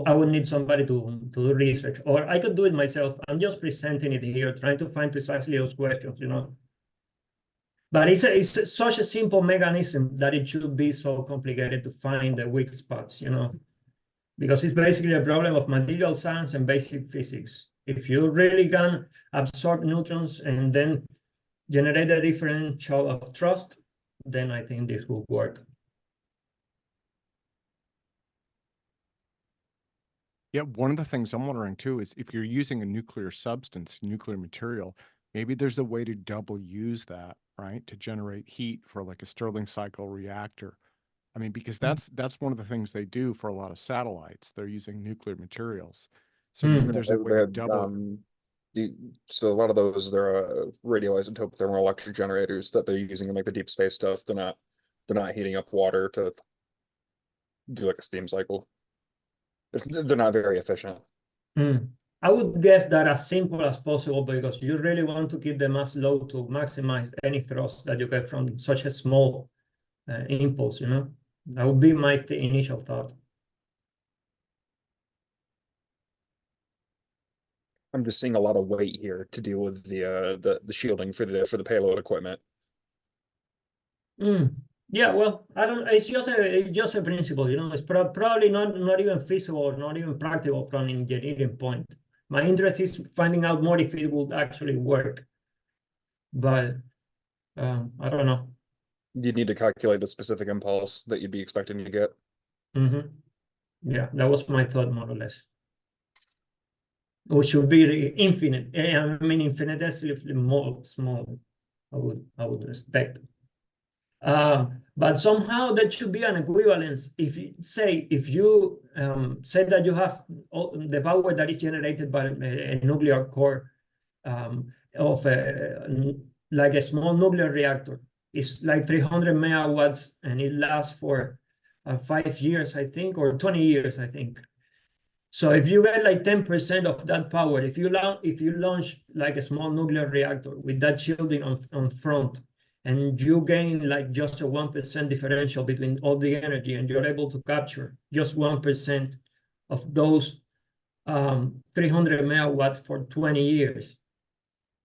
I would need somebody to do research, or I could do it myself. I'm just presenting it here, trying to find precisely those questions, you know. But it's such a simple mechanism that it should be so complicated to find the weak spots, you know, because it's basically a problem of material science and basic physics. If you really can absorb neutrons and then generate a differential of thrust, then I think this will work. Yeah, one of the things I'm wondering too is if you're using a nuclear substance, nuclear material, maybe there's a way to double use that, right? To generate heat for like a Stirling cycle reactor. I mean, because that's one of the things they do for a lot of satellites. They're using nuclear materials. So maybe there's a way to double. So a lot of those, they're radioisotope thermoelectric generators that they're using in like the deep space stuff. They're not heating up water to do like a steam cycle. They're not very efficient. I would guess that as simple as possible because you really want to keep the mass low to maximize any thrust that you get from such a small impulse, you know. That would be my initial thought. I'm just seeing a lot of weight here to deal with the shielding for the payload equipment. Yeah, well, I don't. It's just a principle, you know. It's probably not even feasible or not even practical from an engineering point. My interest is finding out more if it would actually work. But I don't know. You'd need to calculate the specific impulse that you'd be expecting to get. Yeah, that was my thought, more or less. Which should be infinite. I mean, infinitesimally small. I would expect. But somehow there should be an equivalence. If you say that you have the power that is generated by a nuclear core of like a small nuclear reactor, it's like 300 megawatts, and it lasts for 5 years, I think, or 20 years, I think. So if you get like 10% of that power, if you launch like a small nuclear reactor with that shielding on front, and you gain like just a 1% differential between all the energy, and you're able to capture just 1% of those 300 megawatts for 20 years.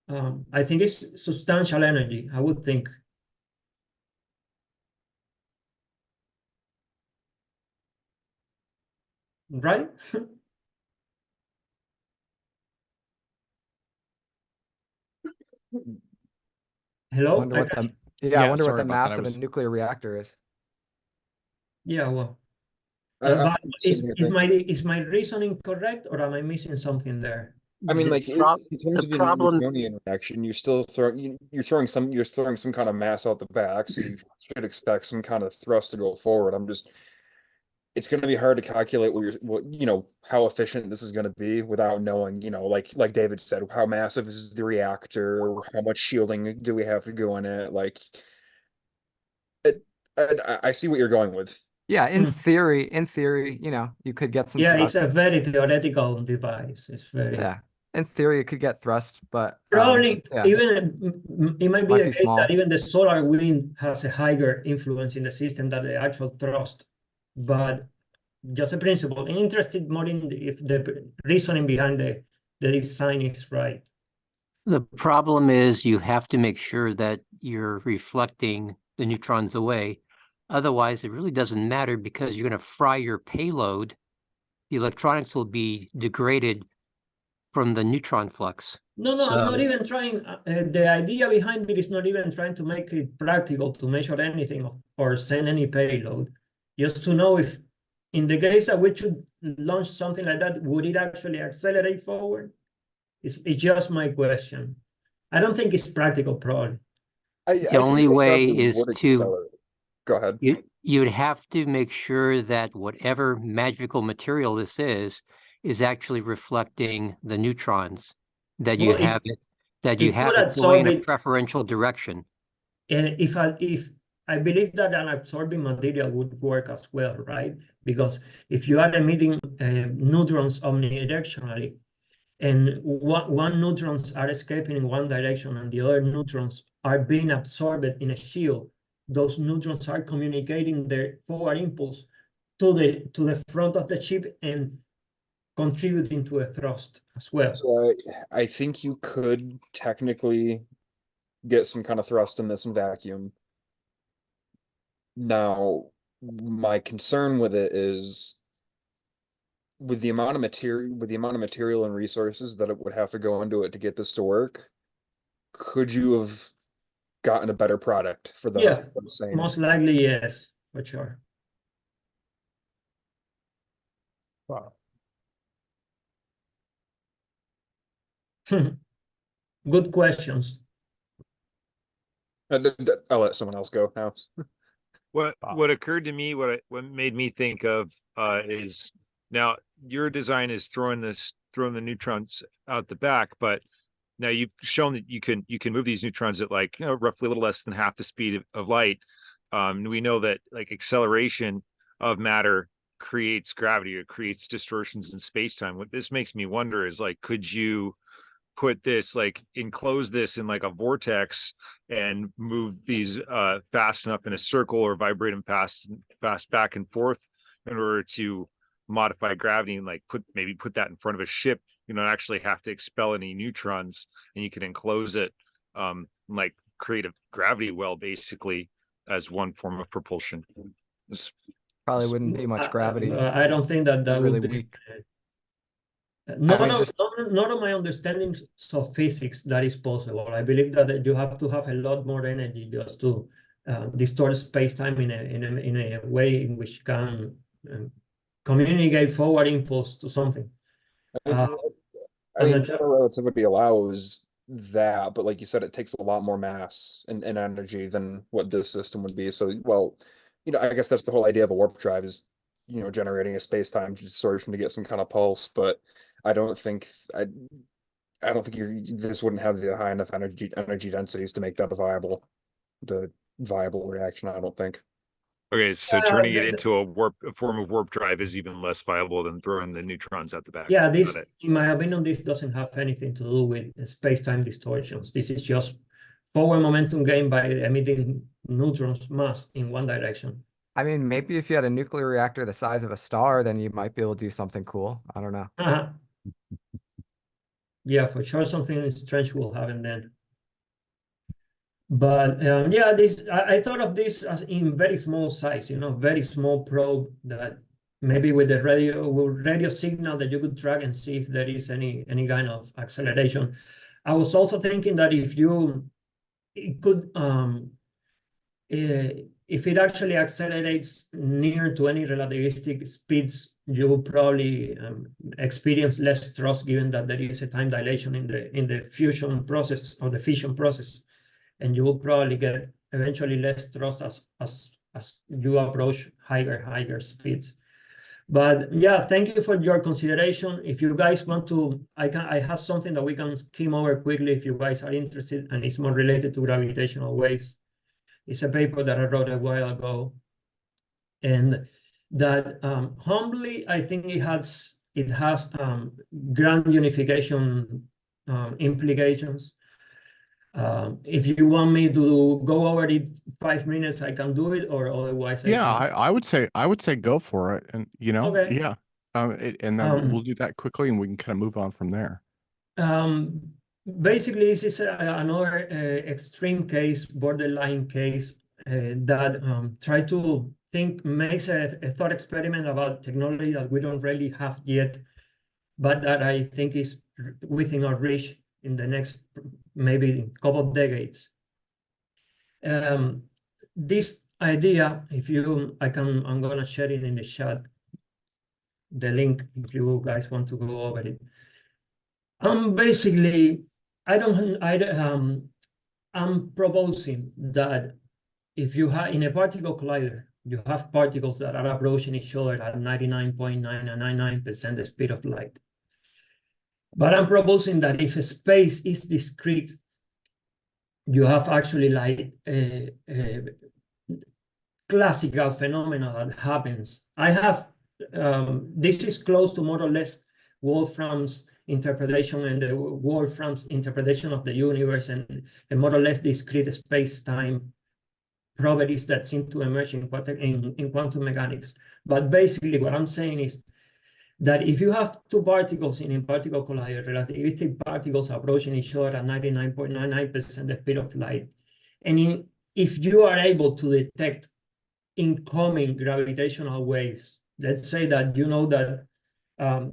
I think it's substantial energy, I would think. Right? Hello? I wonder what the mass of a nuclear reactor is. Yeah, well. Is my reasoning correct, or am I missing something there? I mean, like in terms of the Newtonian reaction, you're throwing some kind of mass out the back, so you should expect some kind of thrust to go forward. It's going to be hard to calculate how efficient this is going to be without knowing, like David said, how massive is the reactor, how much shielding do we have to go in it. Like, I see what you're going with. Yeah, in theory, you could get some. Yeah, thrust. It's a very theoretical device. It's very. Yeah, in theory, it could get thrust, but probably even it might be the case that even the solar wind has a higher influence in the system than the actual thrust. But just a principle. I'm interested more in if the reasoning behind the design is right. The problem is you have to make sure that you're reflecting the neutrons away. Otherwise, it really doesn't matter because you're going to fry your payload. The electronics will be degraded from the neutron flux. No, I'm not even trying. The idea behind it is not even trying to make it practical to measure anything or send any payload. Just to know if, in the case that we should launch something like that, would it actually accelerate forward? It's just my question. I don't think it's practical, probably. The only way is to go ahead. You'd have to make sure that whatever magical material this is actually reflecting the neutrons, that you have it going in a preferential direction. And if I believe that an absorbing material would work as well, right? Because if you are emitting neutrons omnidirectionally, and one neutrons are escaping in one direction and the other neutrons are being absorbed in a shield, those neutrons are communicating their forward impulse to the front of the chip and contributing to a thrust as well. So I think you could technically get some kind of thrust in this in vacuum. Now, my concern with it is with the amount of material and resources that it would have to go into it to get this to work, could you have gotten a better product for the Yeah, most likely yes, for sure. Wow. Good questions. I'll let someone else go now. What occurred to me, what made me think of is now your design is throwing the neutrons out the back, but now you've shown that you can move these neutrons at like roughly a little less than half the speed of light. We know that like acceleration of matter creates gravity, it creates distortions in space-time. What this makes me wonder is like, could you put this, like enclose this in like a vortex and move these fast enough in a circle or vibrate them fast back and forth in order to modify gravity and like maybe put that in front of a ship, actually have to expel any neutrons, and you can enclose it, like create a gravity well basically as one form of propulsion. Probably wouldn't be much gravity. I don't think that really would be weak. Not of my understanding of physics that is possible. I believe that you have to have a lot more energy just to distort space-time in a way in which can communicate forward impulse to something. I mean, general relativity allows that, but like you said, it takes a lot more mass and energy than what this system would be. So, well, I guess that's the whole idea of a warp drive is, generating a space-time distortion to get some kind of pulse. But I don't think this wouldn't have the high enough energy densities to make that a viable reaction. I don't think. Okay, so turning it into a form of warp drive is even less viable than throwing the neutrons at the back. Yeah, in my opinion, this doesn't have anything to do with space-time distortions. This is just forward momentum gained by emitting neutrons mass in one direction. I mean, maybe if you had a nuclear reactor the size of a star, then you might be able to do something cool. I don't know. Yeah, for sure, something strange will happen then. But yeah, I thought of this as in very small size, very small probe that maybe with the radio signal that you could track and see if there is any kind of acceleration. I was also thinking that if it actually accelerates near to any relativistic speeds, you will probably experience less thrust, given that there is a time dilation in the fusion process or the fission process. And you will probably get eventually less thrust as you approach higher speeds. But yeah, thank you for your consideration. If you guys want to, I have something that we can skim over quickly if you guys are interested, and it's more related to gravitational waves. It's a paper that I wrote a while ago, and that humbly, I think it has grand unification implications. If you want me to go over it 5 minutes, I can do it, or otherwise. I would say go for it, and Okay. yeah, and then we'll do that quickly, and we can kind of move on from there. basically, this is another extreme case, borderline case that try to makes a thought experiment about technology that we don't really have yet, but that I think is within our reach in the next maybe couple of decades. This idea, I'm gonna share it in the chat, the link, if you guys want to go over it. Basically, I'm proposing that if you have in a particle collider, you have particles that are approaching each other at 99.999% the speed of light. But I'm proposing that if a space is discrete, you have actually like a classical phenomena that happens. I have, this is close to more or less Wolfram's interpretation and the Wolfram's interpretation of the universe and more or less discrete space-time properties that seem to emerge in quantum mechanics. But basically what I'm saying is that if you have two particles in a particle collider, relativistic particles approaching each other at 99.99% the speed of light, and if you are able to detect incoming gravitational waves, let's say that you know that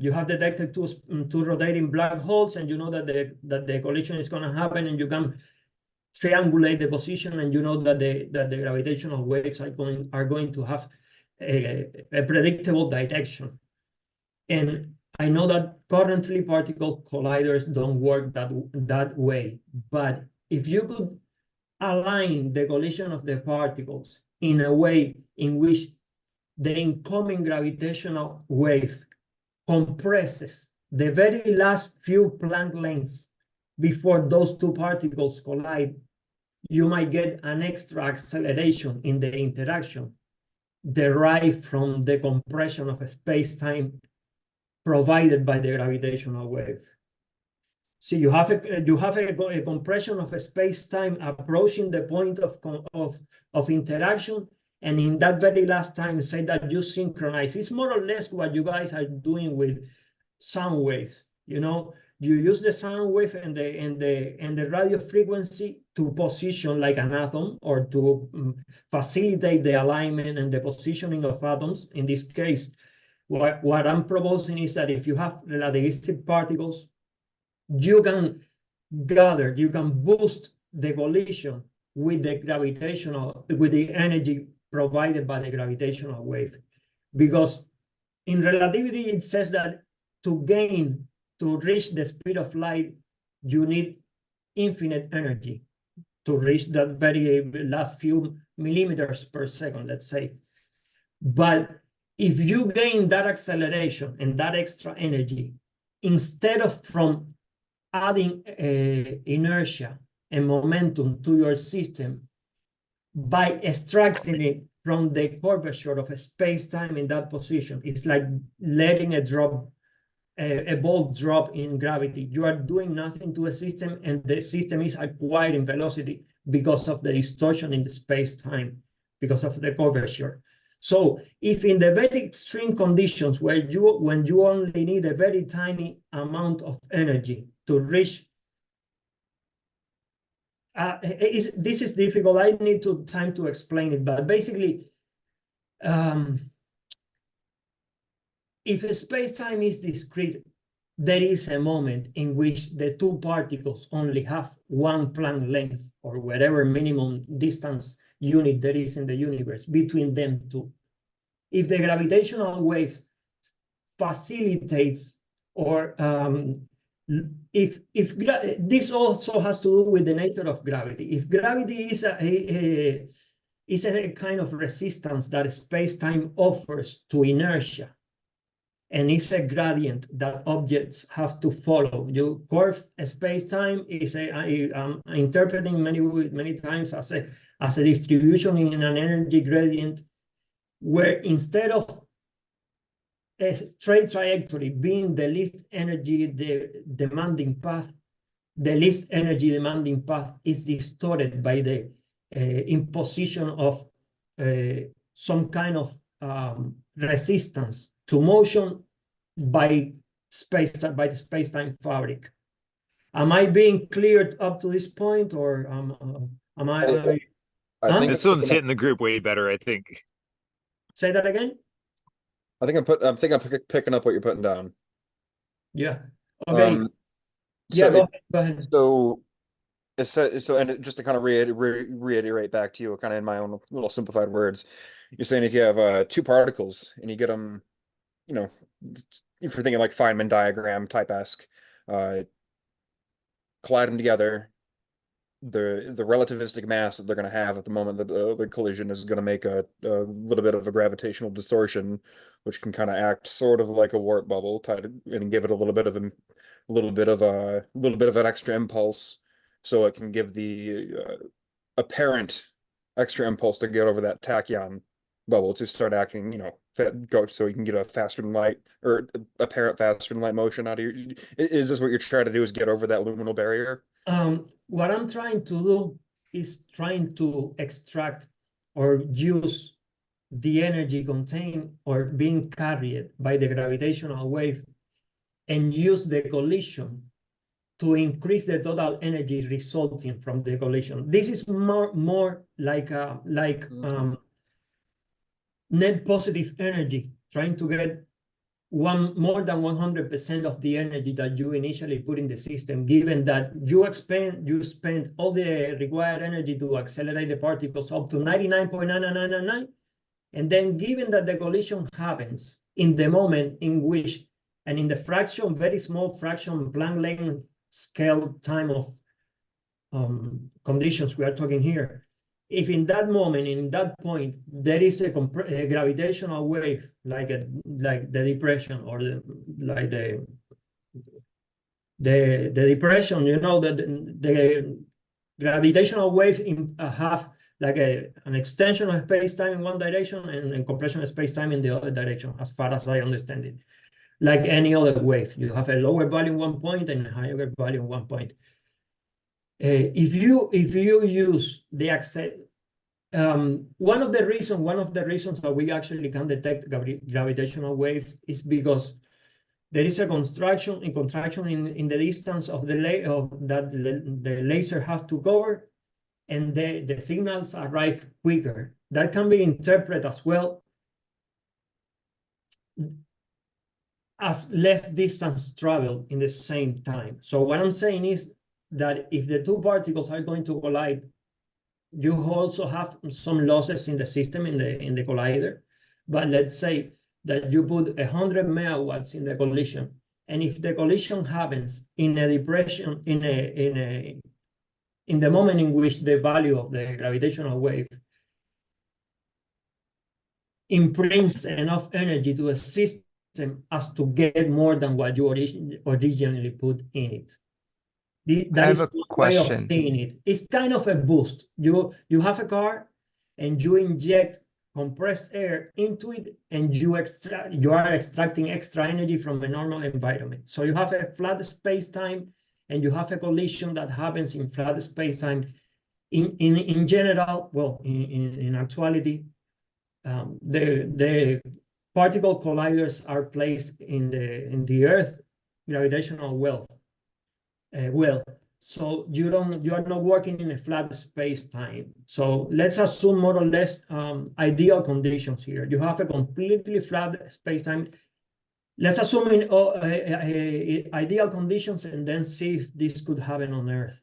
you have detected two rotating black holes, and you know that the collision is going to happen, and you can triangulate the position, and you know that the gravitational waves are going to have a predictable direction. And I know that currently particle colliders don't work that way, but if you could align the collision of the particles in a way in which the incoming gravitational wave compresses the very last few Planck lengths before those two particles collide, you might get an extra acceleration in the interaction derived from the compression of a space-time provided by the gravitational wave. See, you have a compression of a space-time approaching the point of interaction, and in that very last time, say that you synchronize. It's more or less what you guys are doing with sound waves. You know, you use the sound wave and the radio frequency to position like an atom, or to facilitate the alignment and the positioning of atoms. In this case, what I'm proposing is that if you have relativistic particles, you can boost the collision with the energy provided by the gravitational wave. Because in relativity, it says that to reach the speed of light, you need infinite energy to reach that very last few millimeters per second, let's say. But if you gain that acceleration and that extra energy, instead of from adding inertia and momentum to your system by extracting it from the curvature of a space-time in that position, it's like letting a ball drop in gravity. You are doing nothing to a system, and the system is acquiring velocity because of the distortion in the space-time, because of the curvature. So if in the very extreme conditions when you only need a very tiny amount of energy to reach, this is difficult. I need time to explain it, but basically, if a space-time is discrete, there is a moment in which the two particles only have one Planck length, or whatever minimum distance unit there is in the universe between them two. If the gravitational waves facilitates, or if this also has to do with the nature of gravity. If gravity is a kind of resistance that space-time offers to inertia, and it's a gradient that objects have to follow. You curve space-time I'm interpreting many times as a distribution in an energy gradient, where instead of a straight trajectory being the least energy demanding path, the least energy demanding path is distorted by the imposition of some kind of resistance to motion by the space-time fabric. Am I being cleared up to this point, or am I? I think this one's hitting the group way better, I think. Say that again. I think I'm picking up what you're putting down. Yeah. Okay. So Go ahead. So just to kind of reiterate back to you, kind of in my own little simplified words, you're saying if you have two particles and you get them, you know, if you're thinking like Feynman diagram type-esque, collide them together, the relativistic mass that they're going to have at the moment that the collision is going to make a little bit of a gravitational distortion, which can kind of act sort of like a warp bubble, and give it a little bit of an extra impulse, so it can give the apparent extra impulse to get over that tachyon bubble to start acting, you know, so you can get a faster than light or apparent faster than light motion out of your. Is this what you're trying to do? Is get over that luminal barrier? What I'm trying to do is trying to extract or use the energy contained or being carried by the gravitational wave and use the collision to increase the total energy resulting from the collision. This is more like net positive energy, trying to get more than 100% of the energy that you initially put in the system, given that you spend all the required energy to accelerate the particles up to 99.99999, and then given that the collision happens in the moment in which, and in the fraction, very small fraction, Planck length scale time of conditions we are talking here, if in that moment, in that point, there is a gravitational wave, like the depression, or the depression, you know, the gravitational wave have like an extension of space-time in one direction and compression of space-time in the other direction, as far as I understand it. Like any other wave, you have a lower value in one point and a higher value in one point. If you use the access, one of the reasons that we actually can detect gravitational waves is because there is a contraction in the distance of the laser has to cover, and the signals arrive quicker. That can be interpreted as well as less distance traveled in the same time. So what I'm saying is that if the two particles are going to collide, you also have some losses in the system, in the collider. But let's say that you put 100 megawatts in the collision, and if the collision happens in a depression, in the moment in which the value of the gravitational wave imprints enough energy to a system as to get more than what you originally put in it. That is a way of seeing it. It's kind of a boost. You have a car and you inject compressed air into it, and you are extracting extra energy from a normal environment. So you have a flat space-time and you have a collision that happens in flat space-time. In general, well, in actuality, the particle colliders are placed in the Earth gravitational well. So you are not working in a flat space-time. So let's assume more or less ideal conditions here. You have a completely flat space-time. Let's assume in ideal conditions and then see if this could happen on Earth.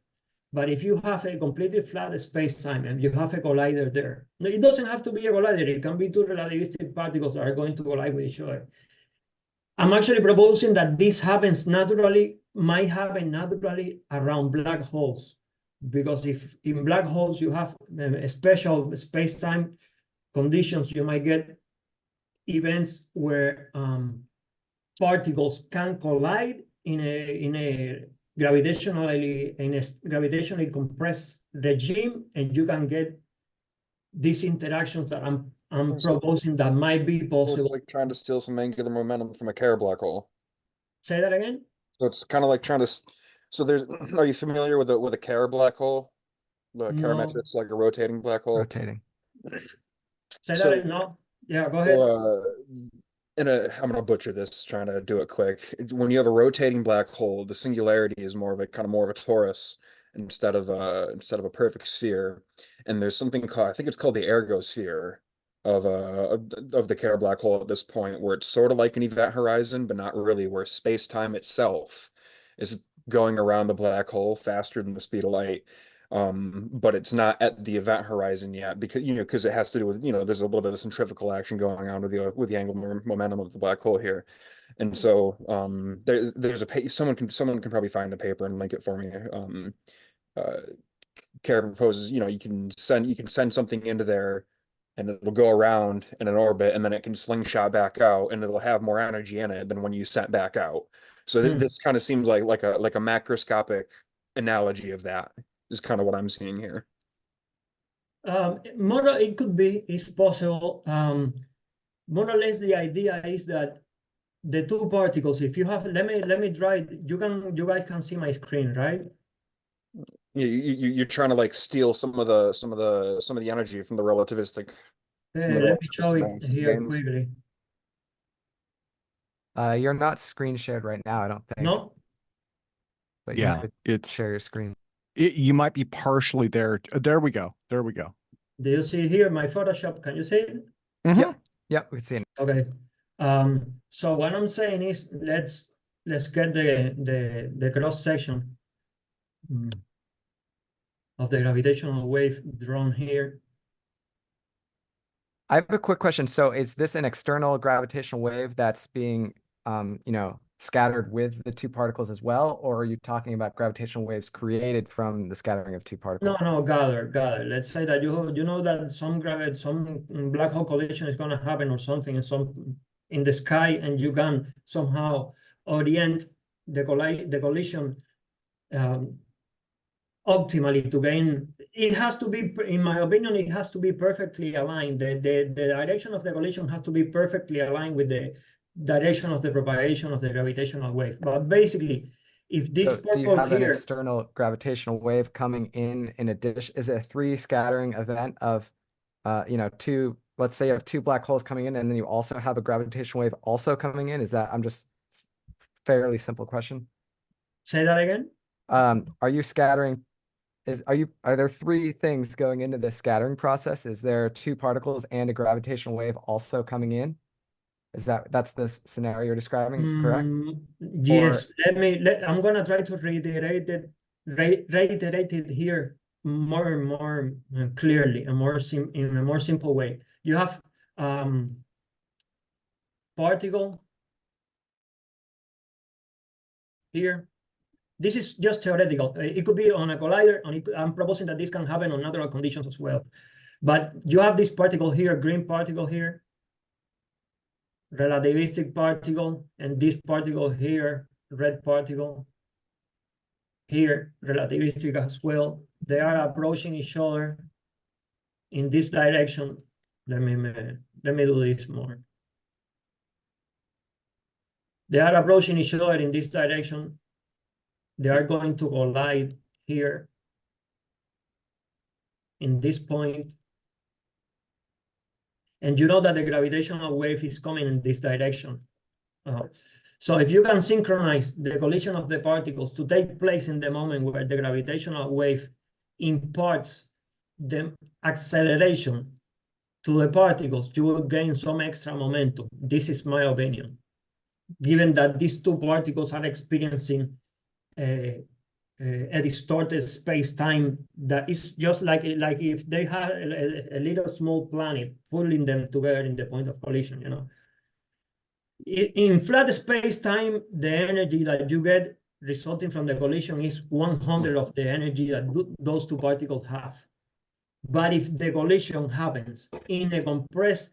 But if you have a completely flat space-time and you have a collider there, it doesn't have to be a collider. It can be two relativistic particles that are going to collide with each other. I'm actually proposing that this might happen naturally around black holes, because if in black holes you have special space-time conditions, you might get events where particles can collide in a gravitationally compressed regime, and you can get these interactions that I'm proposing that might be possible. It's like trying to steal some angular momentum from a Kerr black hole. Say that again? So it's kind of like trying to. So there's. Are you familiar with a Kerr black hole? The Kerr metrics, like a rotating black hole. Rotating. Say that no. Yeah, go ahead. I'm gonna butcher this trying to do it quick. When you have a rotating black hole, the singularity is more of a torus instead of a perfect sphere. And there's something called, I think it's called the ergosphere of the Kerr black hole at this point, where it's sort of like an event horizon, but not really, where space-time itself is going around the black hole faster than the speed of light. But it's not at the event horizon yet, because it has to do with, there's a little bit of centrifugal action going on with the angular momentum of the black hole here. And so there's someone can probably find a paper and link it for me. Kerr proposes, you can send something into there, and it'll go around in an orbit, and then it can slingshot back out, and it'll have more energy in it than when you sent back out. So this kind of seems like a macroscopic analogy of that is kind of what I'm seeing here. It could be, it's possible. More or less, the idea is that the two particles, if you have, let me try, you guys can see my screen, right? You're trying to like steal some of the energy from the relativistic. Let me show it here quickly. You're not screen shared right now, I don't think. No. But yeah, it's share your screen. You might be partially there. There we go. There we go. Do you see here my Photoshop? Can you see it? Mm-hmm. Yep, we can see it. Okay. So what I'm saying is let's get the cross section of the gravitational wave drawn here. I have a quick question. So is this an external gravitational wave that's being scattered with the two particles as well, or are you talking about gravitational waves created from the scattering of two particles? No, gather. Let's say that you know that some black hole collision is going to happen or something in the sky, and you can somehow orient the collision optimally to gain. It has to be, in my opinion, it has to be perfectly aligned. The direction of the collision has to be perfectly aligned with the direction of the propagation of the gravitational wave. But basically, if this do you have an external gravitational wave coming in addition? Is it a 3 scattering event of two, let's say you have 2 black holes coming in, and then you also have a gravitational wave also coming in? Is that, I'm just fairly simple question. Say that again. Are you scattering? Are there 3 things going into this scattering process? Is there 2 particles and a gravitational wave also coming in? That's the scenario you're describing, correct? Yes. I'm gonna try to reiterate it here more and more clearly and in a more simple way. You have particle here. This is just theoretical. It could be on a collider, and I'm proposing that this can happen on natural conditions as well. But you have this particle here, green particle here, relativistic particle, and this particle here, red particle here, relativistic as well. They are approaching each other in this direction. Let me do this more. They are approaching each other in this direction. They are going to collide here in this point. And you know that the gravitational wave is coming in this direction. So if you can synchronize the collision of the particles to take place in the moment where the gravitational wave imparts the acceleration to the particles, you will gain some extra momentum. This is my opinion. Given that these two particles are experiencing a distorted space-time that is just like if they had a little small planet pulling them together in the point of collision, you know. In flat space-time, the energy that you get resulting from the collision is 100 of the energy that those two particles have. But if the collision happens in a compressed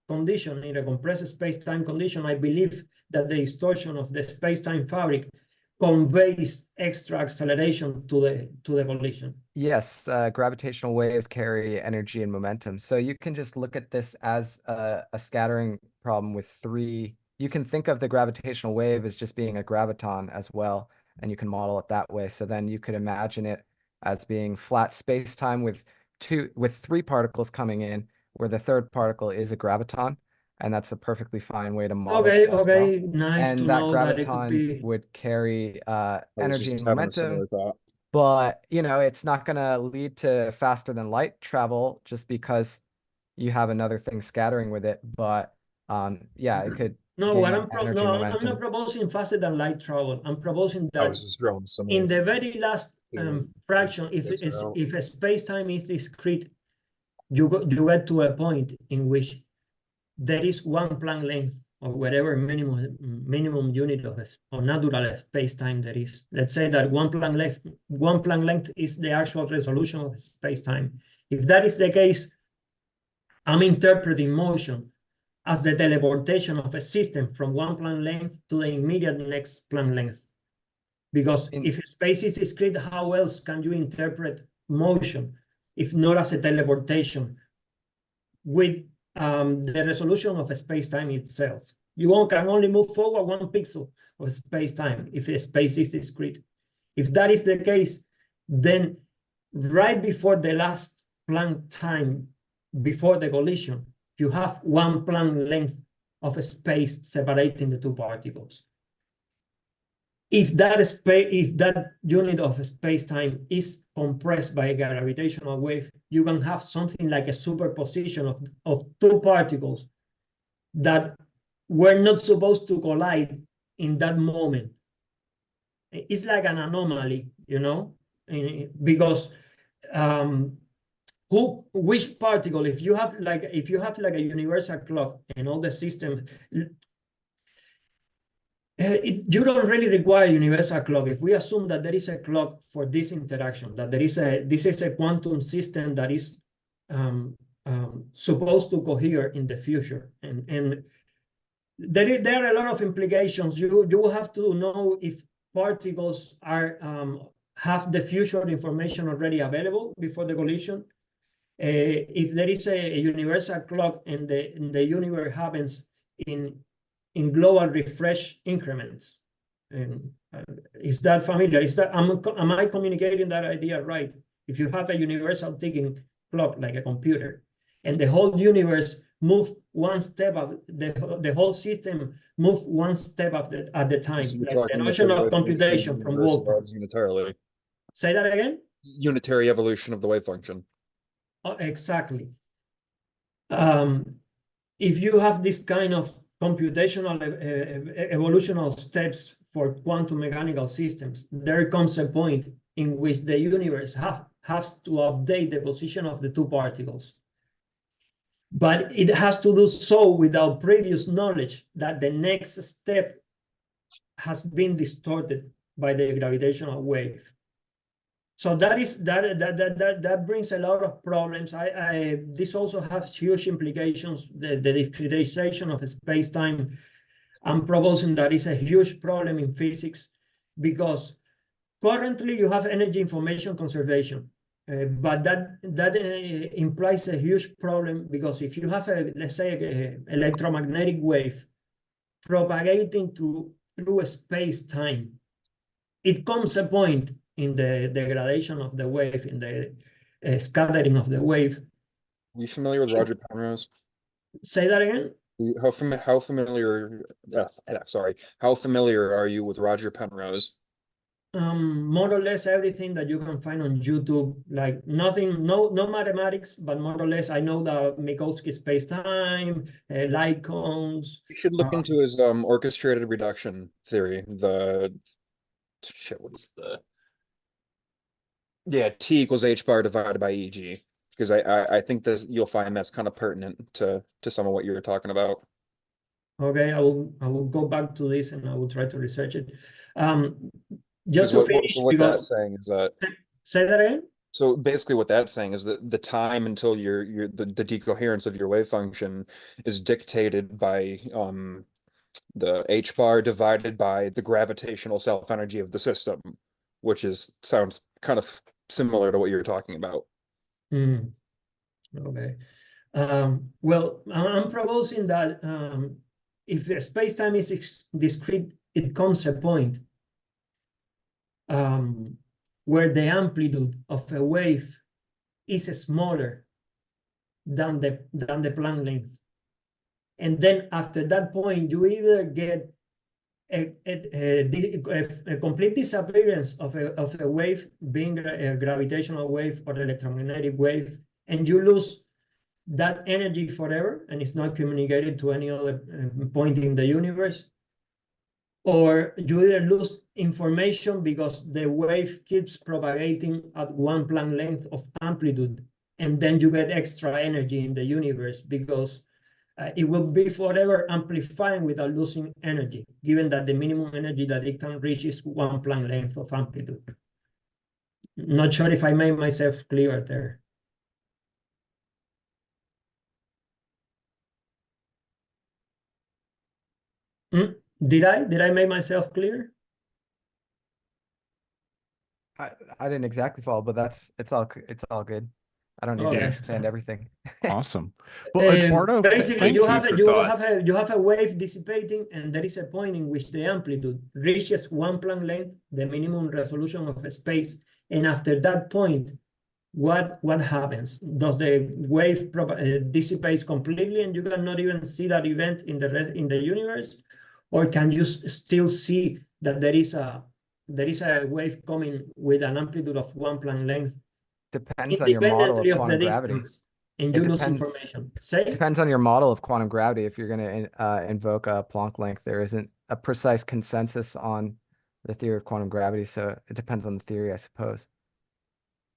condition, in a compressed space-time condition, I believe that the distortion of the space-time fabric conveys extra acceleration to the collision. Yes, gravitational waves carry energy and momentum. So you can just look at this as a scattering problem with 3. You can think of the gravitational wave as just being a graviton as well, and you can model it that way. So then you could imagine it as being flat space-time with 3 particles coming in, where the third particle is a graviton. and that's a perfectly fine way to model Okay, it as okay, well. nice And to that know that it could graviton be. would carry I was energy just and having a similar momentum, thought. but it's not going to lead to faster than light travel just because you have another thing scattering with it. But yeah, it could No, gain what energy I'm momentum. not proposing faster than light travel. I'm proposing I that was just drawing some in the very last fraction, if a space-time is discrete, you get to a point in which there is one Planck length or whatever minimum unit of natural space-time there is. Let's say that one Planck length is the actual resolution of space-time. If that is the case, I'm interpreting motion as the teleportation of a system from one Planck length to the immediate next Planck length. Because if space is discrete, how else can you interpret motion if not as a teleportation with the resolution of a space-time itself? You can only move forward 1 pixel of space-time if a space is discrete. If that is the case, then right before the last Planck time, before the collision, you have 1 Planck length of a space separating the two particles. If that unit of space-time is compressed by a gravitational wave, you can have something like a superposition of two particles that were not supposed to collide in that moment. It's like an anomaly, because which particle, if you have like a universal clock and all the system, you don't really require a universal clock. If we assume that there is a clock for this interaction, that this is a quantum system that is supposed to cohere in the future, and there are a lot of implications. You will have to know if particles have the future information already available before the collision. If there is a universal clock and the universe happens in global refresh increments. And is that familiar? Am I communicating that idea right? If you have a universal ticking clock like a computer, and the whole universe move one step up, the whole system move one step up at the time. So like the notion of computation from Wolfram. Unitarily. Say that again? Unitary evolution of the wave function. Oh, exactly. If you have this kind of computational evolutional steps for quantum mechanical systems, there comes a point in which the universe has to update the position of the two particles. But it has to do so without previous knowledge that the next step has been distorted by the gravitational wave. So that brings a lot of problems. This also has huge implications. The discretization of space-time, I'm proposing that is a huge problem in physics, because currently you have energy information conservation, but that implies a huge problem, because if you have let's say an electromagnetic wave propagating through a space-time, it comes a point in the degradation of the wave, in the scattering of the wave. Are you familiar with Roger Penrose? Say that again? How familiar are you with Roger Penrose? More or less everything that you can find on YouTube, like nothing, no mathematics, but more or less I know the Minkowski space-time, light cones. You should look into his orchestrated reduction theory. T equals h bar divided by EG, because I think you'll find that's kind of pertinent to some of what you were talking about. Okay, I will go back to this and I will try to research it. Just to finish, so what that's saying is that. Say that again. So basically, what that's saying is that the time until the decoherence of your wave function is dictated by the h bar divided by the gravitational self energy of the system, which sounds kind of similar to what you're talking about. Okay. Well, I'm proposing that if a space-time is discrete, it comes a point where the amplitude of a wave is smaller than the Planck length. And then after that point, you either get a complete disappearance of a wave, being a gravitational wave or electromagnetic wave, and you lose that energy forever, and it's not communicated to any other point in the universe, or you either lose information because the wave keeps propagating at one Planck length of amplitude, and then you get extra energy in the universe because it will be forever amplifying without losing energy, given that the minimum energy that it can reach is one Planck length of amplitude. Not sure if I made myself clear there. Did I make myself clear? I didn't exactly follow, but it's all good. I don't need to understand everything. Awesome. Well, Eduardo, basically, you have thought. a wave dissipating, and there is a point in which the amplitude reaches one Planck length, the minimum resolution of a space, and after that point, what happens? Does the wave dissipates completely, and you cannot even see that event in the universe, or can you still see that there is a wave coming with an amplitude of one Planck length? Depends on your model of quantum gravity. And you lose information. Depends on your model of quantum gravity. If you're going to invoke a Planck length, there isn't a precise consensus on the theory of quantum gravity, so it depends on the theory, I suppose.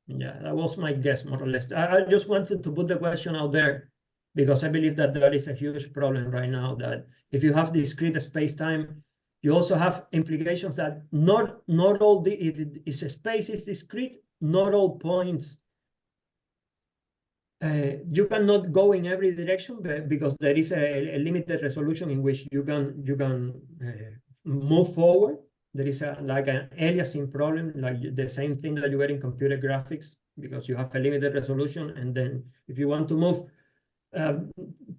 Yeah, that was my guess, more or less. I just wanted to put the question out there because I believe that there is a huge problem right now, that if you have discrete space-time, you also have implications that not all if a space is discrete, not all points. You cannot go in every direction because there is a limited resolution in which you can move forward. There is like an aliasing problem, like the same thing that you get in computer graphics, because you have a limited resolution, and then if you want to move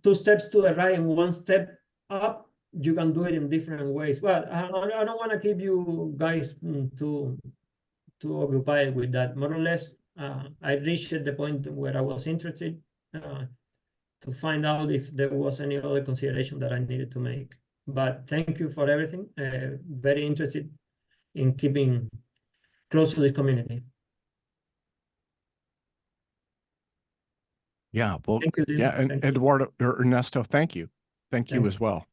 2 steps to the right and 1 step up, you can do it in different ways. Well, I don't want to keep you guys too occupied with that. More or less, I reached the point where I was interested to find out if there was any other consideration that I needed to make. But thank you for everything. Very interested in keeping close to the community. Yeah, well, thank you, yeah, and Eduardo or Ernesto, thank you. Thank you as well.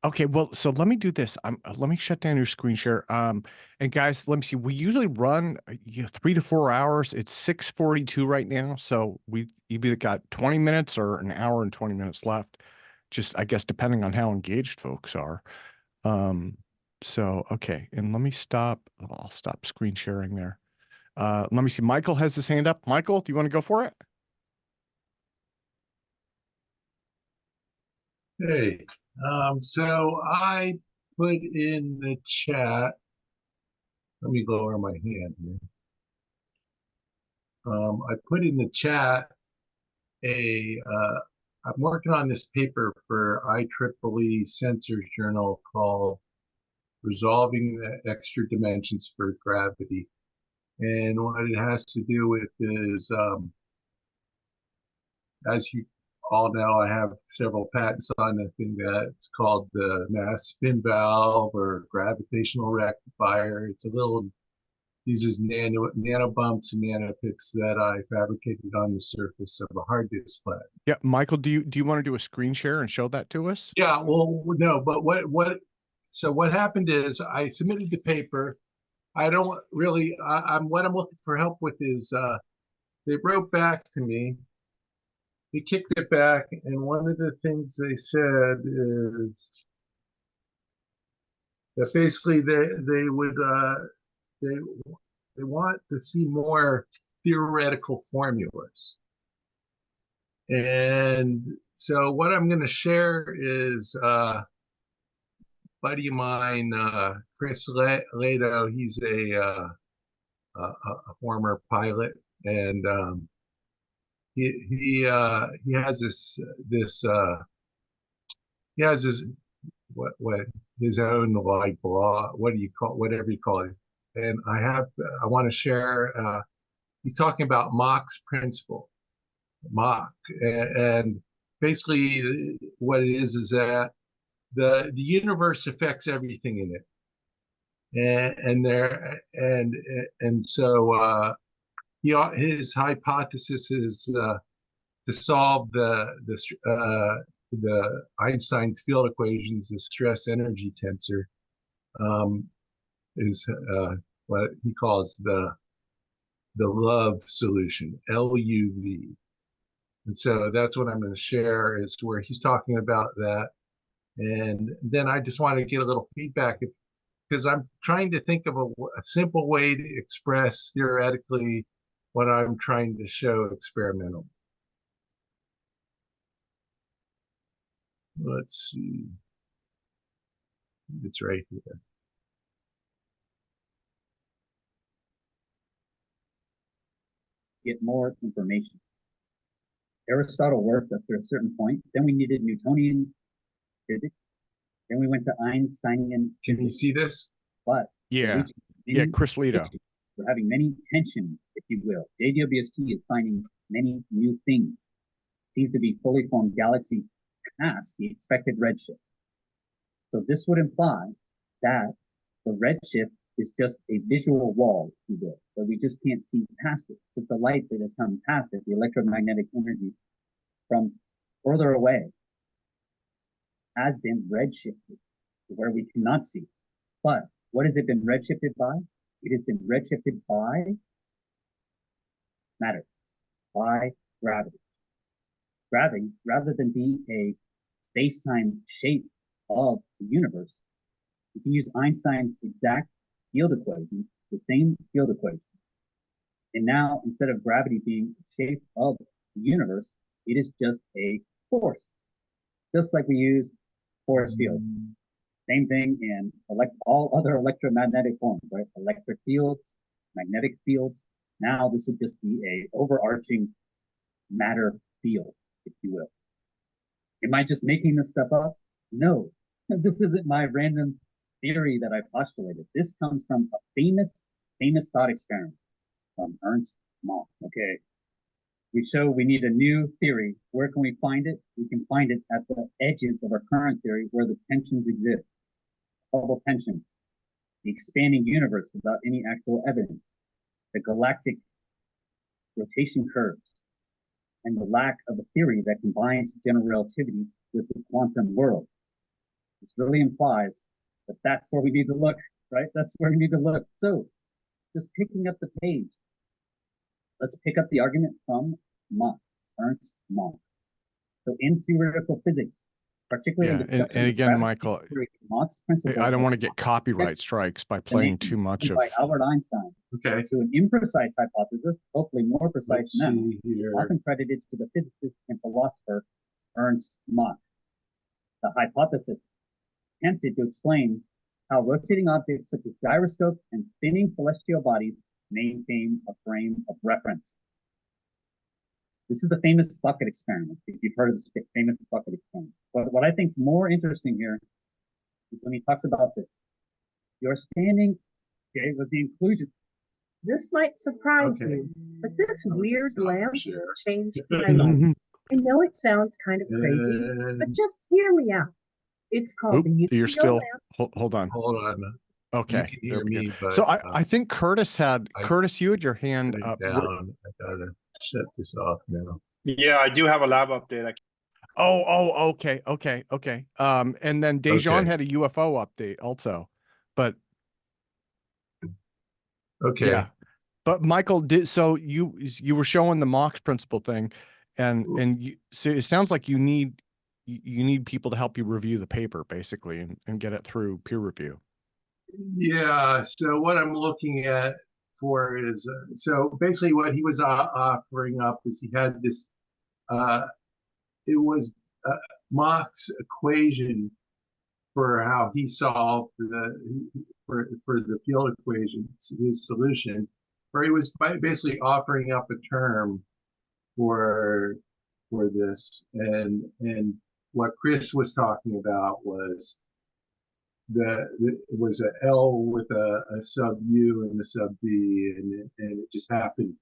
Okay, well, so let me do this. Let me shut down your screen share. And guys, let me see. We usually run 3 to 4 hours. It's 6:42 right now, so we either got 20 minutes or an hour and 20 minutes left. Just, I guess, depending on how engaged folks are. So, okay, and let me stop. I'll stop screen sharing there. Let me see. Michael has his hand up. Michael, do you want to go for it? Hey, so I put in the chat, let me lower my hand here. I put in the chat I'm working on this paper for IEEE Sensors Journal called Resolving the Extra Dimensions for Gravity. And what it has to do with is, as you all know, I have several patents on a thing that's called the mass spin valve or gravitational rectifier. It's a little, uses nano bumps and nanopics that I fabricated on the surface of a hard disk plaque. Yeah, Michael, do you want to do a screen share and show that to us? Yeah, well, no, but so what happened is I submitted the paper. I don't really, what I'm looking for help with is, they wrote back to me. They kicked it back, and one of the things they said is that basically they want to see more theoretical formulas. And so what I'm going to share is buddy of mine, Chris Leto. He's a former pilot, and he has this he has his what his own like blog, whatever you call it. And I want to share, he's talking about Mach's principle, Mach, and basically what it is that the universe affects everything in it. And so his hypothesis is to solve the Einstein's field equations, the stress energy tensor, is what he calls the love solution, LUV. And so that's what I'm going to share, is where he's talking about that. And then I just want to get a little feedback, because I'm trying to think of a simple way to express theoretically what I'm trying to show experimentally. Let's see. It's right here. Get more information. Aristotle worked up to a certain point. Then we needed Newtonian physics. Then we went to Einsteinian. Can you see this? But yeah, Chris Lito. We're having many tensions, if you will. JWST is finding many new things. Seems to be fully formed galaxy past the expected redshift. So this would imply that the redshift is just a visual wall, if you will, that we just can't see past it. But the light that has come past it, the electromagnetic energy from further away, has been redshifted to where we cannot see. But what has it been redshifted by? It has been redshifted by matter, by gravity. Gravity, rather than being a space-time shape of the universe, you can use Einstein's exact field equation, the same field equation. And now, instead of gravity being the shape of the universe, it is just a force. Just like we use force field. Same thing in all other electromagnetic forms, right? Electric fields, magnetic fields. Now this would just be a overarching matter field, if you will. Am I just making this stuff up? No, this isn't my random theory that I postulated. This comes from a famous thought experiment from Ernst Mach. Okay. We show we need a new theory. Where can we find it? We can find it at the edges of our current theory where the tensions exist. Hubble tension, the expanding universe without any actual evidence, the galactic rotation curves, and the lack of a theory that combines general relativity with the quantum world. This really implies that that's where we need to look, right? That's where we need to look. So, just picking up the page, let's pick up the argument from Mach, Ernst Mach. So in theoretical physics, particularly and again, Michael, I don't want to get copyright strikes by playing too much of. By Albert Einstein. Okay. To an imprecise hypothesis, hopefully more precise now, often credited to the physicist and philosopher Ernst Mach. The hypothesis attempted to explain how rotating objects such as gyroscopes and spinning celestial bodies maintain a frame of reference. This is the famous bucket experiment, if you've heard of the famous bucket experiment. But what I think is more interesting here is when he talks about this. You're standing, okay, with the inclusion. This might surprise you, but this weird lamp changed my life. I know it sounds kind of crazy, but just hear me out. It's called the You're still, hold on. Hold on. Okay. You can hear me, but, so I think Curtis you had your hand up. I gotta shut this off now. Yeah, I do have a lab update. Okay. And then Dejan had a UFO update also, but okay. Yeah. But Michael so you were showing the Mach principle thing, and so it sounds like you need people to help you review the paper basically and get it through peer review. Yeah. So what I'm looking at for is so basically what he was offering up is he had this. It was Mach's equation for how he solved for the field equation, his solution, where he was basically offering up a term for this, and what Chris was talking about was it was a L with a sub U and a sub B, and it just happened.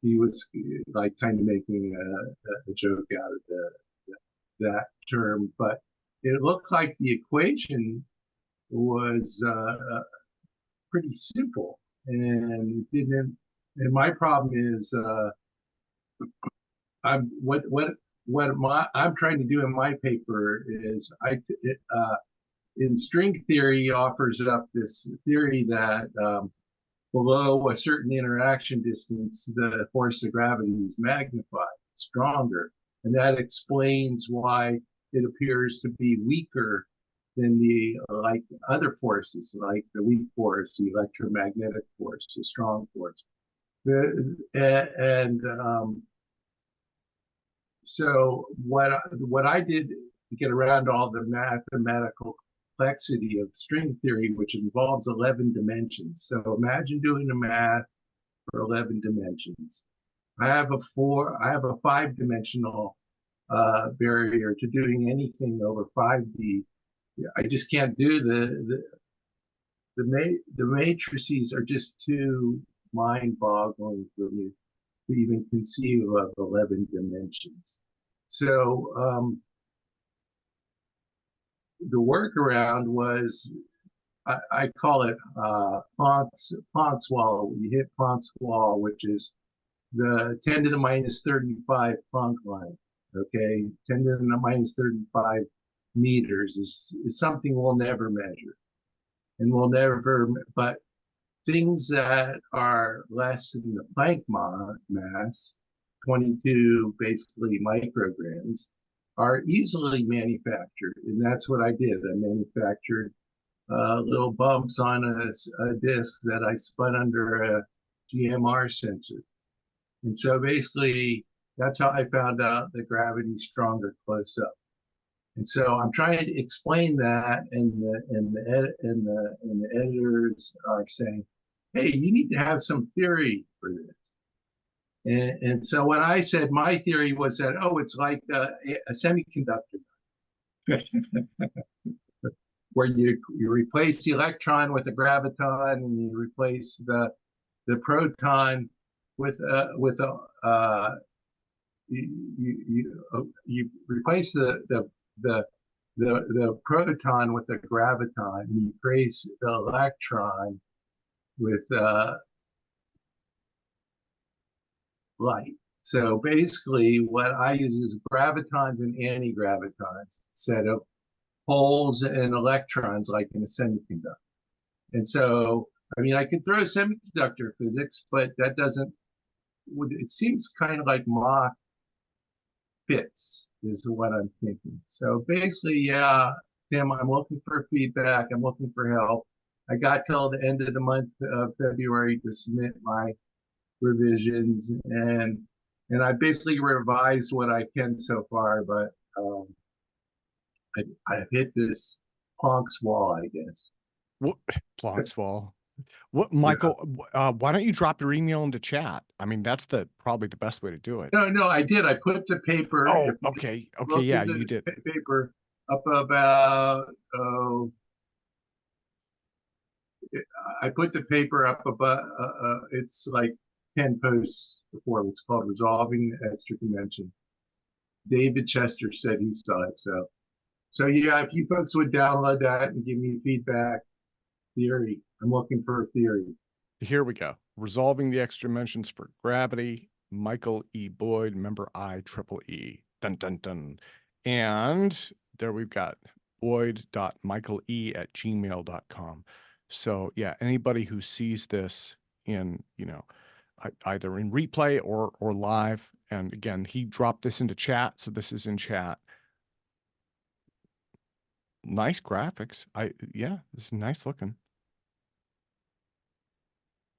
He was like kind of making a joke out of that term, but it looked like the equation was pretty simple, and it didn't. And my problem is, I'm trying to do in my paper is in string theory offers up this theory that below a certain interaction distance, the force of gravity is magnified, stronger, and that explains why it appears to be weaker than the like other forces, like the weak force, the electromagnetic force, the strong force. So what I did to get around all the mathematical complexity of string theory, which involves 11 dimensions. So imagine doing the math for 11 dimensions. I have a 5-dimensional barrier to doing anything over 5D. I just can't do the matrices are just too mind-boggling for me to even conceive of 11 dimensions. So the workaround was, I call it Planck's wall. We hit Planck's wall, which is the 10 to the minus 35 Planck line. Okay, 10 to the minus 35 meters is something we'll never measure, and we'll never. But things that are less than the Planck mass, 22 basically micrograms, are easily manufactured, and that's what I did. I manufactured little bumps on a disc that I spun under a GMR sensor, and so basically that's how I found out that gravity's stronger close up. And so I'm trying to explain that, and the editors are saying, "Hey, you need to have some theory for this." And so when I said my theory was that, oh, it's like a semiconductor, where you replace the electron with a graviton, and you replace the proton with you replace the proton with a graviton, and you replace the electron with light. So basically what I use is gravitons and anti-gravitons, set of holes and electrons like in a semiconductor. And so, I mean, I could throw semiconductor physics, but that doesn't, it seems kind of like Mach fits is what I'm thinking. So basically, yeah, Tim, I'm looking for feedback. I'm looking for help. I got till the end of the month of February to submit my revisions, and I basically revised what I can so far, but I've hit this Planck's wall, I guess. What Planck's wall? What, Michael? Why don't you drop your email into chat? I mean, that's probably the best way to do it. No, I did. I put the paper. Oh, okay, yeah, you did. Paper up about. I put the paper up about. It's like 10 posts before. It's called "Resolving the Extra Dimension." David Chester said he saw it. So yeah, if you folks would download that and give me feedback. Theory. I'm looking for a theory. Here we go. Resolving the extra dimensions for gravity. Michael E. Boyd, member IEEE. Dun dun dun. And there we've got boyd.michaele@gmail.com. So yeah, anybody who sees this in, either in replay or live, and again, he dropped this into chat, so this is in chat. Nice graphics. Yeah, this is nice looking.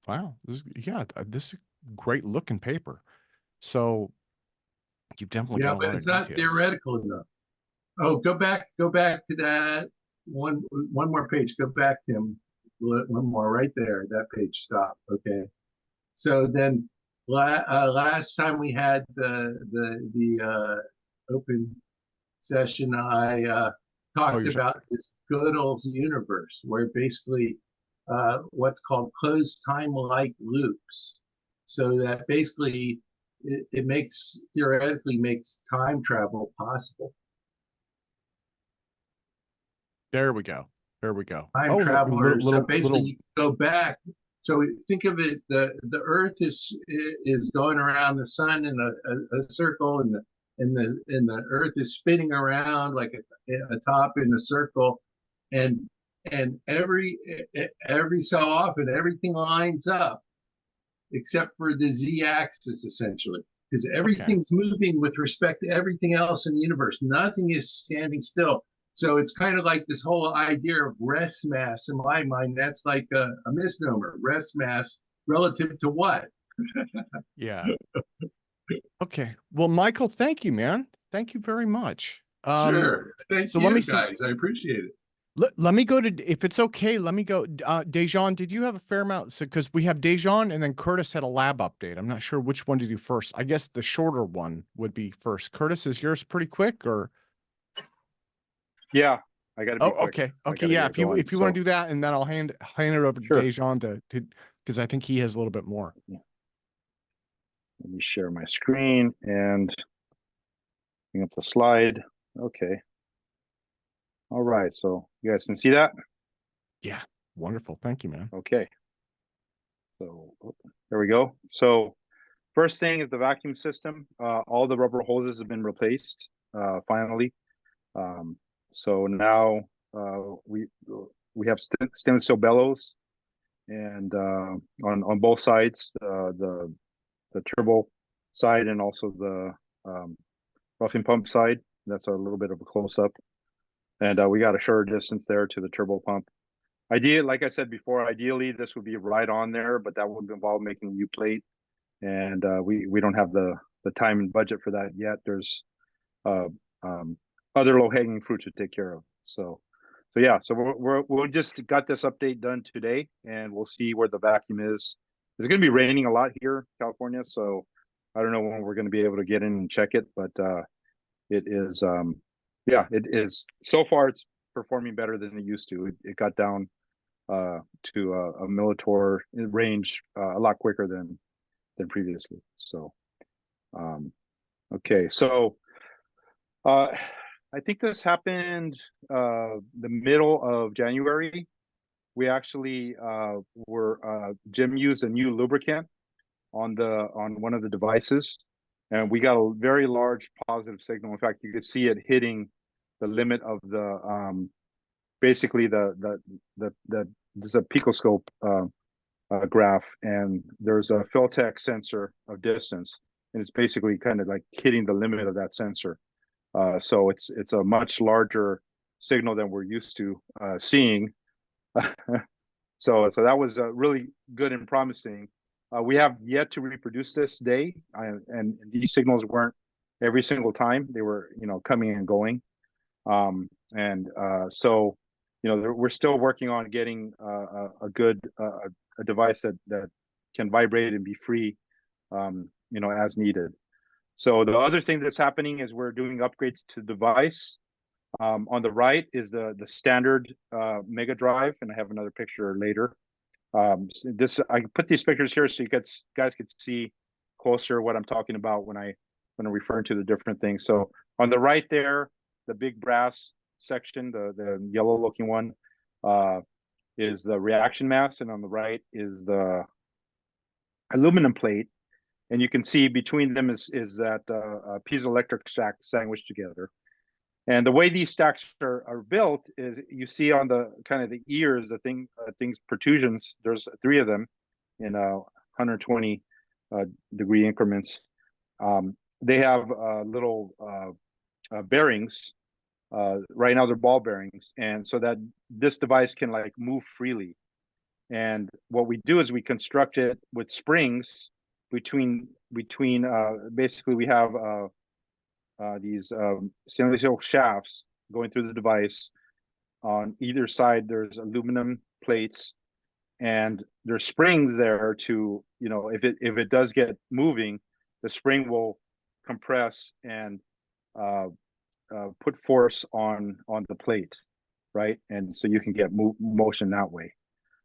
Wow, this is great looking paper. So you've definitely got a lot of details. It's not theoretical enough. Oh, go back to that one more page. Go back, Tim. One more right there. That page stop. Okay. So then last time we had the open session, I talked about this Gödel's universe, where basically what's called closed time-like loops. So that basically it theoretically makes time travel possible. There we go. There we go. Time traveler. So basically, you go back. So think of it: the Earth is going around the sun in a circle, and the Earth is spinning around like a top in a circle, and every so often everything lines up except for the z-axis, essentially, because everything's moving with respect to everything else in the universe. Nothing is standing still. So it's kind of like this whole idea of rest mass. In my mind, that's like a misnomer. Rest mass relative to what? Yeah. Okay. Well, Michael, thank you, man. Thank you very much. Sure. Thank you, let me guys. I appreciate it. Let me go to, if it's okay, let me go. Dejan, did you have a fair amount? So, because we have Dejan and then Curtis had a lab update. I'm not sure which one to do first. I guess the shorter one would be first. Curtis, is yours pretty quick or? Yeah, I got to be quick. Okay. Okay. Yeah. If you want to do that, and then I'll hand it over to Dejan to because I think he has a little bit more. Yeah. Let me share my screen and bring up the slide. Okay. All right, so you guys can see that? Yeah, wonderful. Thank you, man. Okay. So there we go. So first thing is the vacuum system. All the rubber hoses have been replaced finally. So now we have stainless steel bellows, and on both sides, the turbo side and also the roughing pump side. That's a little bit of a close up. And we got a shorter distance there to the turbo pump. Ideally, like I said before, ideally this would be right on there, but that would involve making a U plate, and we don't have the time and budget for that yet. There's other low hanging fruit to take care of. So yeah, so we'll just got this update done today, and we'll see where the vacuum is. It's going to be raining a lot here in California, so I don't know when we're going to be able to get in and check it, but it is. Yeah, it is. So far, it's performing better than it used to. It got down to a millitor range a lot quicker than previously. So, okay. So, I think this happened the middle of January. We actually Jim used a new lubricant on one of the devices, and we got a very large positive signal. In fact, you could see it hitting the limit of the basically there's a picoscope graph, and there's a Philtech sensor of distance, and it's basically kind of like hitting the limit of that sensor. So it's a much larger signal than we're used to seeing. So that was really good and promising. We have yet to reproduce this day, and these signals weren't every single time. They were, coming and going. So, we're still working on getting a good a device that can vibrate and be free, as needed. So the other thing that's happening is we're doing upgrades to the device. On the right is the standard Mega Drive, and I have another picture later. I put these pictures here so you guys could see closer what I'm talking about when I'm referring to the different things. So on the right there, the big brass section, the yellow looking one, is the reaction mass, and on the right is the aluminum plate. And you can see between them is that piezoelectric stack sandwiched together. And the way these stacks are built is, you see on the kind of the ears, things protrusions. There's 3 of them in 120 degree increments. They have little bearings. Right now they're ball bearings, and so that this device can like move freely. And what we do is we construct it with springs between basically we have these stainless steel shafts going through the device. On either side there's aluminum plates, and there's springs there to, if it does get moving, the spring will compress and put force on the plate, right? And so you can get motion that way.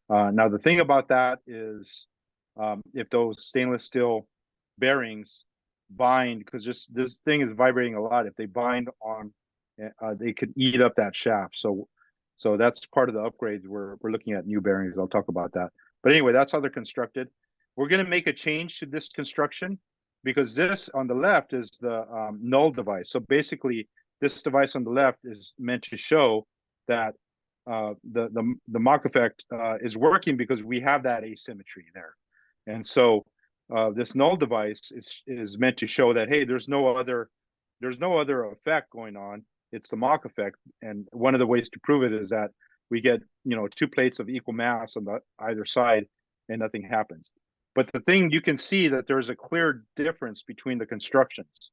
Now the thing about that is, if those stainless steel bearings bind, because this thing is vibrating a lot, if they bind on, they could eat up that shaft. So So that's part of the upgrades. We're looking at new bearings. I'll talk about that. But anyway, that's how they're constructed. We're going to make a change to this construction because this on the left is the null device. So basically, this device on the left is meant to show that the Mach effect is working because we have that asymmetry there. And so this null device is meant to show that, hey, there's no other effect going on. It's the Mach effect. And one of the ways to prove it is that we get, two plates of equal mass on either side and nothing happens. But the thing, you can see that there's a clear difference between the constructions.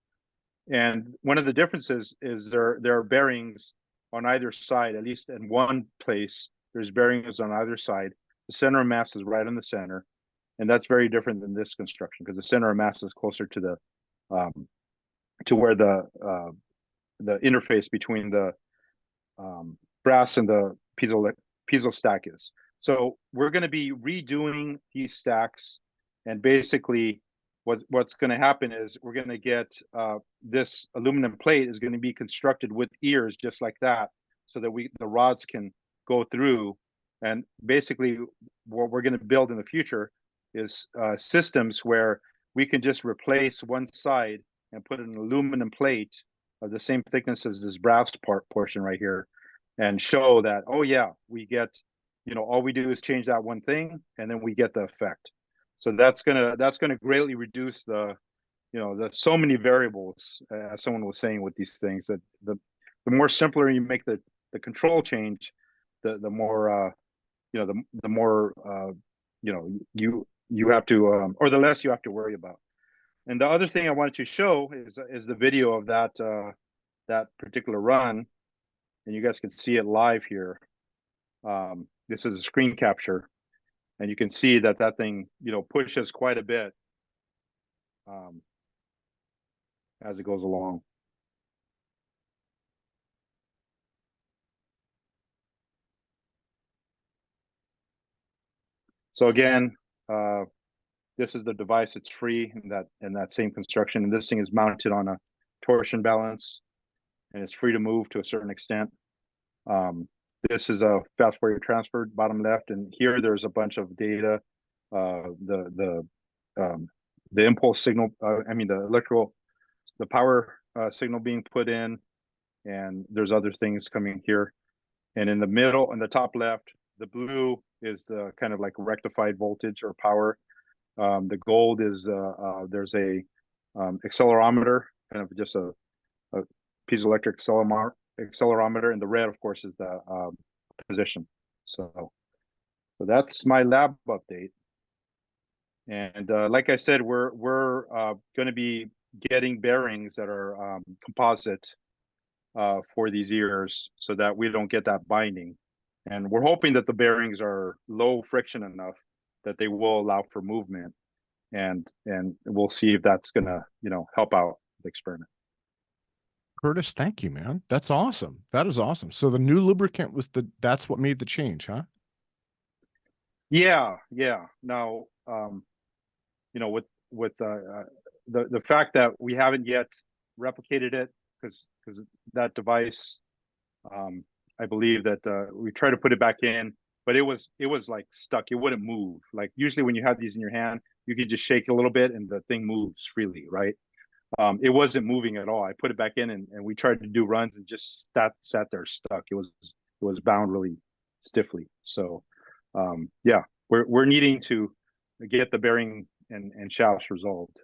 And one of the differences is there are bearings on either side, at least in one place, there's bearings on either side. The center of mass is right on the center. And that's very different than this construction because the center of mass is closer to the to where the interface between the brass and the piezo stack is. So we're going to be redoing these stacks, and basically what's going to happen is we're going to get this aluminum plate is going to be constructed with ears just like that, so that the rods can go through. And basically what we're going to build in the future is systems where we can just replace one side and put an aluminum plate of the same thickness as this brass portion right here, and show that, oh yeah, we get, all we do is change that one thing and then we get the effect. So that's gonna greatly reduce the so many variables, as someone was saying with these things, that the more simpler you make the control change, the more the more you have to or the less you have to worry about. And the other thing I wanted to show is the video of that particular run, and you guys can see it live here. This is a screen capture, and you can see that thing pushes quite a bit as it goes along. So again, this is the device. It's free in that same construction, and this thing is mounted on a torsion balance, and it's free to move to a certain extent. This is a fast Fourier transfer, bottom left, and here there's a bunch of data. The impulse signal, the power signal being put in, and there's other things coming here. And in the middle, in the top left, the blue is the kind of like rectified voltage or power. The gold is there's a accelerometer, kind of just a piezoelectric accelerometer, and the red, of course, is the position. So that's my lab update. And like I said, we're going to be getting bearings that are composite for these ears, so that we don't get that binding. And we're hoping that the bearings are low friction enough that they will allow for movement, and we'll see if that's gonna help out the experiment. Curtis, thank you, man. That's awesome. That is awesome. So the new lubricant was that's what made the change, huh? Yeah. Now, with the fact that we haven't yet replicated it, because that device, I believe that we tried to put it back in, but it was like stuck. It wouldn't move. Like usually when you have these in your hand, you can just shake it a little bit and the thing moves freely, right? It wasn't moving at all. I put it back in and we tried to do runs and just sat there stuck. It was bound really stiffly. So yeah, we're needing to get the bearing and shafts resolved.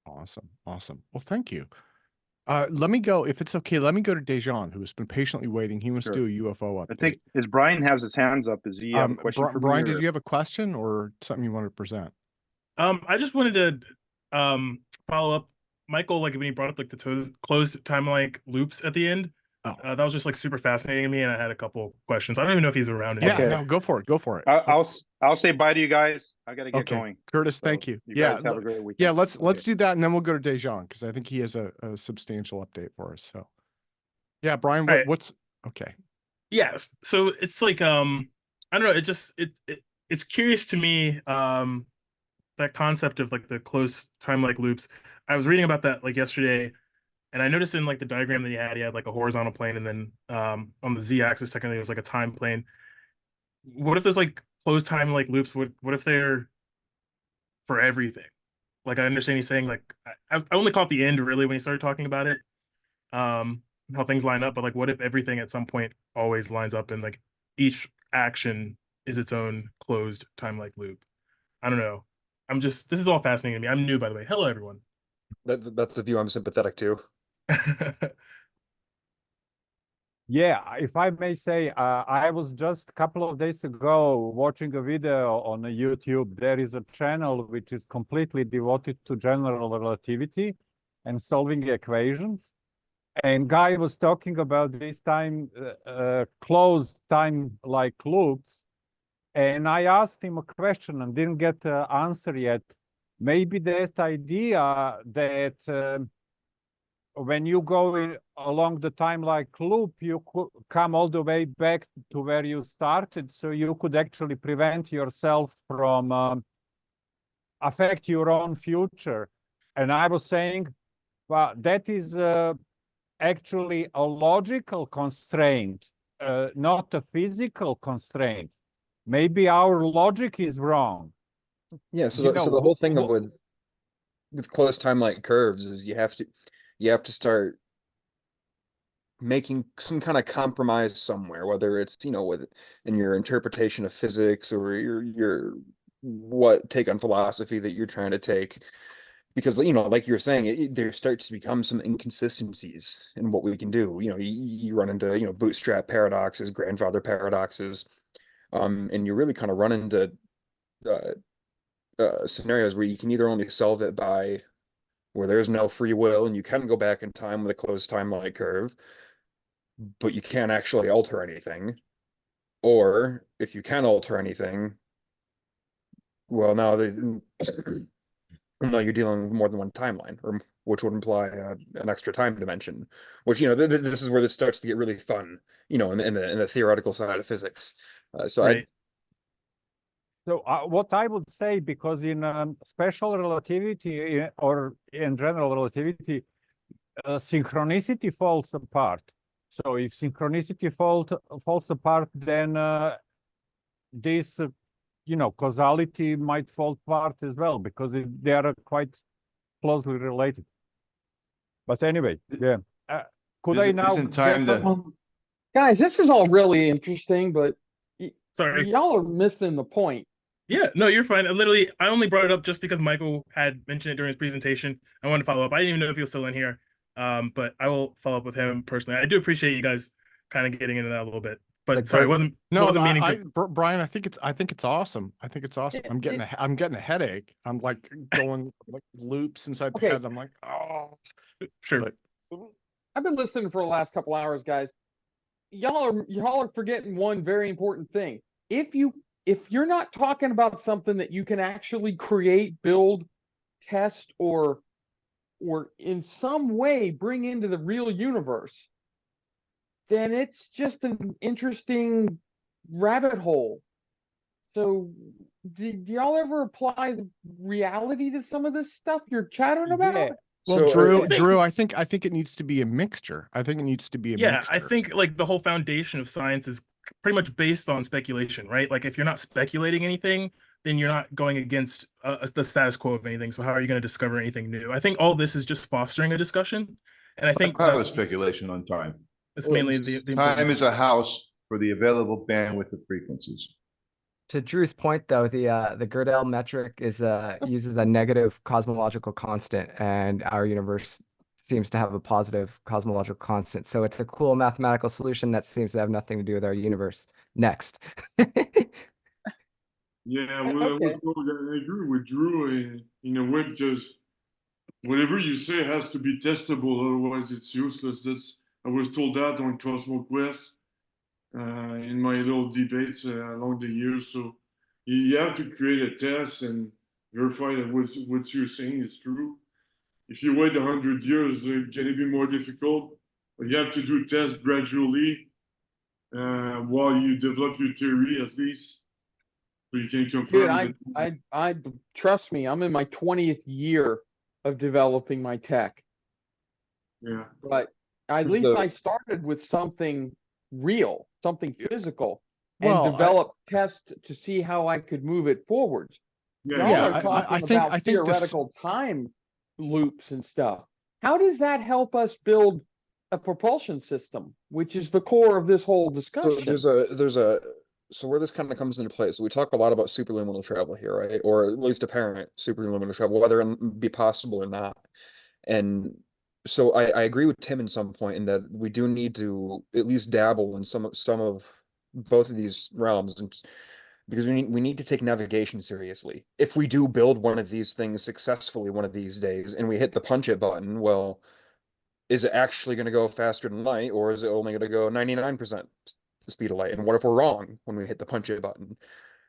Awesome. Well, thank you. Let me go, if it's okay, let me go to Dejan, who has been patiently waiting. He wants to do a UFO update. I think Brian has his hands up. Is he have a question for Brian, me, did you have a question or something you wanted to present? I just wanted to follow up, Michael, like when he brought up like the closed timeline loops at the end. That was just like super fascinating to me, and I had a couple questions. I don't even know if he's around anymore. Yeah, no, go for it. I'll say bye to you guys. I gotta get going. Curtis, thank you. You guys have a great weekend. Yeah, let's do that, and then we'll go to Dejan, because I think he has a substantial update for us. So yeah, Brian, what's okay? Yes. So it's like I don't know, it's curious to me, that concept of like the closed time like loops. I was reading about that like yesterday, And I noticed in like the diagram that he had like a horizontal plane, and then on the z-axis technically it was like a time plane. What if there's like closed time like loops? What if they're for everything? Like I understand he's saying like I only caught the end really when he started talking about it, how things line up. But like, what if everything at some point always lines up and like each action is its own closed time like loop? I don't know. This is all fascinating to me. I'm new, by the way. Hello, everyone. That's a view I'm sympathetic to. Yeah, if I may say, I was just a couple of days ago watching a video on YouTube. There is a channel which is completely devoted to general relativity and solving equations. And guy was talking about this closed time-like loops. And I asked him a question and didn't get an answer yet. Maybe there's the idea that when you go along the time-like loop, you could come all the way back to where you started, so you could actually prevent yourself from affect your own future. And I was saying, well, that is actually a logical constraint, not a physical constraint. Maybe our logic is wrong. Yeah, so the whole thing with close time-like curves is you have to start making some kind of compromise somewhere, whether it's, in your interpretation of physics or your what take on philosophy that you're trying to take. Because, like you were saying, there starts to become some inconsistencies in what we can do. You run into, bootstrap paradoxes, grandfather paradoxes, and you really kind of run into scenarios where you can either only solve it by where there's no free will and you can go back in time with a closed time-like curve, but you can't actually alter anything. Or if you can alter anything, well, now you're dealing with more than one timeline, or which would imply an extra time dimension. Which this is where this starts to get really fun, in the theoretical side of physics. Right. So what I would say, because in special relativity or in general relativity, synchronicity falls apart. So if synchronicity falls apart, then this, causality might fall apart as well, because they are quite closely related. But anyway, yeah. Could I now guys, this is all really interesting, but sorry, y'all are missing the point. Yeah, no, you're fine. I only brought it up just because Michael had mentioned it during his presentation. I wanted to follow up. I didn't even know if he was still in here, but I will follow up with him personally. I do appreciate you guys kind of getting into that a little bit. But sorry, wasn't meaning to. Brian, I think it's awesome. I think it's awesome. I'm getting a headache. I'm like going like loops inside the head. I'm like, oh, sure. But, I've been listening for the last couple hours, guys. Y'all are forgetting one very important thing. If you're not talking about something that you can actually create, build, test, or in some way bring into the real universe, then it's just an interesting rabbit hole. So do y'all ever apply reality to some of this stuff you're chattering about? Yeah. Well, Drew, I think it needs to be a mixture. I think it needs to be a mixture. I think like the whole foundation of science is pretty much based on speculation, right? Like if you're not speculating anything, then you're not going against the status quo of anything. So how are you going to discover anything new? I think all this is just fostering a discussion. And I think that's speculation on time. It's mainly the time is a house for the available bandwidth of frequencies. To Drew's point, though, the Gödel metric is uses a negative cosmological constant, and our universe seems to have a positive cosmological constant. So it's a cool mathematical solution that seems to have nothing to do with our universe. Next. Yeah, well, I agree with Drew in a way, because whatever you say has to be testable, otherwise it's useless. I was told that on CosmoQuest. In my little debates along the years. So you have to create a test and verify that what you're saying is true. If you wait 100 years, can it be more difficult? But you have to do tests gradually while you develop your theory, at least, so you can confirm. Dude, I trust me, I'm in my 20th year of developing my tech. Yeah. But at least I started with something real, something physical, and developed tests to see how I could move it forwards. Y'all are talking about theoretical time loops and stuff. How does that help us build a propulsion system, which is the core of this whole discussion? So where this kind of comes into play. So we talk a lot about superluminal travel here, right? Or at least apparent superluminal travel, whether it be possible or not. And so I agree with Tim in some point in that we do need to at least dabble in some of both of these realms, and because we need to take navigation seriously. If we do build one of these things successfully one of these days and we hit the punch it button, well, is it actually going to go faster than light, or is it only going to go 99% the speed of light? And what if we're wrong when we hit the punch it button?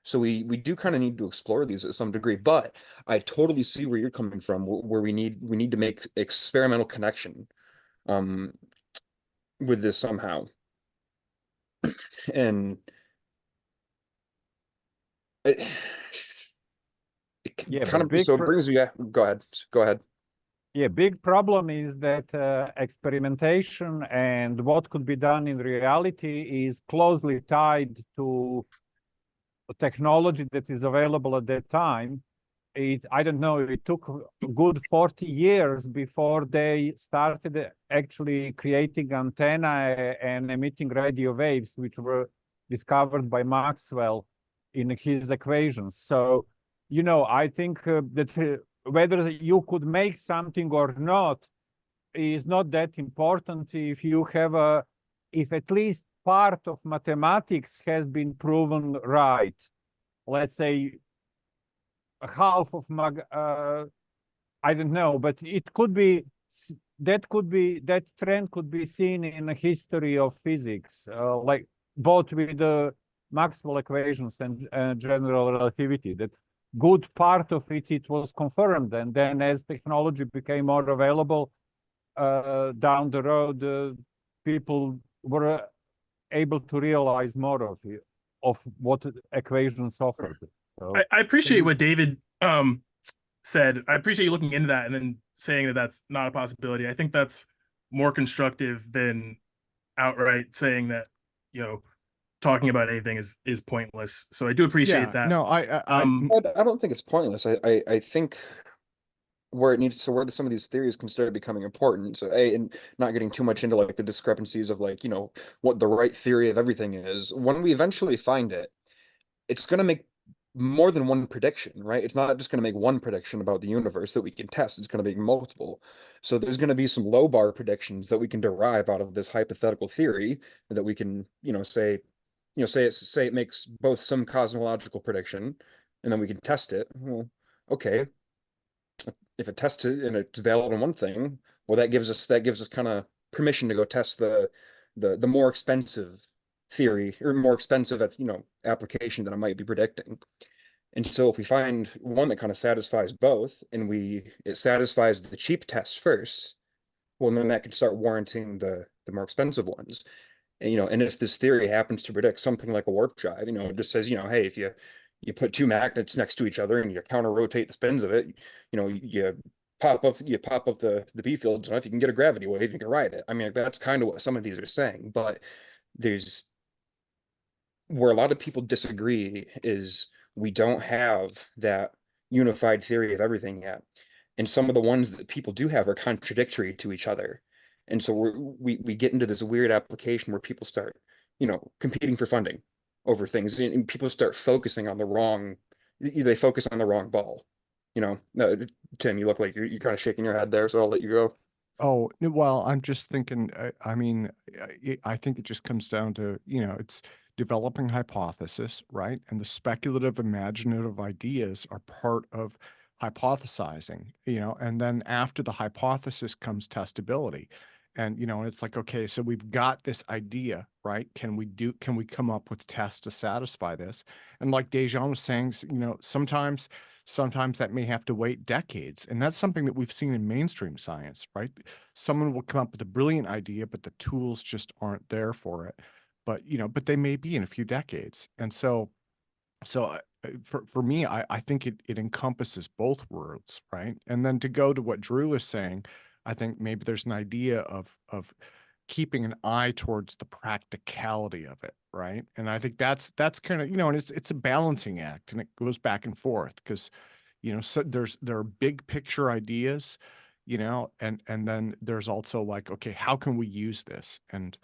So we do kind of need to explore these at some degree, but I totally see where you're coming from, where we need to make experimental connection with this somehow. And it kind of, so it brings you, go ahead. Yeah, big problem is that experimentation and what could be done in reality is closely tied to technology that is available at that time. I don't know, it took a good 40 years before they started actually creating antenna and emitting radio waves, which were discovered by Maxwell in his equations. So, you know, I think that whether you could make something or not is not that important if you have if at least part of mathematics has been proven right. Let's say half of I don't know, but it could be that trend could be seen in the history of physics, like both with the Maxwell equations and general relativity, that good part of it was confirmed, and then as technology became more available down the road, people were able to realize more of what equations offered. So, I appreciate what David said. I appreciate you looking into that and then saying that that's not a possibility. I think that's more constructive than outright saying that, you know, talking about anything is pointless. So I do appreciate that. No, I don't think it's pointless. I think where some of these theories can start becoming important. So and not getting too much into like the discrepancies of like, you know, what the right theory of everything is. When we eventually find it, it's going to make more than one prediction, right? It's not just going to make one prediction about the universe that we can test. It's going to make multiple. So there's going to be some low bar predictions that we can derive out of this hypothetical theory that we can, you know, say it makes both some cosmological prediction, and then we can test it. Well, okay, if it tests it and it's valid on one thing, well, that gives us kind of permission to go test the more expensive theory or more expensive, you know, application that I might be predicting. And so if we find one that kind of satisfies both, and it satisfies the cheap test first, well, then that can start warranting the more expensive ones. And, you know, and if this theory happens to predict something like a warp drive, you know, it just says, you know, hey, if you put two magnets next to each other and you counter rotate the spins of it, you know, you pop up the B fields enough, you can get a gravity wave, you can ride it. I mean, that's kind of what some of these are saying, but where a lot of people disagree is we don't have that unified theory of everything yet. And some of the ones that people do have are contradictory to each other. And so we get into this weird application where people start, you know, competing for funding over things, and people start focusing on the wrong ball. You know, Tim, you look like you're kind of shaking your head there, so I'll let you go. Oh, well, I'm just thinking, I mean, I think it just comes down to, you know, it's developing hypothesis, right? And the speculative, imaginative ideas are part of hypothesizing, you know, and then after the hypothesis comes testability. And, you know, it's like, okay, so we've got this idea, right? Can we come up with tests to satisfy this? And like Dejan was saying, you know, sometimes that may have to wait decades. And that's something that we've seen in mainstream science, right? Someone will come up with a brilliant idea, but the tools just aren't there for it. But, you know, but they may be in a few decades. And so for me, I think it encompasses both worlds, right? And then to go to what Drew is saying, I think maybe there's an idea of keeping an eye towards the practicality of it, right? And I think that's kind of, you know, and it's a balancing act, and it goes back and forth because, you know, so there are big picture ideas, you know, and then there's also like, okay, how can we use this? And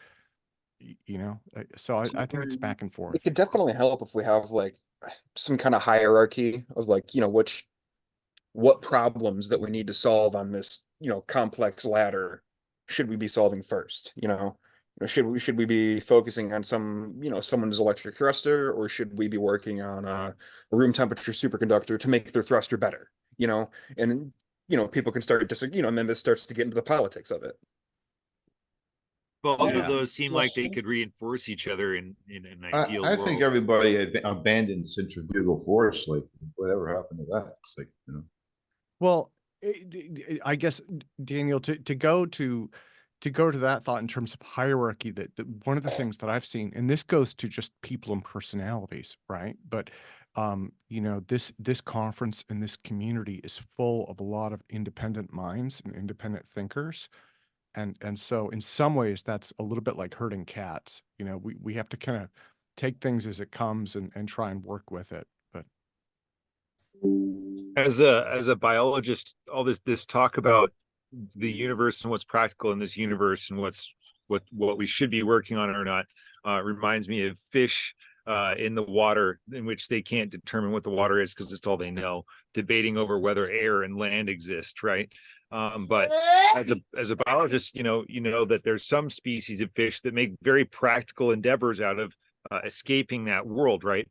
you know, so I think it's back and forth. It could definitely help if we have like some kind of hierarchy of like, you know, what problems that we need to solve on this, you know, complex ladder should we be solving first, you know? Should we be focusing on someone's electric thruster, or should we be working on a room temperature superconductor to make their thruster better, you know? And you know, people can start and then this starts to get into the politics of it. Both of those seem like they could reinforce each other in an ideal I world. think everybody had abandoned centrifugal force, like whatever happened to that? It's like, you know. Well, I guess, Daniel, to go to that thought in terms of hierarchy, that one of the things that I've seen, and this goes to just people and personalities, right? But you know, this conference and this community is full of a lot of independent minds and independent thinkers. And so in some ways that's a little bit like herding cats. You know, we have to kind of take things as it comes and try and work with it. But as a biologist, all this talk about the universe and what's practical in this universe and what we should be working on or not reminds me of fish in the water, in which they can't determine what the water is because it's all they know, debating over whether air and land exist, right? But as a biologist, you know that there's some species of fish that make very practical endeavors out of escaping that world, right?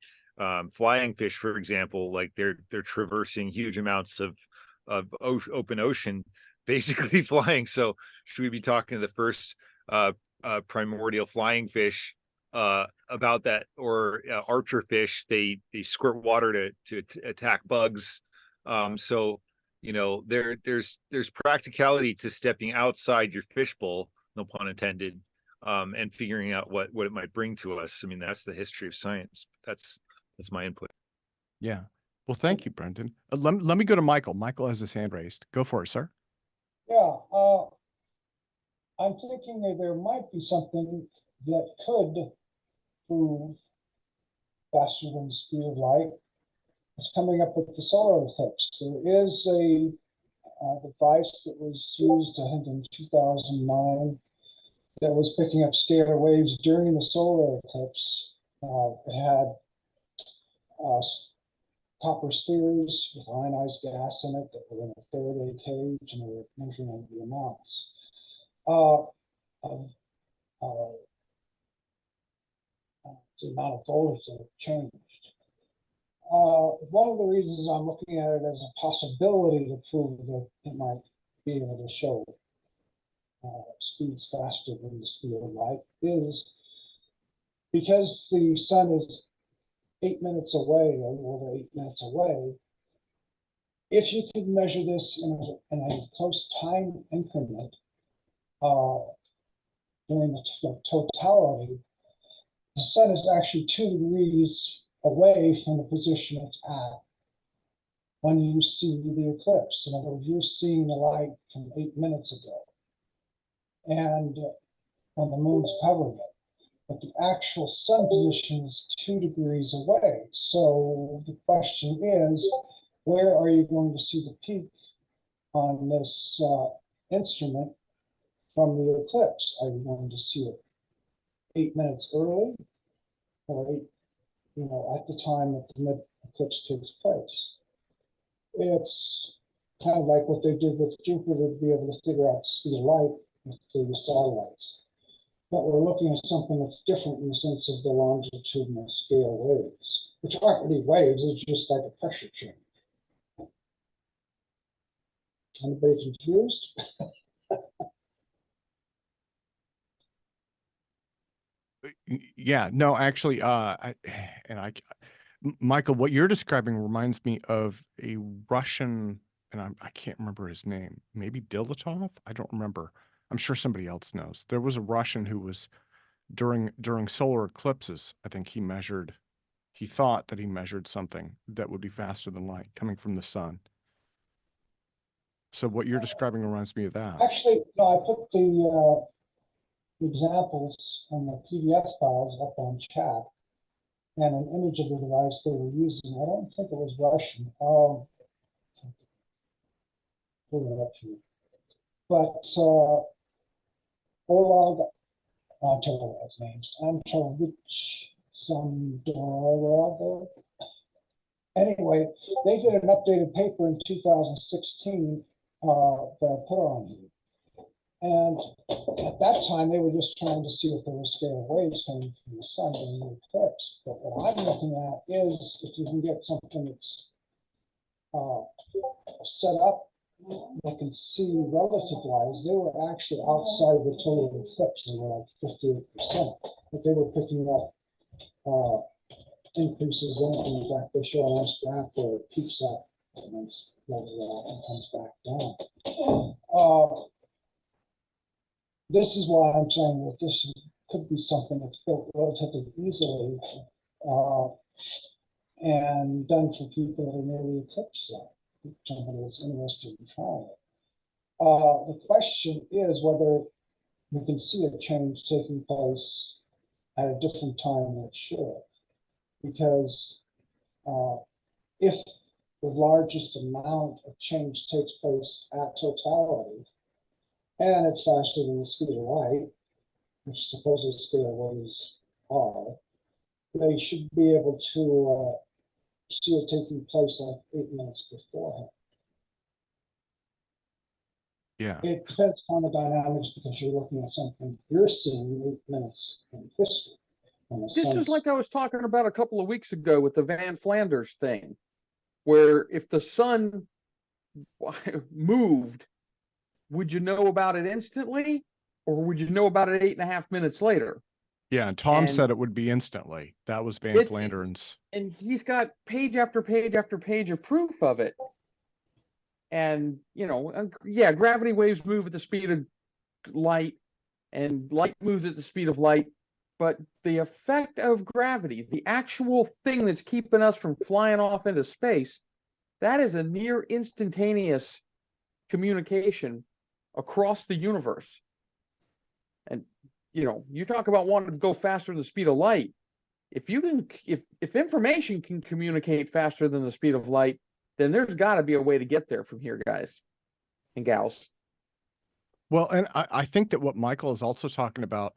Flying fish, for example, like they're traversing huge amounts of open ocean, basically flying. So should we be talking to the first primordial flying fish about that, or archer fish? They squirt water to attack bugs. So you know, there's practicality to stepping outside your fishbowl, no pun intended, and figuring out what it might bring to us. I mean, that's the history of science. That's my input. yeah. Well, thank you, Brendan. Let me go to Michael. Michael has his hand raised. Go for it, sir. Yeah, I'm thinking that there might be something that could prove faster than the speed of light. It's coming up with the solar eclipse. There is a device that was used, I think, in 2009 that was picking up scalar waves during the solar eclipse. It had copper spheres with ionized gas in it that were in a Faraday cage, and they were measuring the amounts the amount of voltage that have changed. One of the reasons I'm looking at it as a possibility to prove that it might be able to show speeds faster than the speed of light is because the sun is 8 minutes away, or over 8 minutes away. If you could measure this in a close time increment during the totality, the sun is actually 2 degrees away from the position it's at when you see the eclipse. In other words, you're seeing the light from 8 minutes ago, and when the moon's covering it. But the actual sun position is 2 degrees away. So the question is, where are you going to see the peak on this instrument from the eclipse? Are you going to see it 8 minutes early, or at the time that the mid-eclipse takes place? It's kind of like what they did with Jupiter to be able to figure out the speed of light with the satellites. But we're looking at something that's different in the sense of the longitudinal scale waves, which aren't really waves, it's just like a pressure change. Anybody confused? Yeah, no, actually, Michael, what you're describing reminds me of a Russian, and I can't remember his name, maybe Dilatov? I don't remember. I'm sure somebody else knows. There was a Russian who was during solar eclipses, I think he thought that he measured something that would be faster than light coming from the sun. So what you're describing reminds me of that. Actually, no, I put the examples and the PDF files up on chat and an image of the device they were using. I don't think it was Russian. Pull it up here. But Oleg, I'll tell you his names. Anyway, they did an updated paper in 2016 that I put on here. And at that time, they were just trying to see if there were scalar waves coming from the sun during the eclipse. But what I'm looking at is if you can get something that's set up, they can see relative-wise, they were actually outside of the total eclipse. They were like 58%, but they were picking up increases in fact, they show a nice graph where it peaks up and then levels out and comes back down. This is why I'm saying that this could be something that's built relatively easily and done for people that are near the eclipse zone. If somebody is interested in trying it. The question is whether we can see a change taking place at a different time than it should. Because if the largest amount of change takes place at totality, and it's faster than the speed of light, which supposedly scalar waves are, they should be able to see it taking place like 8 minutes beforehand. Yeah. It depends on the dynamics because you're looking at something you're seeing 8 minutes in history. This is like I was talking about a couple of weeks ago with the Van Flanders thing, where if the sun moved, would you know about it instantly, or would you know about it 8.5 minutes later? Yeah, and Tom said it would be instantly. That was Van Flander's. And he's got page after page after page of proof of it. And, you know, yeah, gravity waves move at the speed of light, and light moves at the speed of light. But the effect of gravity, the actual thing that's keeping us from flying off into space, that is a near instantaneous communication across the universe. And, you know, you talk about wanting to go faster than the speed of light. If you can, if information can communicate faster than the speed of light, then there's got to be a way to get there from here, guys and gals. Well, and I think that what Michael is also talking about,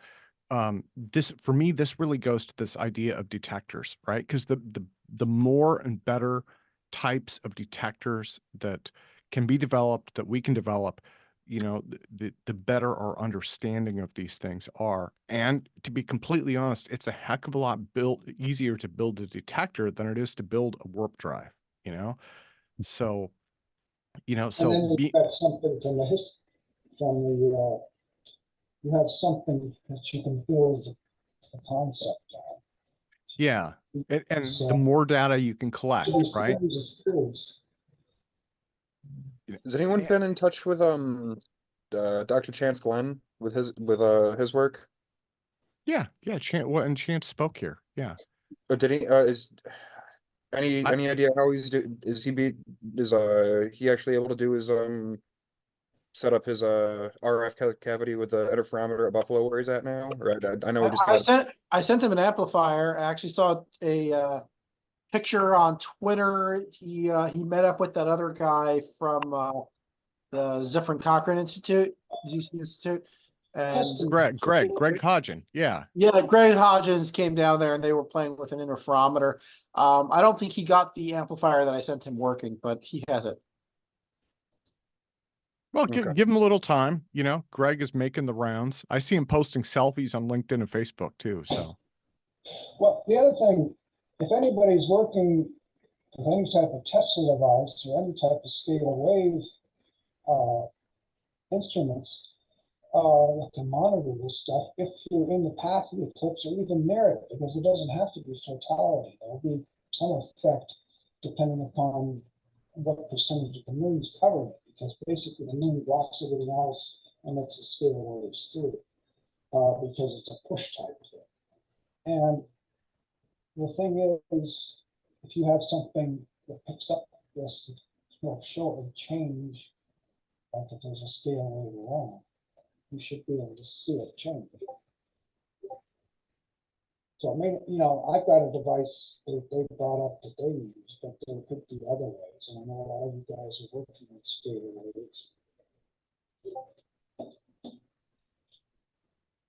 this, for me, this really goes to this idea of detectors, right? Because the more and better types of detectors that can be developed, that we can develop, you know, the better our understanding of these things are. And to be completely honest, it's a heck of a lot easier to build a detector than it is to build a warp drive, you know? So, you know, so and then you got something from the you have something that you can build a concept on. Yeah, and So, the more data you can collect, right? Has anyone been in touch with Dr. Chance Glenn with his work? Yeah, and Chance spoke here. Yeah. But did he is any idea how he's is he actually able to do his set up his RF cavity with the interferometer at Buffalo where he's at now? Or I know we just I sent him an amplifier. I actually saw a picture on Twitter. He met up with that other guy from the Zephyr Cochrane Institute, ZC Institute, and Greg Hodgen. Yeah. Yeah, Greg Hodgins came down there and they were playing with an interferometer. I don't think he got the amplifier that I sent him working, but he has it. Well, give him a little time. You know, Greg is making the rounds. I see him posting selfies on LinkedIn and Facebook too. So, well, the other thing, if anybody's working with any type of Tesla device or any type of scalar wave instruments that can monitor this stuff, if you're in the path of the eclipse or even near it, because it doesn't have to be totality. There will be some effect depending upon what percentage of the moon's covering it. Because basically the moon blocks everything else and lets the scalar waves through because it's a push type thing. And the thing is, if you have something that picks up this, will show a change like if there's a scale later on, you should be able to see it change. So, I mean, you know, I've got a device that they brought up that they use, but there could be other ways. And I know a lot of you guys are working with scalar waves.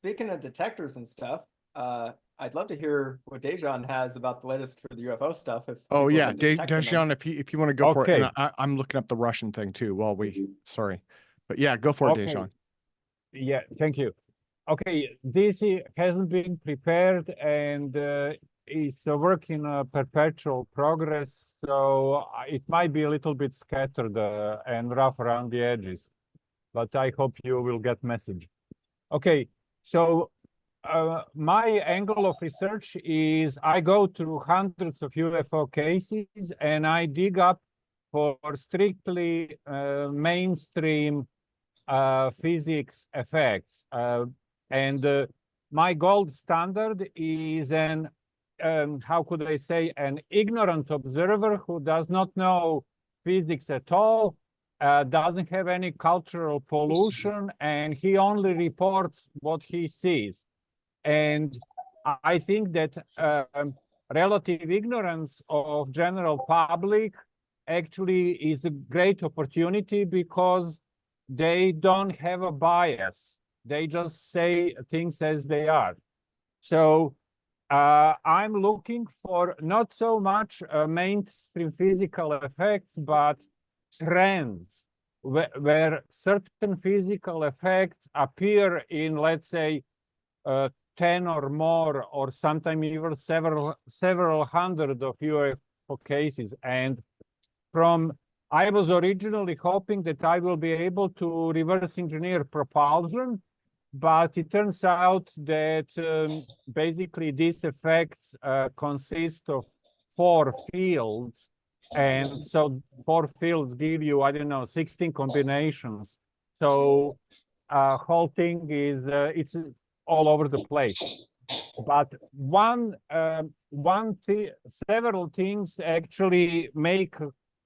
Speaking of detectors and stuff, I'd love to hear what Dejan has about the latest for the UFO stuff. If Oh people yeah, have been detecting them. Dejan, if you want to go for it, Okay. and I'm looking up the Russian thing too. While sorry, but yeah, go for it, Okay. Dejan. Yeah, thank you. Okay, this hasn't been prepared and is a work in perpetual progress, so it might be a little bit scattered and rough around the edges, but I hope you will get message. Okay, so my angle of research is I go through hundreds of UFO cases and I dig up for strictly mainstream physics effects. And my gold standard is an, how could I say, an ignorant observer who does not know physics at all, doesn't have any cultural pollution, and he only reports what he sees. And I think that relative ignorance of general public actually is a great opportunity because they don't have a bias. They just say things as they are. So I'm looking for not so much mainstream physical effects, but trends where certain physical effects appear in, let's say, 10 or more, or sometimes even several hundred of UFO cases. And I was originally hoping that I will be able to reverse engineer propulsion, but it turns out that basically these effects consist of 4 fields. And so 4 fields give you, I don't know, 16 combinations. So whole thing is, it's all over the place. But several things actually make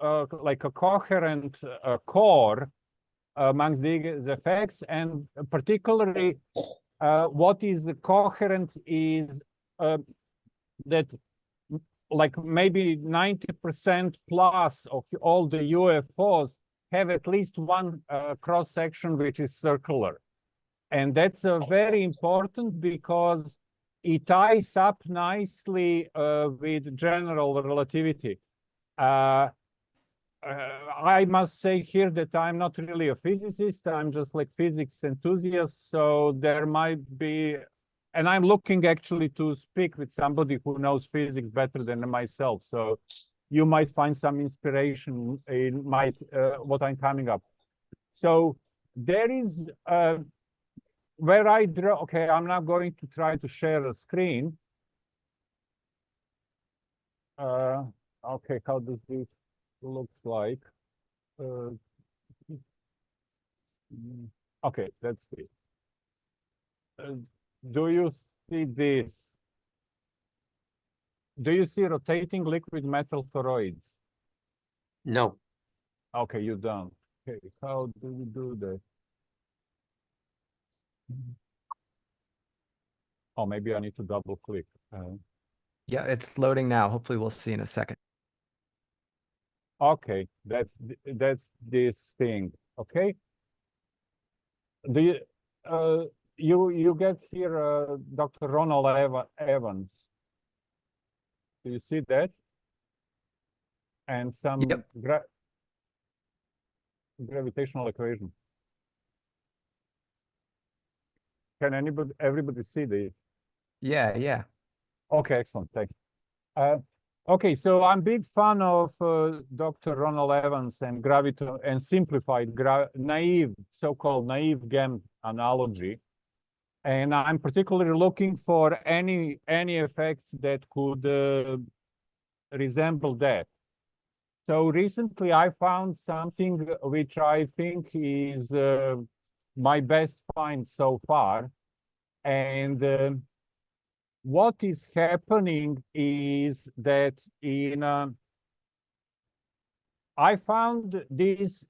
like a coherent core amongst these effects, and particularly what is coherent is that like maybe 90% plus of all the UFOs have at least one cross section which is circular. And that's very important because it ties up nicely with general relativity. I must say here that I'm not really a physicist. I'm just like physics enthusiast. So there might be, and I'm looking actually to speak with somebody who knows physics better than myself. So you might find some inspiration in what I'm coming up. So there is where I draw. Okay, I'm now going to try to share a screen. Okay, how does this looks like? Okay, that's it. Do you see this? Do you see rotating liquid metal toroids? No. Okay, you don't. Okay, how do we do that? Oh, maybe I need to double click. Yeah, it's loading now. Hopefully we'll see in a second. Okay, that's this thing. Okay. Do you get here Dr. Ronald Evans? Do you see that? And some gravitational equations. Can everybody see this? Yeah, yeah. Okay, excellent. Thanks. Okay, so I'm big fan of Dr. Ronald Evans and and simplified so-called naive GAM analogy. And I'm particularly looking for any effects that could resemble that. So recently I found something which I think is my best find so far. And what is happening is that I found this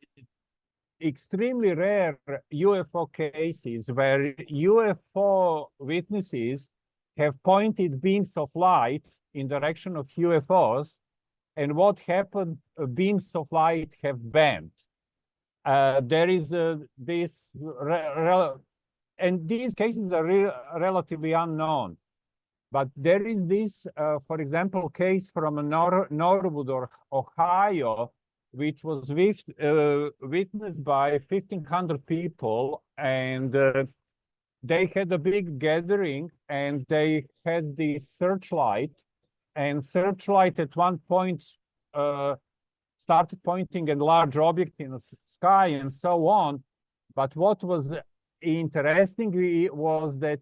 extremely rare UFO cases where UFO witnesses have pointed beams of light in direction of UFOs, and what happened, beams of light have bent. There is this, and these cases are relatively unknown. But there is this, for example, case from Norwood, Ohio, which was witnessed by 1,500 people, and they had a big gathering, and they had the searchlight, and searchlight at one point started pointing at large object in the sky and so on. But what was interesting was that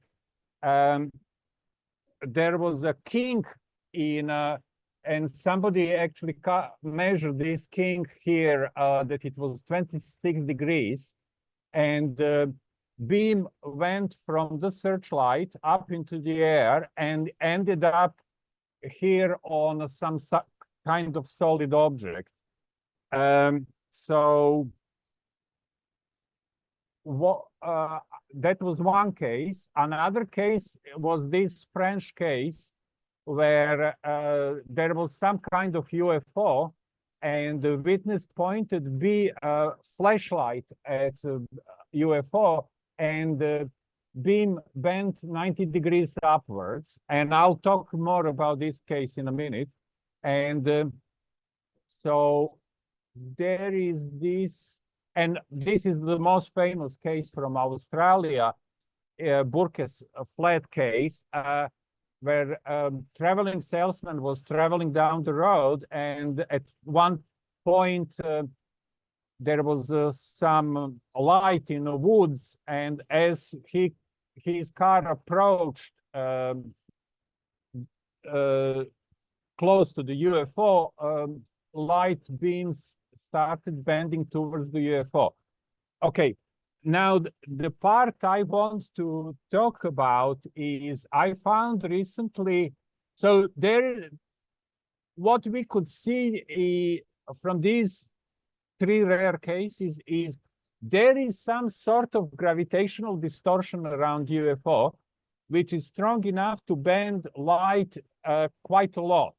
there was a kink in, and somebody actually measured this kink here, that it was 26 degrees, and the beam went from the searchlight up into the air and ended up here on some kind of solid object. So what, that was one case. Another case was this French case where there was some kind of UFO, and the witness pointed flashlight at UFO, and the beam bent 90 degrees upwards. And I'll talk more about this case in a minute. And so there is this, and this is the most famous case from Australia, Burke's flat case, where traveling salesman was traveling down the road, and at one point there was some light in the woods, and as his car approached close to the UFO, light beams started bending towards the UFO. Okay, now the part I want to talk about is I found recently, so there, what we could see from these three rare cases is there is some sort of gravitational distortion around UFO, which is strong enough to bend light quite a lot.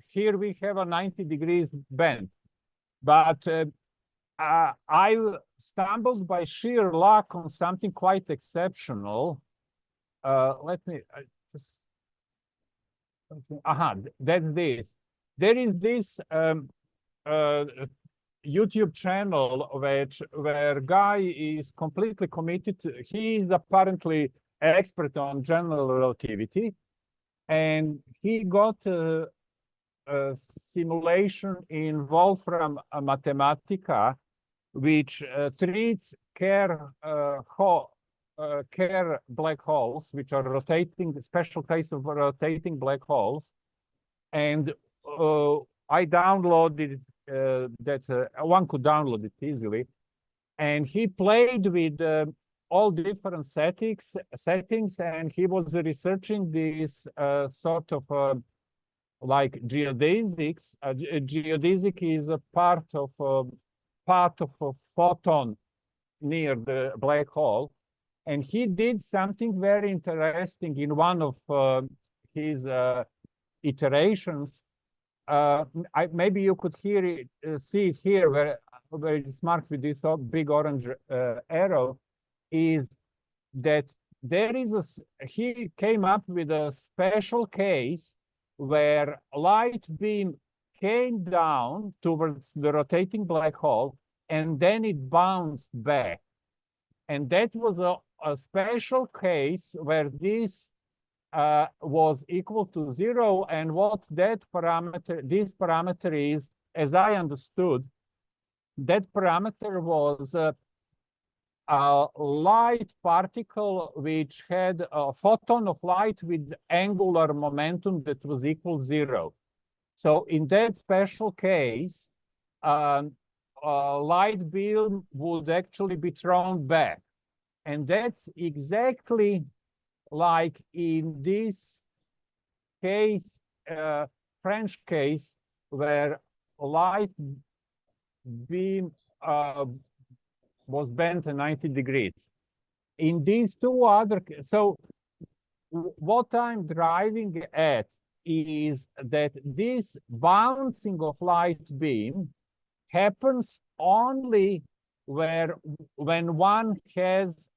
Here we have a 90 degrees bend, but I stumbled by sheer luck on something quite exceptional. Let me just, that's this. There is this YouTube channel where guy is completely committed to, he is apparently expert on general relativity, and he got a simulation in Wolfram Mathematica, which treats Kerr black holes, which are rotating, special case of rotating black holes. And I downloaded that, one could download it easily. And he played with all different settings, and he was researching this sort of like geodesics. Geodesic is a part of a photon near the black hole, and he did something very interesting in one of his iterations. Maybe you could hear it, see it here, where it's marked with this big orange arrow. Is that there is he came up with a special case where light beam came down towards the rotating black hole, and then it bounced back. And that was a special case where this was equal to 0. And what that parameter, this parameter is, as I understood, that parameter was a light particle which had a photon of light with angular momentum that was equal 0. So in that special case, light beam would actually be thrown back. And that's exactly like in this case, French case, where light beam was bent 90 degrees. In these two other, so what I'm driving at is that this bouncing of light beam happens only when one has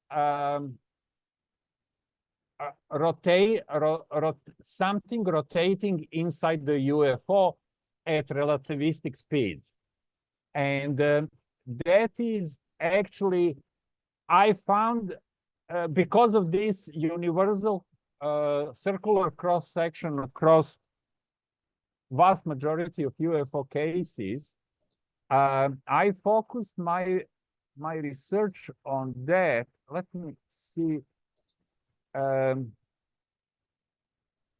something rotating inside the UFO at relativistic speeds. And that is actually, I found, because of this universal circular cross-section across vast majority of UFO cases, I focused my research on that. Let me see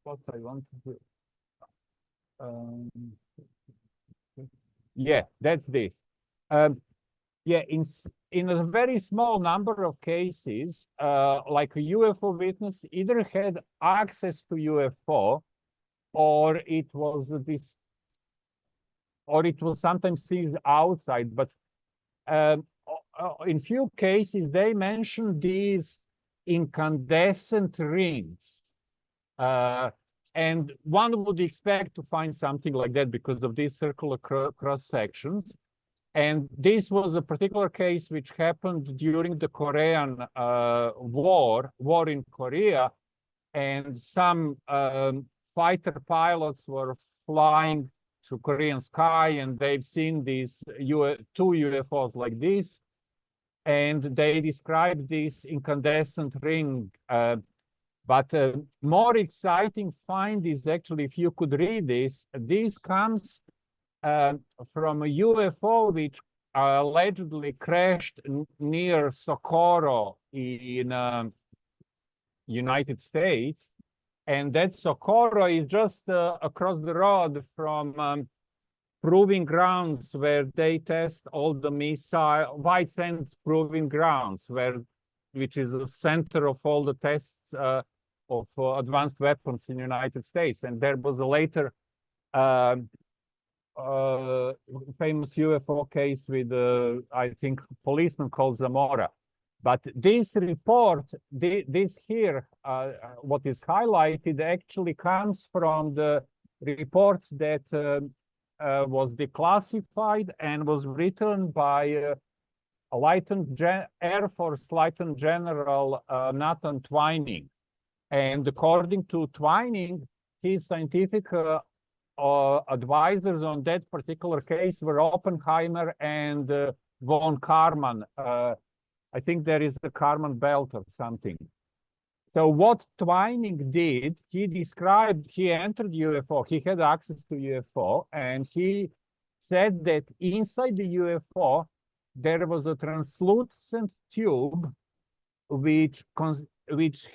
what I want to do. Yeah, that's this. Yeah, in a very small number of cases, like a UFO witness either had access to UFO, or it was sometimes seen outside. But in few cases, they mentioned these incandescent rings. And one would expect to find something like that because of these circular cross sections. And this was a particular case which happened during the Korean war in Korea. And some fighter pilots were flying through Korean sky, and they've seen these two UFOs like this. And they described this incandescent ring. But more exciting find is actually, if you could read this comes from a UFO which allegedly crashed near Socorro in United States. And that Socorro is just across the road from proving grounds where they test all the missile, White Sands proving grounds, which is the center of all the tests of advanced weapons in the United States. And there was a later famous UFO case with, I think, a policeman called Zamora. But this report, this here, what is highlighted actually comes from the report that was declassified and was written by Air Force Lieutenant General Nathan Twining. And according to Twining, his scientific advisors on that particular case were Oppenheimer and von Karman. I think there is a Karman belt or something. So what Twining did, he entered UFO, he had access to UFO, and he said that inside the UFO, there was a translucent tube which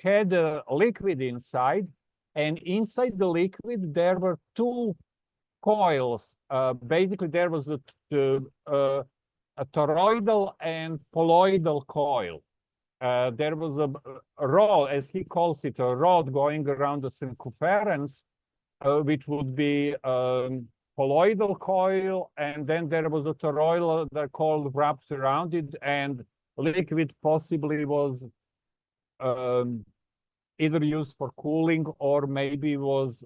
had a liquid inside, and inside the liquid there were two coils. Basically, there was a toroidal and poloidal coil. There was a rod, as he calls it, a rod going around the circumference, which would be poloidal coil, and then there was a toroidal coil wrapped around it, and liquid possibly was either used for cooling or maybe was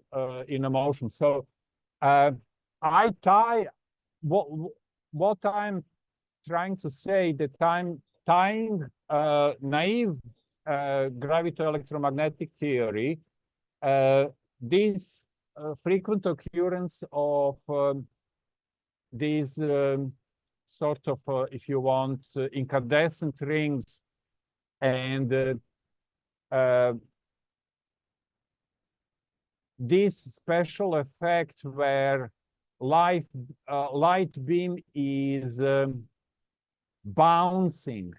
in a motion. So I tie what I'm trying to say, that I'm tying naive gravito-electromagnetic theory, this frequent occurrence of these sort of, if you want, incandescent rings, and this special effect where light beam is bouncing.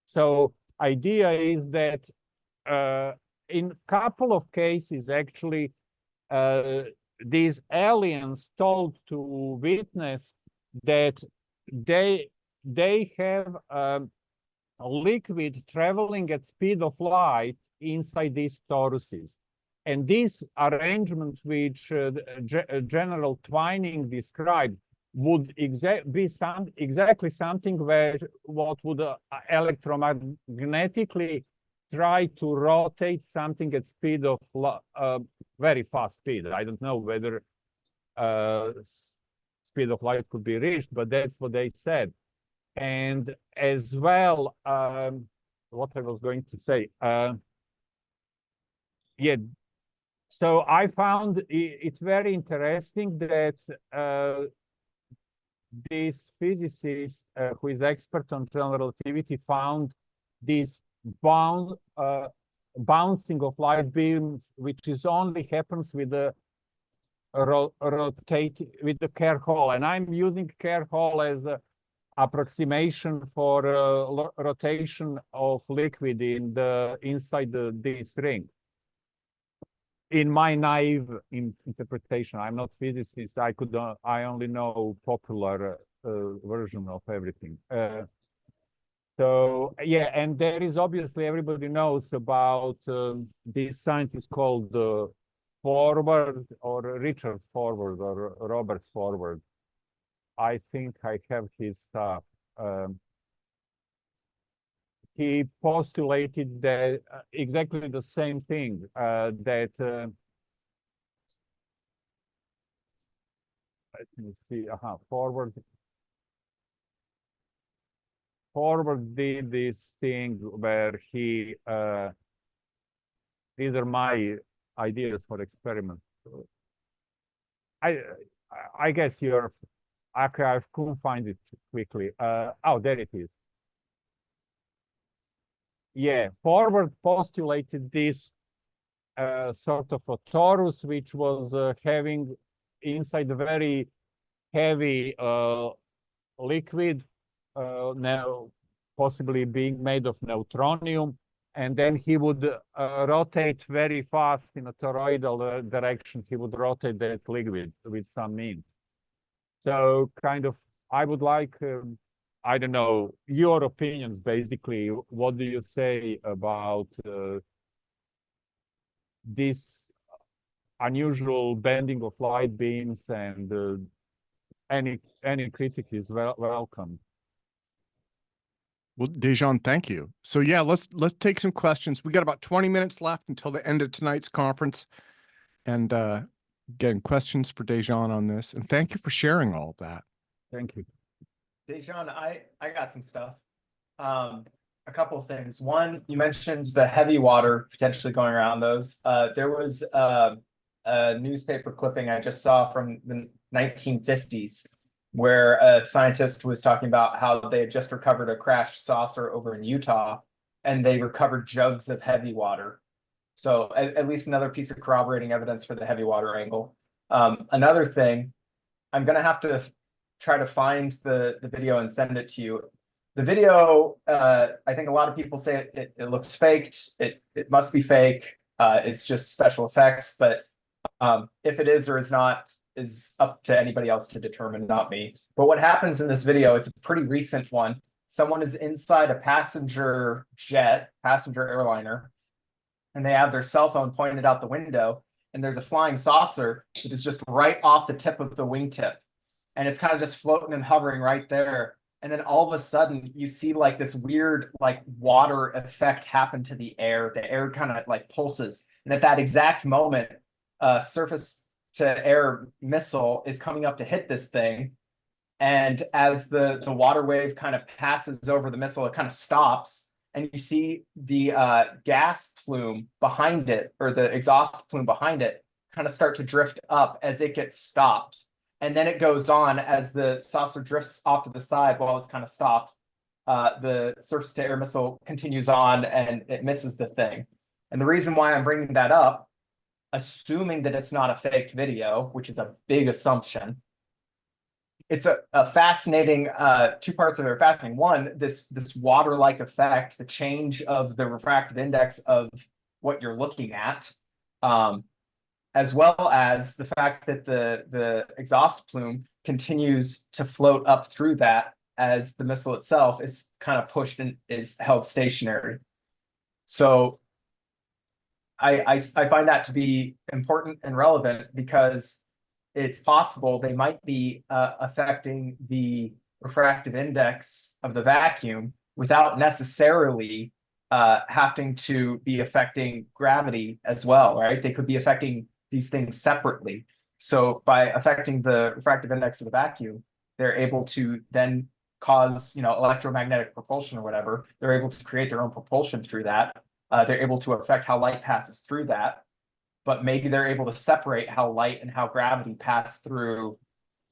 So idea is that in couple of cases, actually, these aliens told to witness that they have a liquid traveling at speed of light inside these toruses. And this arrangement, which General Twining described, would exactly something where what would electromagnetically try to rotate something at speed of very fast speed. I don't know whether speed of light could be reached, but that's what they said. And as well, what I was going to say, yeah. So I found it very interesting that this physicist who is expert on general relativity found this bouncing of light beams, which is only happens with the rotate with the Kerr Hall, and I'm using Kerr Hall as a approximation for rotation of liquid in inside this ring. In my naive interpretation, I'm not physicist. I only know popular version of everything. So yeah, and there is obviously everybody knows about this scientist called Forward or Richard Forward or Robert Forward. I think I have his stuff. He postulated that exactly the same thing, that let me see, Forward did this thing where he, these are my ideas for experiments. I guess you're, I couldn't find it quickly. Oh, there it is. Yeah, Forward postulated this sort of a torus, which was having inside a very heavy liquid, now possibly being made of neutronium, and then he would rotate very fast in a toroidal direction. He would rotate that liquid with some means. So kind of, I would like, I don't know, your opinions, basically. What do you say about this unusual bending of light beams, and any critic is welcome. Well, Dejan, thank you. So yeah, let's take some questions. We got about 20 minutes left until the end of tonight's conference, and getting questions for Dejan on this. And thank you for sharing all of that. Thank you. Dejan, I got some stuff. A couple of things. One, you mentioned the heavy water potentially going around those. There was a newspaper clipping I just saw from the 1950s where a scientist was talking about how they had just recovered a crashed saucer over in Utah, and they recovered jugs of heavy water. So at least another piece of corroborating evidence for the heavy water angle. Another thing, I'm going to have to try to find the video and send it to you. The video, I think a lot of people say it looks faked. It must be fake. It's just special effects. But if it is or is not is up to anybody else to determine, not me. But what happens in this video, it's a pretty recent one. Someone is inside a passenger airliner, and they have their cell phone pointed out the window, and there's a flying saucer that is just right off the tip of the wingtip. And it's kind of just floating and hovering right there. And then all of a sudden you see like this weird like water effect happen to the air. The air kind of like pulses. And at that exact moment, a surface to air missile is coming up to hit this thing. And as the water wave kind of passes over the missile, it kind of stops. And you see the gas plume behind it, or the exhaust plume behind it, kind of start to drift up as it gets stopped. And then it goes on as the saucer drifts off to the side while it's kind of stopped. The surface to air missile continues on and it misses the thing. And the reason why I'm bringing that up, assuming that it's not a faked video, which is a big assumption, it's a fascinating, two parts of it are fascinating. One, this water-like effect, the change of the refractive index of what you're looking at, as well as the fact that the exhaust plume continues to float up through that as the missile itself is kind of pushed and is held stationary. So I find that to be important and relevant because it's possible they might be affecting the refractive index of the vacuum without necessarily having to be affecting gravity as well, right? They could be affecting these things separately. So by affecting the refractive index of the vacuum, they're able to then cause, electromagnetic propulsion or whatever. They're able to create their own propulsion through that. They're able to affect how light passes through that, but maybe they're able to separate how light and how gravity pass through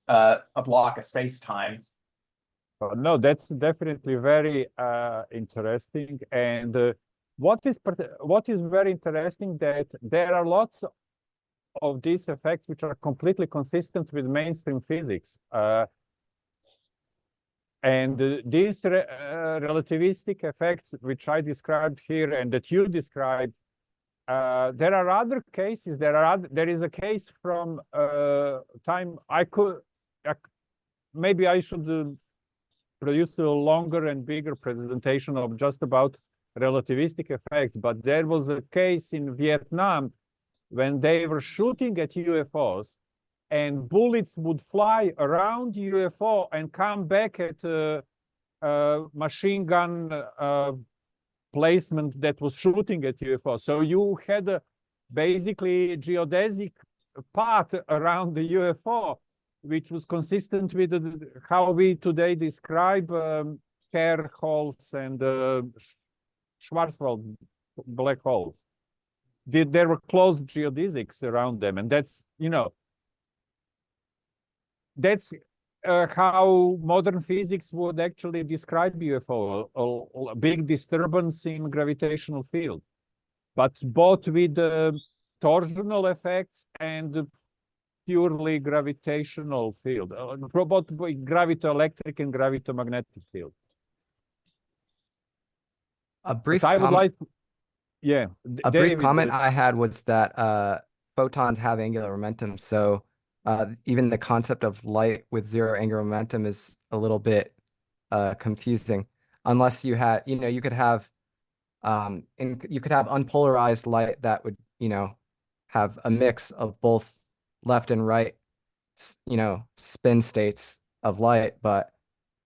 a block of space-time. No, that's definitely very interesting. And what is very interesting that there are lots of these effects which are completely consistent with mainstream physics. And these relativistic effects, which I described here and that you described, there are other cases. There is a case from time. Maybe I should produce a longer and bigger presentation of just about relativistic effects. But there was a case in Vietnam when they were shooting at UFOs, and bullets would fly around UFO and come back at machine gun placement that was shooting at UFO. So you had basically a geodesic path around the UFO, which was consistent with how we today describe Kerr holes and Schwarzwald black holes. There were closed geodesics around them, and that's how modern physics would actually describe UFO, a big disturbance in gravitational field, but both with torsional effects and purely gravitational field, both gravitoelectric and gravitomagnetic field. A brief comment. Yeah. A brief comment I had was that photons have angular momentum, so even the concept of light with zero angular momentum is a little bit confusing, unless you had, you could have unpolarized light that would, have a mix of both left and right, spin states of light, but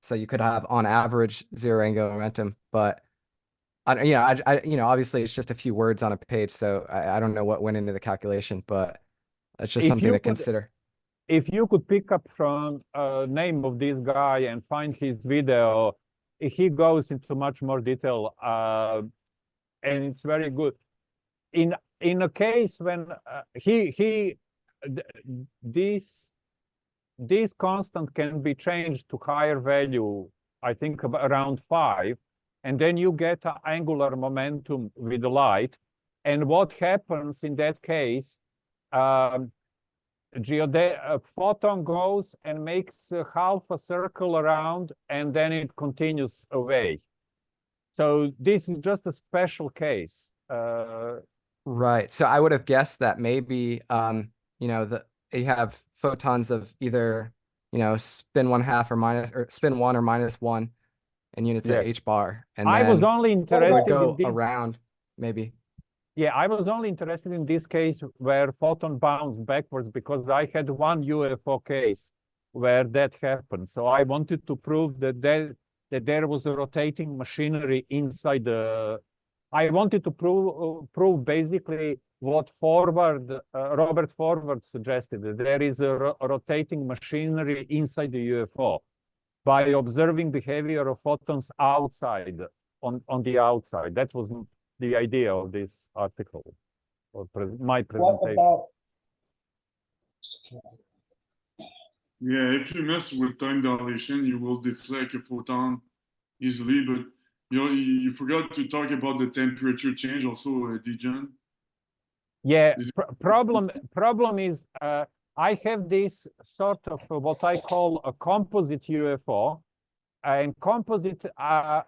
so you could have on average zero angular momentum, but obviously it's just a few words on a page, so I don't know what went into the calculation, but it's just something to consider. If you could pick up from name of this guy and find his video, he goes into much more detail, and it's very good. In a case when this constant can be changed to higher value, I think around 5, and then you get an angular momentum with the light. And what happens in that case? A photon goes and makes half a circle around, and then it continues away. So this is just a special case. Right. So I would have guessed that maybe you have photons of either spin 1/2 or minus, or spin 1 or -1, and units at h bar. And I was only interested go around maybe. Yeah, I was only interested in this case where photon bounced backwards, because I had one UFO case where that happened. So I wanted to prove that there was a rotating machinery inside the. I wanted to prove basically what Robert Forward suggested, that there is a rotating machinery inside the UFO by observing behavior of photons outside, on the outside. That was the idea of this article, or my presentation. Yeah, if you mess with time dilation, you will deflect a photon easily, but you forgot to talk about the temperature change also, Dijon. Yeah, problem is I have this sort of what I call a composite UFO, and composite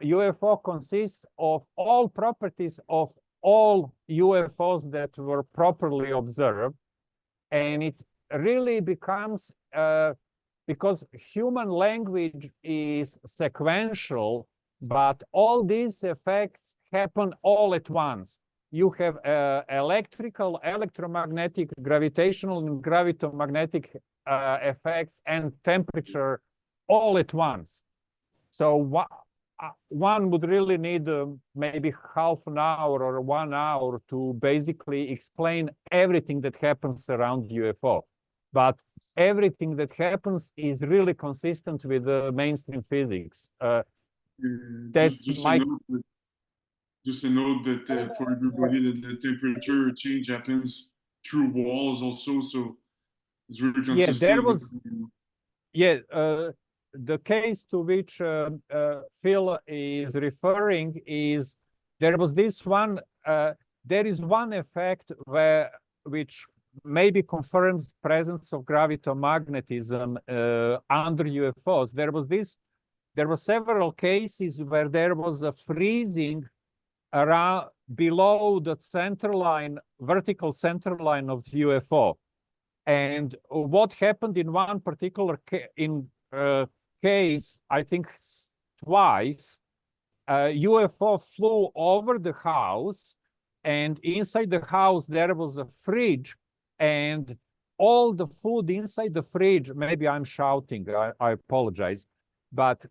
UFO consists of all properties of all UFOs that were properly observed, and it really becomes because human language is sequential, but all these effects happen all at once. you have electrical, electromagnetic, gravitational, and gravitomagnetic effects and temperature all at once. So one would really need maybe half an hour or 1 hour to basically explain everything that happens around UFO. But everything that happens is really consistent with mainstream physics. That's just a note that for everybody that the temperature change happens through walls also, so it's really consistent. Yeah, there was. The case to which Phil is referring is there was this one. There is one effect which maybe confirms presence of gravitomagnetism under UFOs. There were several cases where there was a freezing around below the center line, vertical center line of UFO. And what happened in one particular case, I think twice, UFO flew over the house, and inside the house there was a fridge, and all the food inside the fridge, maybe I'm shouting, I apologize, but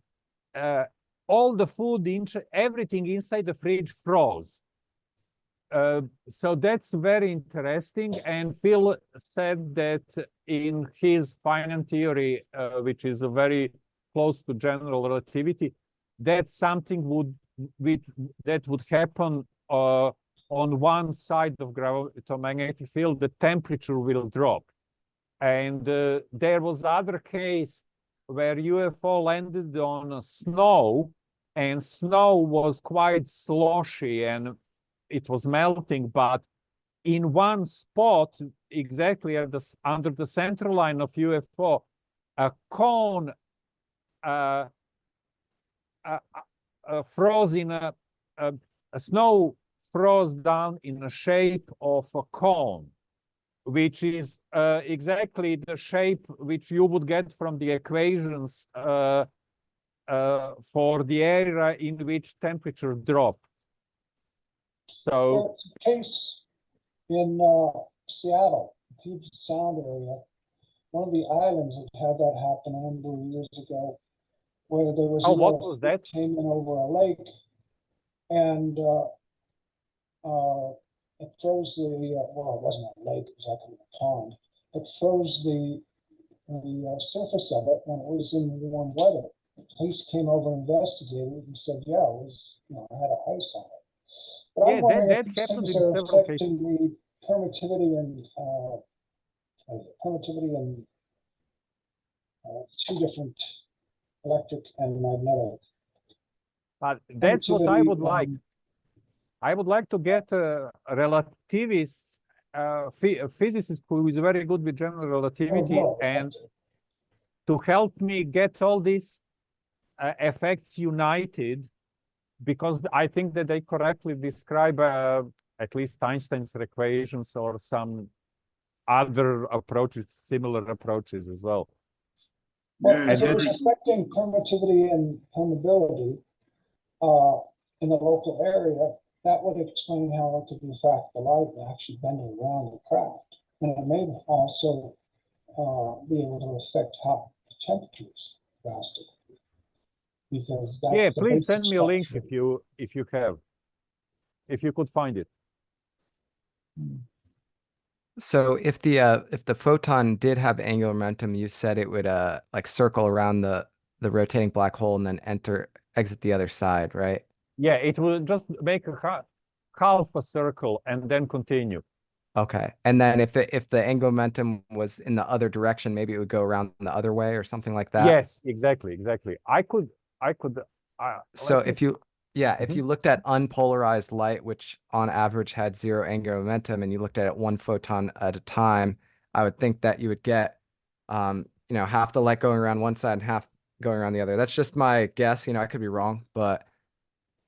all the food, everything inside the fridge froze. So that's very interesting. And Phil said that in his finite theory, which is very close to general relativity, that something that would happen on one side of gravitomagnetic field, the temperature will drop. And there was other case where UFO landed on snow, and snow was quite sloshy and it was melting, but in one spot, exactly under the center line of UFO, a cone froze in a snow froze down in the shape of a cone, which is exactly the shape which you would get from the equations for the area in which temperature dropped. So there's a case in Seattle, Puget Sound area, one of the islands that had that happen a number of years ago, where there was what was that? Came in over a lake, and it froze the well, it wasn't a lake, it was like a pond. It froze the surface of it when it was in warm weather. The police came over and investigated and said, yeah, it was, it had ice on it. But I'm wondering if these things are affecting the permittivity and two different electric and magnetic. But that's what I would like. I would like to get a relativist, physicist who is very good with general relativity, and to help me get all these effects united, because I think that they correctly describe at least Einstein's equations or some other approaches, similar approaches as well. Well, if it was affecting permittivity and permeability in the local area, that would explain how it could refract the light and actually bend it around the craft. And it may also be able to affect how the temperatures drastically. Because that's please send me a link if you could find it. So if the photon did have angular momentum, you said it would like circle around the rotating black hole and then exit the other side, right? Yeah, it will just make half a circle and then continue. Okay, and then if the angular momentum was in the other direction, maybe it would go around the other way or something like that. Yes, exactly. I could. So if you looked at unpolarized light, which on average had 0 angular momentum, and you looked at it one photon at a time, I would think that you would get, half the light going around one side and half going around the other. That's just my guess. I could be wrong, but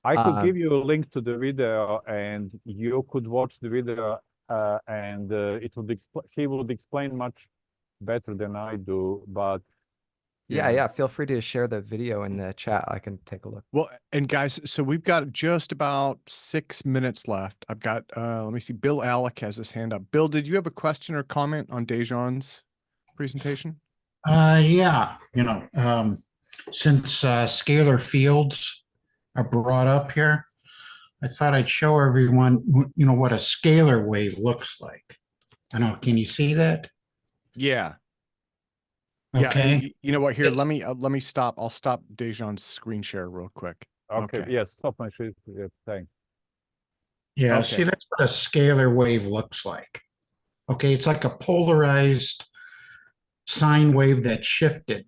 I could give you a link to the video, and you could watch the video, and he would explain much better than I do. But Yeah. Feel free to share the video in the chat. I can take a look. Well, and guys, so we've got just about 6 minutes left. I've got, let me see, Bill Alec has his hand up. Bill, did you have a question or comment on Dejan's presentation? Yeah, since scalar fields are brought up here, I thought I'd show everyone, what a scalar wave looks like. I don't know, can you see that? Yeah. Okay. Yeah, you know what? Here, let me stop. I'll stop Dejan's screen share real quick. Okay. Yes, stop my screen. Yeah, thanks. Yeah, Okay. see, that's what a scalar wave looks like. Okay, it's like a polarized sine wave that shifted.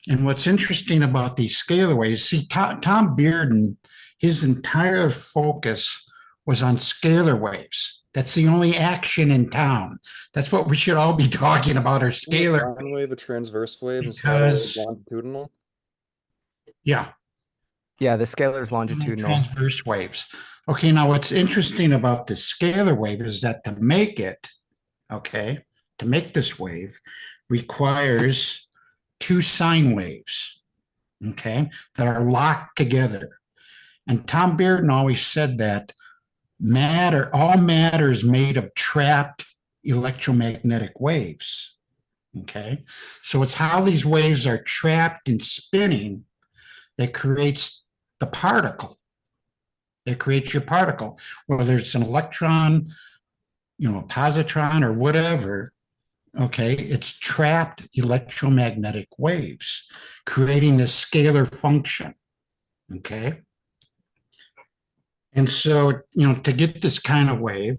And what's interesting about these scalar waves, see, Tom Bearden, his entire focus was on scalar waves. That's the only action in town. That's what we should all be talking about, are scalar. Sine wave, a transverse wave, and scalar wave longitudinal. Yeah. Yeah, the scalar is longitudinal. Transverse waves. Okay, now what's interesting about the scalar wave is that to make this wave requires two sine waves, that are locked together. And Tom Bearden always said that all matter is made of trapped electromagnetic waves. So it's how these waves are trapped and spinning that creates the particle. That creates your particle, whether it's an electron, a positron, or whatever. It's trapped electromagnetic waves, creating this scalar function. And so, to get this kind of wave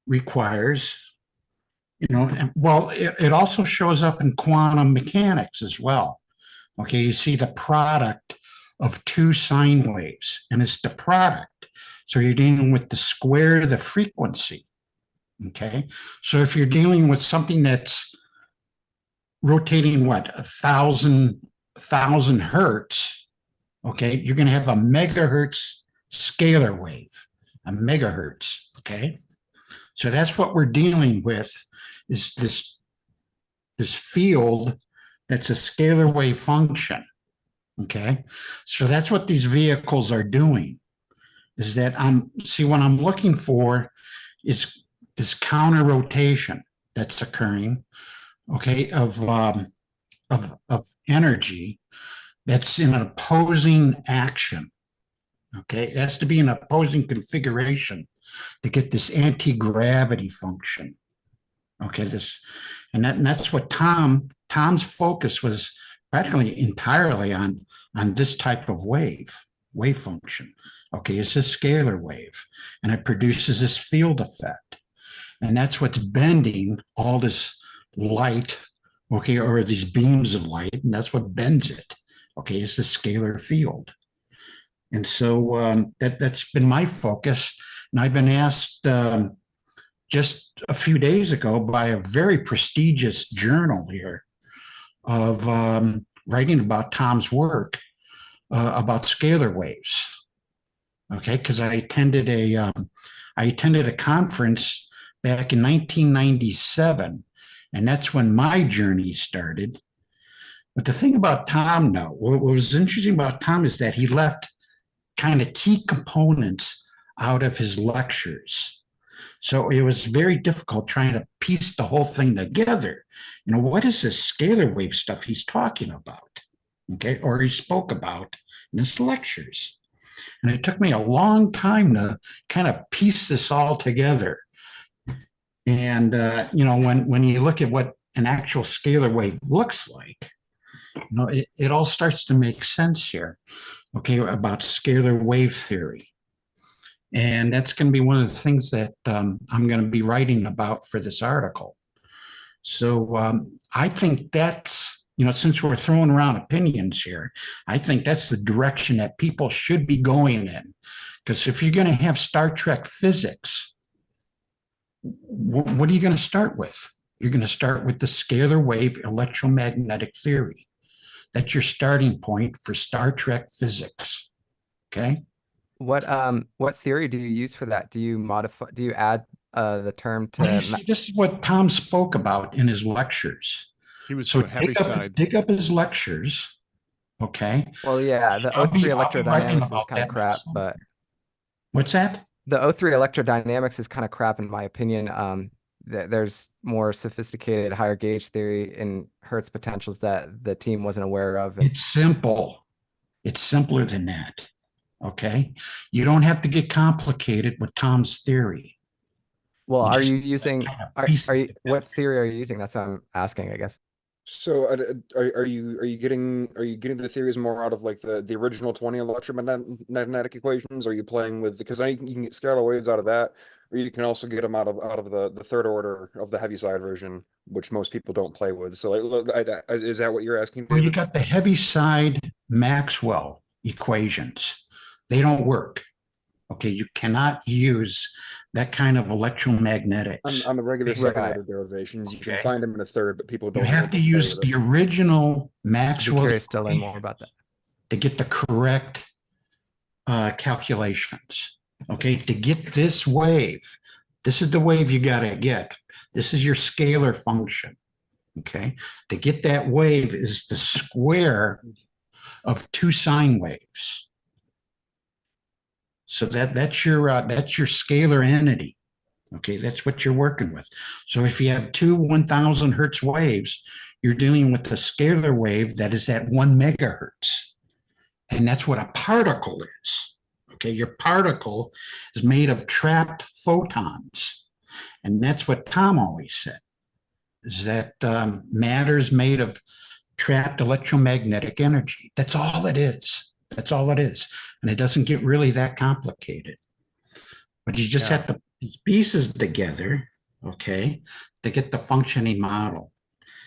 requires, it also shows up in quantum mechanics as well. You see the product of two sine waves, and it's the product. So you're dealing with the square of the frequency. So if you're dealing with something that's rotating, 1,000 hertz, you're going to have a megahertz scalar wave, a megahertz. So that's what we're dealing with, is this field that's a scalar wave function. So that's what these vehicles are doing, is that what I'm looking for is this counter rotation that's occurring, of energy that's in an opposing action. It has to be an opposing configuration to get this anti-gravity function. That's what Tom's focus was practically entirely on this type of wave function. It's a scalar wave, and it produces this field effect. And that's what's bending all this light, or these beams of light, and that's what bends it. It's a scalar field. And so that's been my focus. And I've been asked just a few days ago by a very prestigious journal here of writing about Tom's work about scalar waves. Because I attended a conference back in 1997, and that's when my journey started. But the thing about Tom, what was interesting about Tom is that he left kind of key components out of his lectures. So it was very difficult trying to piece the whole thing together. What is this scalar wave stuff he's talking about? Or he spoke about in his lectures. And it took me a long time to kind of piece this all together. And, when you look at what an actual scalar wave looks like, it all starts to make sense here, about scalar wave theory. And that's going to be one of the things that I'm going to be writing about for this article. So I think that's, since we're throwing around opinions here, I think that's the direction that people should be going in. Because if you're going to have Star Trek physics, what are you going to start with? You're going to start with the scalar wave electromagnetic theory. That's your starting point for Star Trek physics. What theory do you use for that? Do you add the term to this is what Tom spoke about in his lectures. He was So the heavy side. dig up his lectures. Okay. Well, yeah, the I'll be O3 writing electrodynamics is about kind of that crap, next time. but What's that? the O3 electrodynamics is kind of crap in my opinion. There's more sophisticated higher gauge theory in Hertz potentials that the team wasn't aware of. It's simple. It's simpler than that. Okay. You don't have to get complicated with Tom's theory. Well, You are just you using, are you, what theory are you using? That's what I'm asking, I guess. So are you getting the theories more out of like the original 20 electromagnetic equations? Are you playing with, because I think you can get scalar waves out of that, or you can also get them out of the third order of the heavy side version, which most people don't play with. So like, look, is that what you're asking, David? Well, you got the heavy side Maxwell equations. They don't work. Okay, you cannot use that kind of electromagnetics. On the regular second order derivations, you can find them in a third, but people don't. You have to use the original Maxwell. I'd be curious to learn more about that. To get the correct calculations. Okay, to get this wave, this is the wave you got to get. This is your scalar function. Okay, to get that wave is the square of two sine waves. So that's your scalar entity. Okay, that's what you're working with. So if you have two 1,000 hertz waves, you're dealing with the scalar wave that is at 1 megahertz. And that's what a particle is. Okay, your particle is made of trapped photons. And that's what Tom always said, is that matter is made of trapped electromagnetic energy. That's all it is. That's all it is. And it doesn't get really that complicated. But you just have to put these pieces together, okay, to get the functioning model.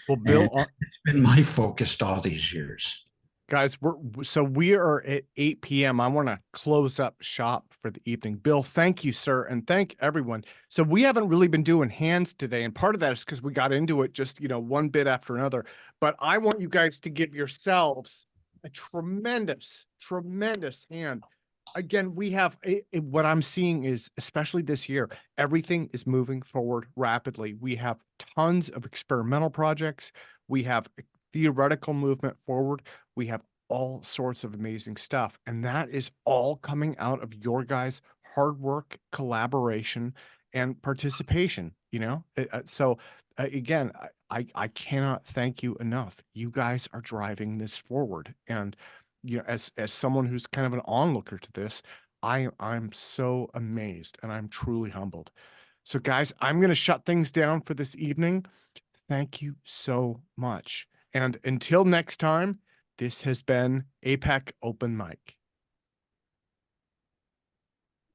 Well, Bill, it's been my focus all these years. Guys, we are at 8 p.m. I want to close up shop for the evening. Bill, thank you, sir, and thank everyone. So we haven't really been doing hands today, and part of that is because we got into it just, one bit after another. But I want you guys to give yourselves a tremendous, tremendous hand. Again, we have what I'm seeing is, especially this year, everything is moving forward rapidly. We have tons of experimental projects. We have theoretical movement forward. We have all sorts of amazing stuff. And that is all coming out of your guys' hard work, collaboration, and participation, So again, I cannot thank you enough. You guys are driving this forward. And, as someone who's kind of an onlooker to this, I'm so amazed and I'm truly humbled. So guys, I'm going to shut things down for this evening. Thank you so much. And until next time, this has been APEC Open Mic.